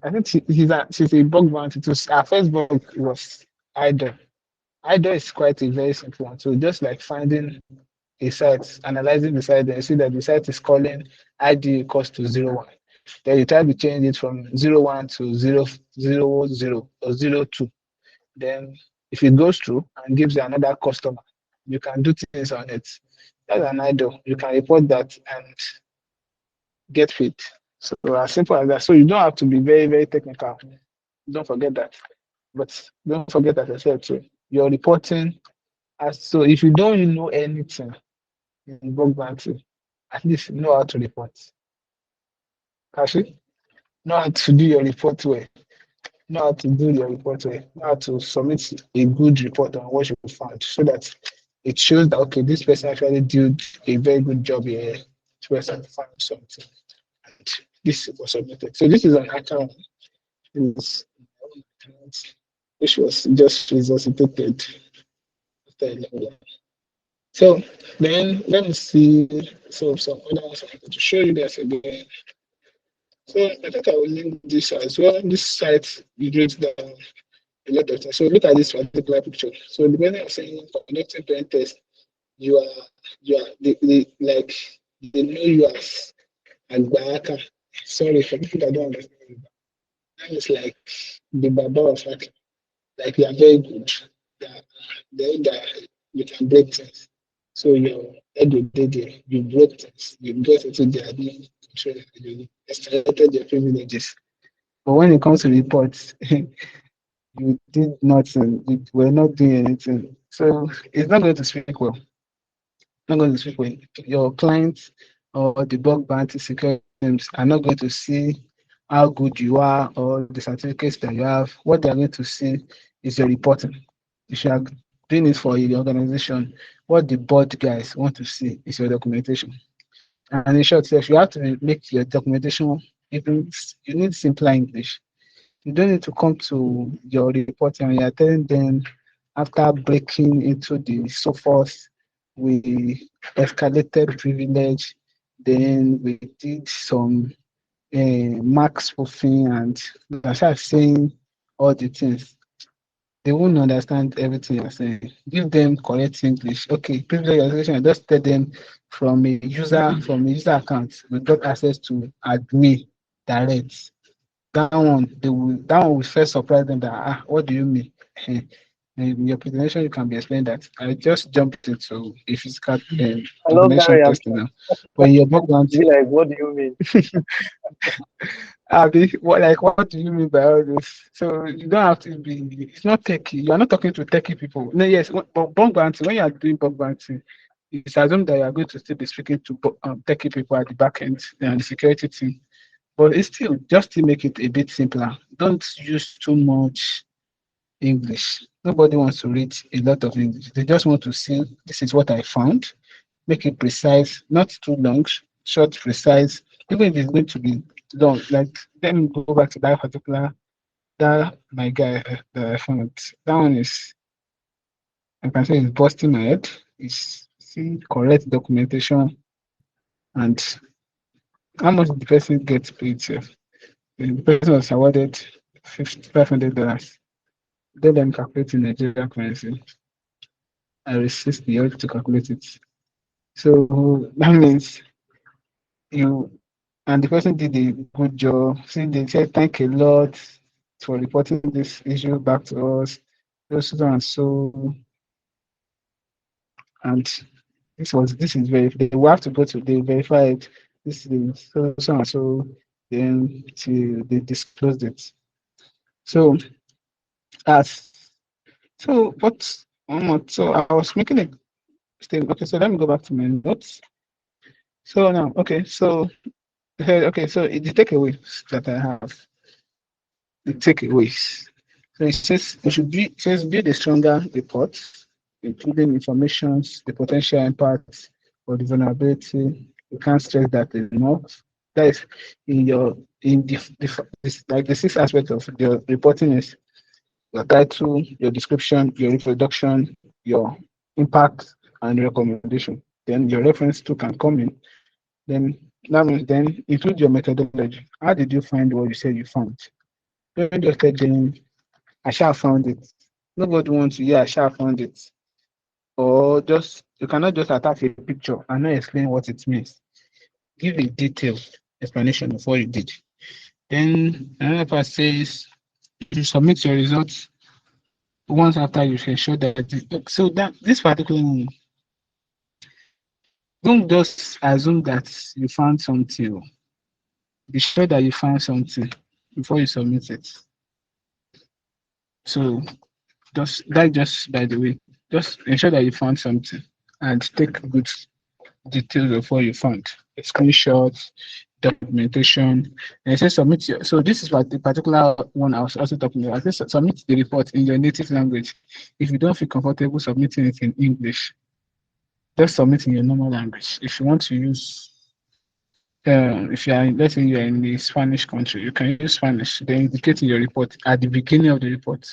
I think she's a bug bounty too. Her first bug was idle. Idle is quite a very simple one. So just like finding a site, analyzing the site, and you see that the site is calling ID equals to 01. Then you try to change it from 01 to 000 or 02. Then if it goes through and gives you another customer, you can do things on it. That's an idle. You can report that and get fit. So as simple as that. So you don't have to be very, very technical. Don't forget that. But don't forget, as I said too, you're reporting so if you don't really know anything in bug bounty, at least know how to report. Actually, know how to do your report well. Know how to do your report well. Know how to submit a good report on what you found so that it shows that okay, this person actually did a very good job here. This person found something. And this was submitted. So this is an account. Which was just resuscitated. So then let me see. So some other ones I want to show you guys again. So I think I will link this as well. This site breaks down a lot of things. So look at this particular picture. So the person is saying for conducting pen test, you are like they know you as Agbaka. Sorry for people that don't understand. That is like the Baba of hacking. Like you are very good. That you can break things. So your head will be there. You broke things. You got into the admin control. You escalated your privileges. But when it comes to reports, you did nothing. You were not doing anything. So it's not going to speak well. Not going to speak well. Your clients or the bug bounty security teams are not going to see how good you are or the certificates that you have. What they are going to see is your reporting. If you are doing it for the organization, what the board guys want to see is your documentation. And in short, if you have to make your documentation, even you need simpler English. You don't need to come to your reporting and you're telling them after breaking into the source, we escalated privilege, then we did some mark spoofing and I start saying all the things. They won't understand everything you're saying. Give them correct English. Okay, privilege escalation, just tell them from a user account, we got access to admin direct. That one will first surprise them that what do you mean? In your presentation, you can be explained that I just jumped into a physical I love that documentation testing reaction. now. But in your background, Be like, what do you mean? what do you mean by all this? So you don't have to be. It's not techie. You are not talking to techie people. No, yes, but bug bounty. When you are doing bug bounty, it's assumed that you are going to still be speaking to techie people at the back end and the security team. But it's still just to make it a bit simpler. Don't use too much English. Nobody wants to read a lot of English. They just want to see this is what I found. Make it precise, not too long, short, precise. Even if it's going to be long, like let me go back to that particular my guy that I found. That one is I can say it's busting my head. It's see correct documentation and how much the person gets paid. The person was awarded $500. Then I'm calculating Nigerian currency. I resist the urge to calculate it. So that means you and the person did a good job. See, they said thank a lot for reporting this issue back to us. So and so, and this is very, they will have to go to, they verify it, this is so and so, then they disclosed it. So as so what's so I was making a statement. Okay, so let me go back to my notes. So now, okay, so okay, so the takeaways that I have, the takeaways. So it says it says build a stronger report, including informations, the potential impact or the vulnerability. You can't stress that enough. That is in your like the six aspects of your reporting is your title, your description, your introduction, your impact, and recommendation. Then your reference to can come in. Then that means then include your methodology. How did you find what you said you found? Don't just tell them, I shall found it. Nobody wants to hear I shall found it. Or just you cannot just attach a picture and not explain what it means. Give a detailed explanation of what you did. Then another part says you submit your results once after you can show that so that this particular don't just assume that you found something. Be sure that you found something before you submit it. So just by the way, just ensure that you found something and take good details of what you found. Screenshots, documentation, and it says submit your. So this is what the particular one I was also talking about. I said submit the report in your native language. If you don't feel comfortable submitting it in English, just submit in your normal language. If you want to use if you are, let's say you are in the Spanish country, you can use Spanish. Then indicate in your report at the beginning of the report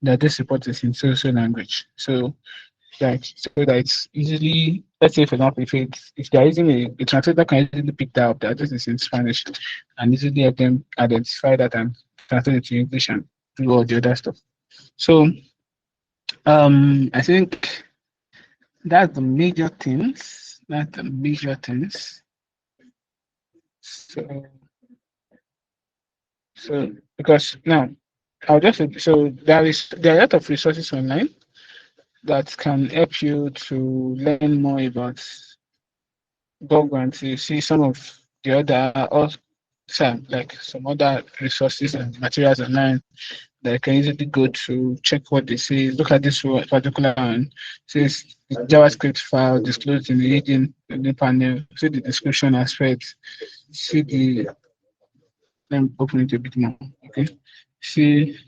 that this report is in social language. So that it's easily, let's say for example, if they're using a translator can easily pick that up that this is in Spanish and easily help them identify that and translate it to English and do all the other stuff. So I think that's the major things. That's the major things. So because now I'll just so there are a lot of resources online that can help you to learn more about Google and to see some of the other some like some other resources and materials online that you can easily go to check what they say. Look at this particular one. Says the JavaScript file disclosed in in the panel. See the description aspect. See the let me open it a bit more. Okay. See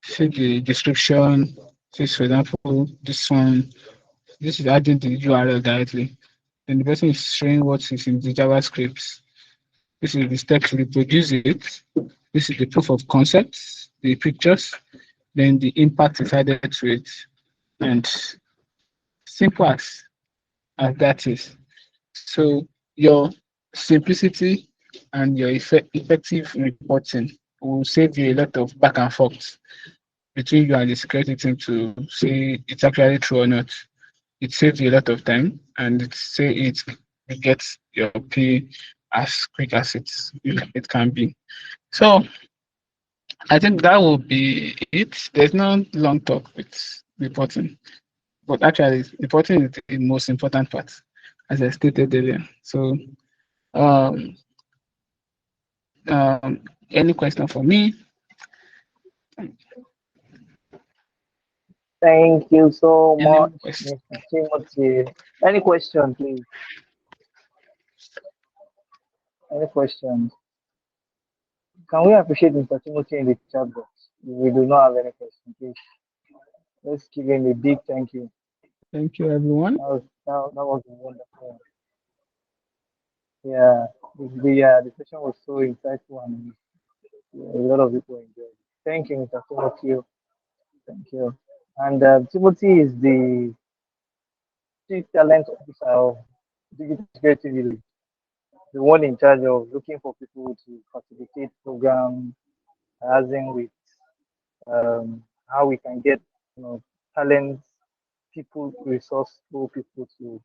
see the description. This, for example, this one, this is adding the URL directly. Then the person is showing what is in the JavaScript. This is the step to reproduce it. This is the proof of concept, the pictures, then the impact is added to it. And simple as that is. So your simplicity and your effective reporting will save you a lot of back and forth between you and the security team to say it's actually true or not. It saves you a lot of time and it gets your pay as quick as it can be. So I think that will be it. There's no long talk with reporting, but actually reporting is the most important part, as I stated earlier. So um, any question for me? Thank you so Any much, question? Mr. Timothy. Any question, please? Any questions? Can we appreciate Mr. Timothy in the chat box? We do not have any question, please. Let's give him a big thank you. Thank you, everyone. That was wonderful. Yeah, the session was so insightful and a lot of people enjoyed it. Thank you, Mr. Timothy. Thank you. And Timothy is the Chief Talent Officer of Digital Security Village, the one in charge of looking for people to facilitate programs, liaising with how we can get talents, people, resourceful people to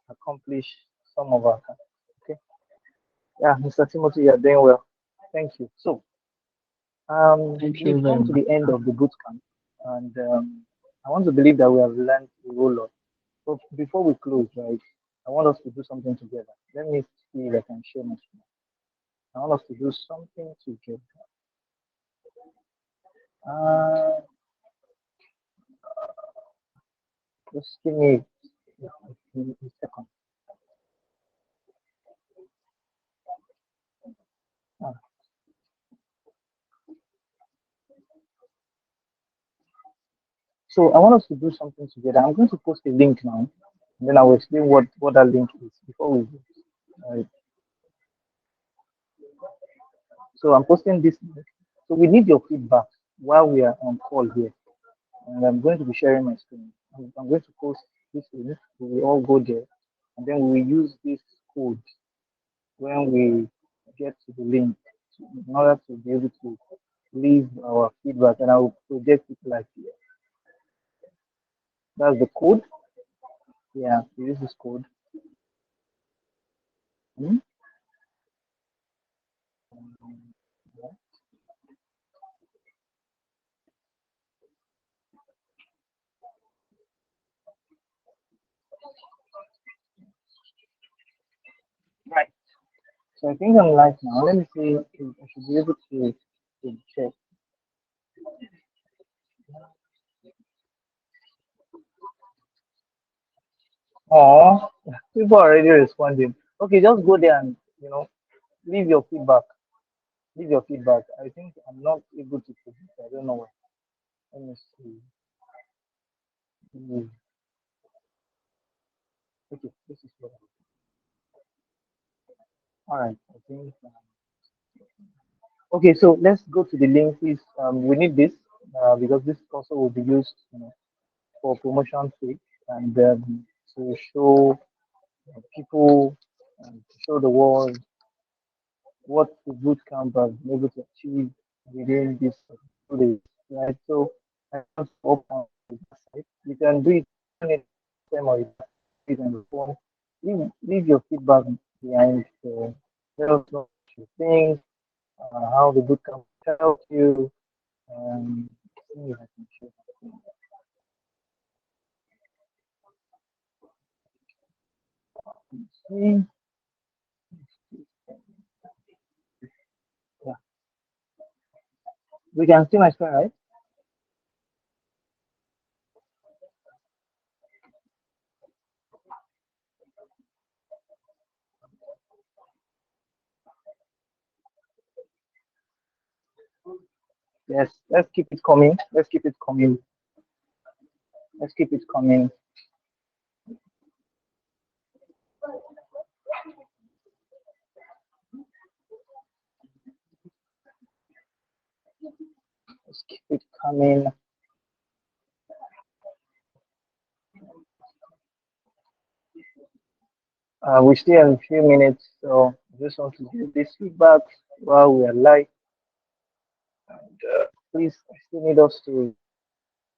accomplish some of our tasks. Okay. Yeah, Mr. Timothy, you're doing well. Thank you. So Thank you we've very come to much. the end of the boot camp, and I want to believe that we have learned a whole lot. But before we close, right, I want us to do something together. Let me see if I can share my screen. I want us to do something together. Just give me a second. So I want us to do something together. I'm going to post a link now, and then I will explain what that link is before we do. Right. So I'm posting this link. So we need your feedback while we are on call here. And I'm going to be sharing my screen. I'm going to post this link. We will all go there, and then we will use this code when we get to the link in order to be able to leave our feedback, and I will project it like here. That's the code. Yeah, we use this code. Hmm? Right. So I think I'm live now. Let me see if I should be able to check. Oh, people are already responding. Okay, just go there and leave your feedback. Leave your feedback. I think I'm not able to put it. I don't know why. Let me see. Hmm. Okay, this is what. All right. I think. Okay, so let's go to the link. Please, we need this because this also will be used, for promotion sake and to show people, to show the world what the boot camp has been able to achieve within this 2 days, right? So I want to open the site. You can do it anytime or you can do it on the phone. Leave your feedback behind. Let us know what you think, how the boot camp helped you. See if I can share something. Yeah, we can see my screen, right? Yes, let's keep it coming. Let's keep it coming. Let's keep it coming. Let's keep it coming. We still have a few minutes, so I just want to give this feedback while we are live. And please, I still need us to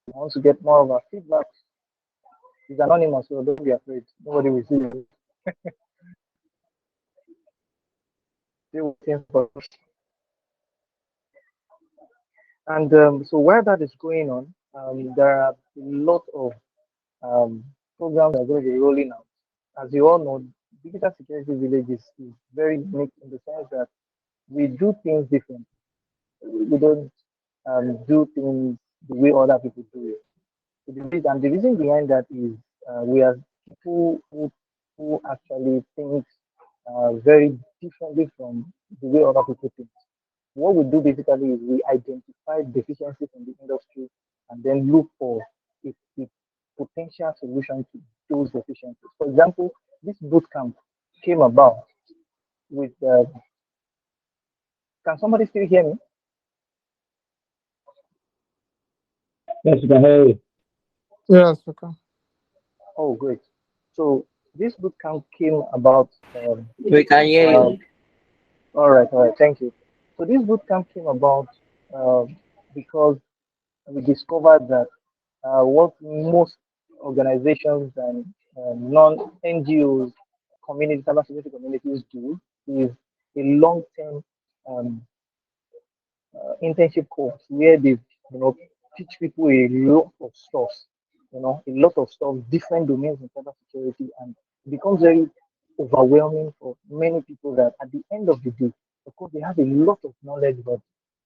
want to get more of our feedback. It's anonymous, so don't be afraid. Nobody will see you. Still waiting for us. And so while that is going on, there are a lot of programs that are going to be rolling out. As you all know, digital security village is very unique in the sense that we do things different. We don't do things the way other people do it. So and the reason behind that is we are people who actually think very differently from the way other people think. What we do basically is we identify deficiencies in the industry and then look for a potential solution to those deficiencies. For example, this bootcamp came about with. Can somebody still hear me? Yes, you can hear you. Yes, we can. Oh, great. So this bootcamp came about. We can hear you. All right. Thank you. So this bootcamp came about because we discovered that what most organizations and non-NGOs, community cybersecurity communities do is a long-term um, internship course where they teach people a lot of stuff a lot of stuff, different domains in cybersecurity, and it becomes very overwhelming for many people that at the end of the day, of course, they have a lot of knowledge, but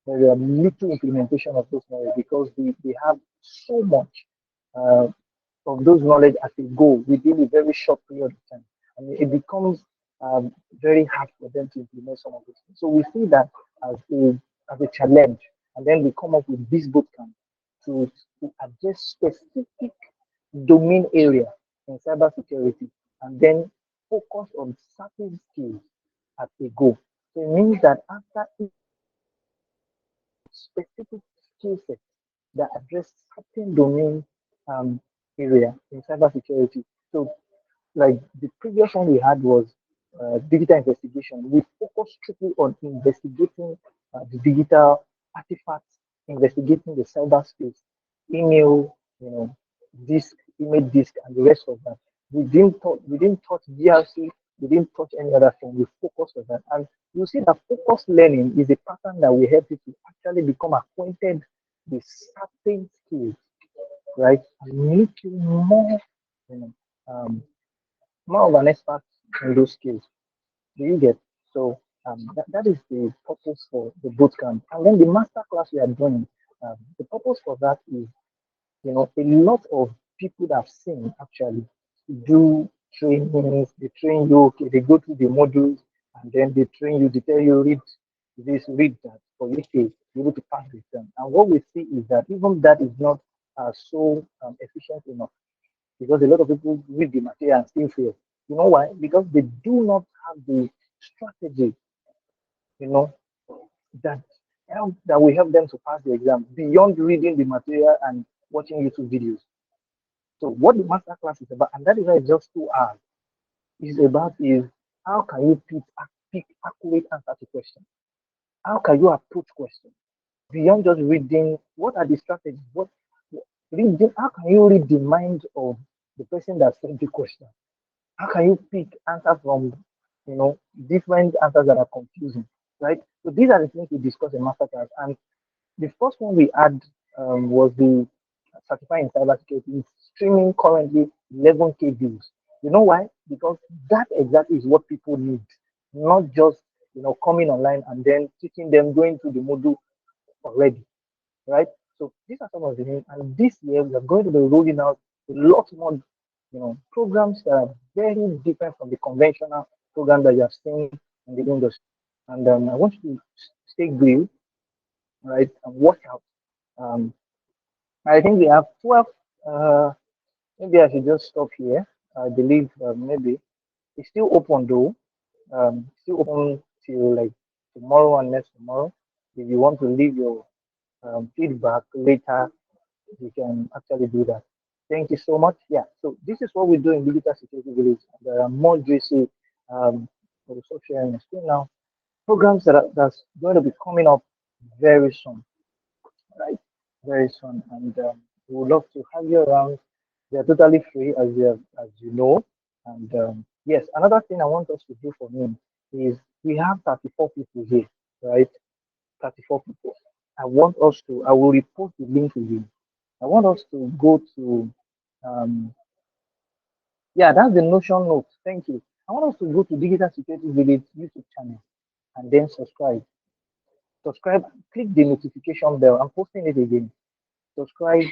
there are little implementation of those knowledge because they have so much uh, of those knowledge as a goal within a very short period of time. And it becomes very hard for them to implement some of these things. So we see that as a challenge, and then we come up with this bootcamp to address specific domain area in cybersecurity, and then focus on certain skills at a go. So it means that after each specific skill set that address certain domain um, area in cybersecurity. So, like the previous one we had was digital investigation. We focus strictly on investigating the digital artifacts, investigating the cyberspace, email, disk, image disk, and the rest of that. We didn't touch GRC. We didn't touch any other thing. We focused on that, and you see that focused learning is a pattern that will help you to actually become acquainted with certain skills, right, and make you you know, um, more of an expert in those skills. Do you get? So that is the purpose for the bootcamp. And then the master class we are doing, the purpose for that is, a lot of people that I've seen actually do trainings. They train you, okay, they go through the modules, and then they train you, they tell you, read this, read that, for you to be able to pass the exam. And what we see is that even that is not so efficient enough, because a lot of people read the material and still fail. You know why? Because they do not have the strategy, you know, that that will help them to pass the exam beyond reading the material and watching YouTube videos. So what the master class is about, and that is why it's just 2 hours, is about is how can you pick accurate answer to questions? How can you approach questions beyond just reading? What are the strategies? Reading? How can you read the mind of the person that sent the question? How can you pick answers from different answers that are confusing, right? So these are the things we discuss in masterclass. And the first one we had was the certifying cybersecurity. It's streaming currently 11K views. You know why? Because that exactly is what people need, not just coming online and then teaching them going through the module already, right? So these are some of the things. And this year we are going to be rolling out a lot more, programs that are very different from the conventional program that you have seen in the industry. And I want you to stay glued, right, and watch out. I think we have 12. Maybe I should just stop here. I believe maybe it's still open though. Still open till like tomorrow and next tomorrow. If you want to leave your feedback later, you can actually do that. Thank you so much. Yeah, so this is what we do in Digital Security Village. There are more juicy for the sharing screen now. Programs that's going to be coming up very soon, right? Very soon, and we would love to have you around. They're totally free, as you know. And yes, another thing I want us to do for me is we have 34 people here, right? 34 people. I will report the link to you. I want us to go to, yeah, that's the Notion note. Thank you. I want us to go to Digital Security Village YouTube channel and then subscribe. Subscribe, click the notification bell. I'm posting it again. Subscribe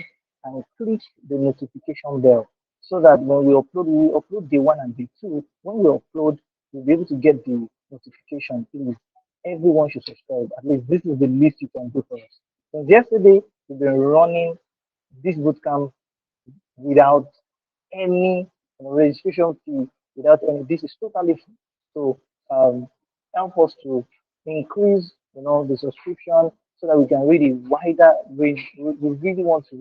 and click the notification bell so that when we upload day one and day two. When we upload, you'll be able to get the notification. Please, everyone should subscribe. At least this is the least you can do for us. Since yesterday, we've been running this bootcamp without any registration fee, without any. This is totally free. So help us to increase, the subscription so that we can read a wider range. We really want to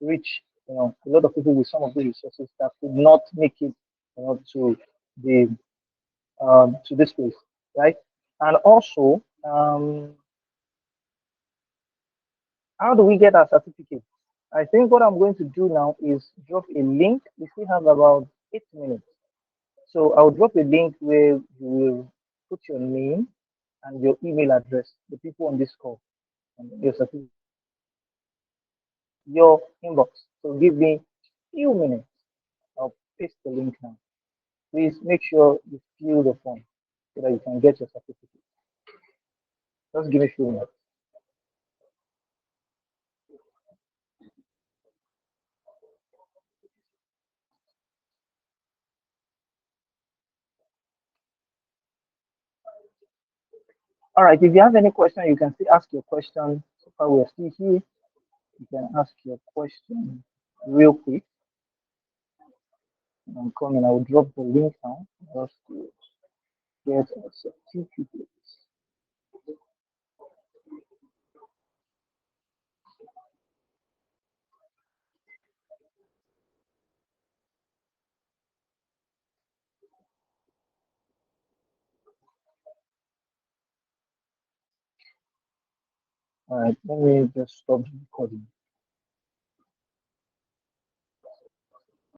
reach, a lot of people with some of the resources that could not make it, to the to this place, right? And also, how do we get our certificate? I think what I'm going to do now is drop a link. We still have about 8 minutes. So I'll drop a link where you will put your name and your email address, the people on this call, and your certificate, your inbox. So give me few minutes. I'll paste the link now. Please make sure you fill the form so that you can get your certificate. Just give me a few minutes. All right, if you have any question, you can still ask your question. So far, we're still here. You can ask your question real quick. I'm coming. I will drop the link now just to get a certificate. All right, let me just stop the recording.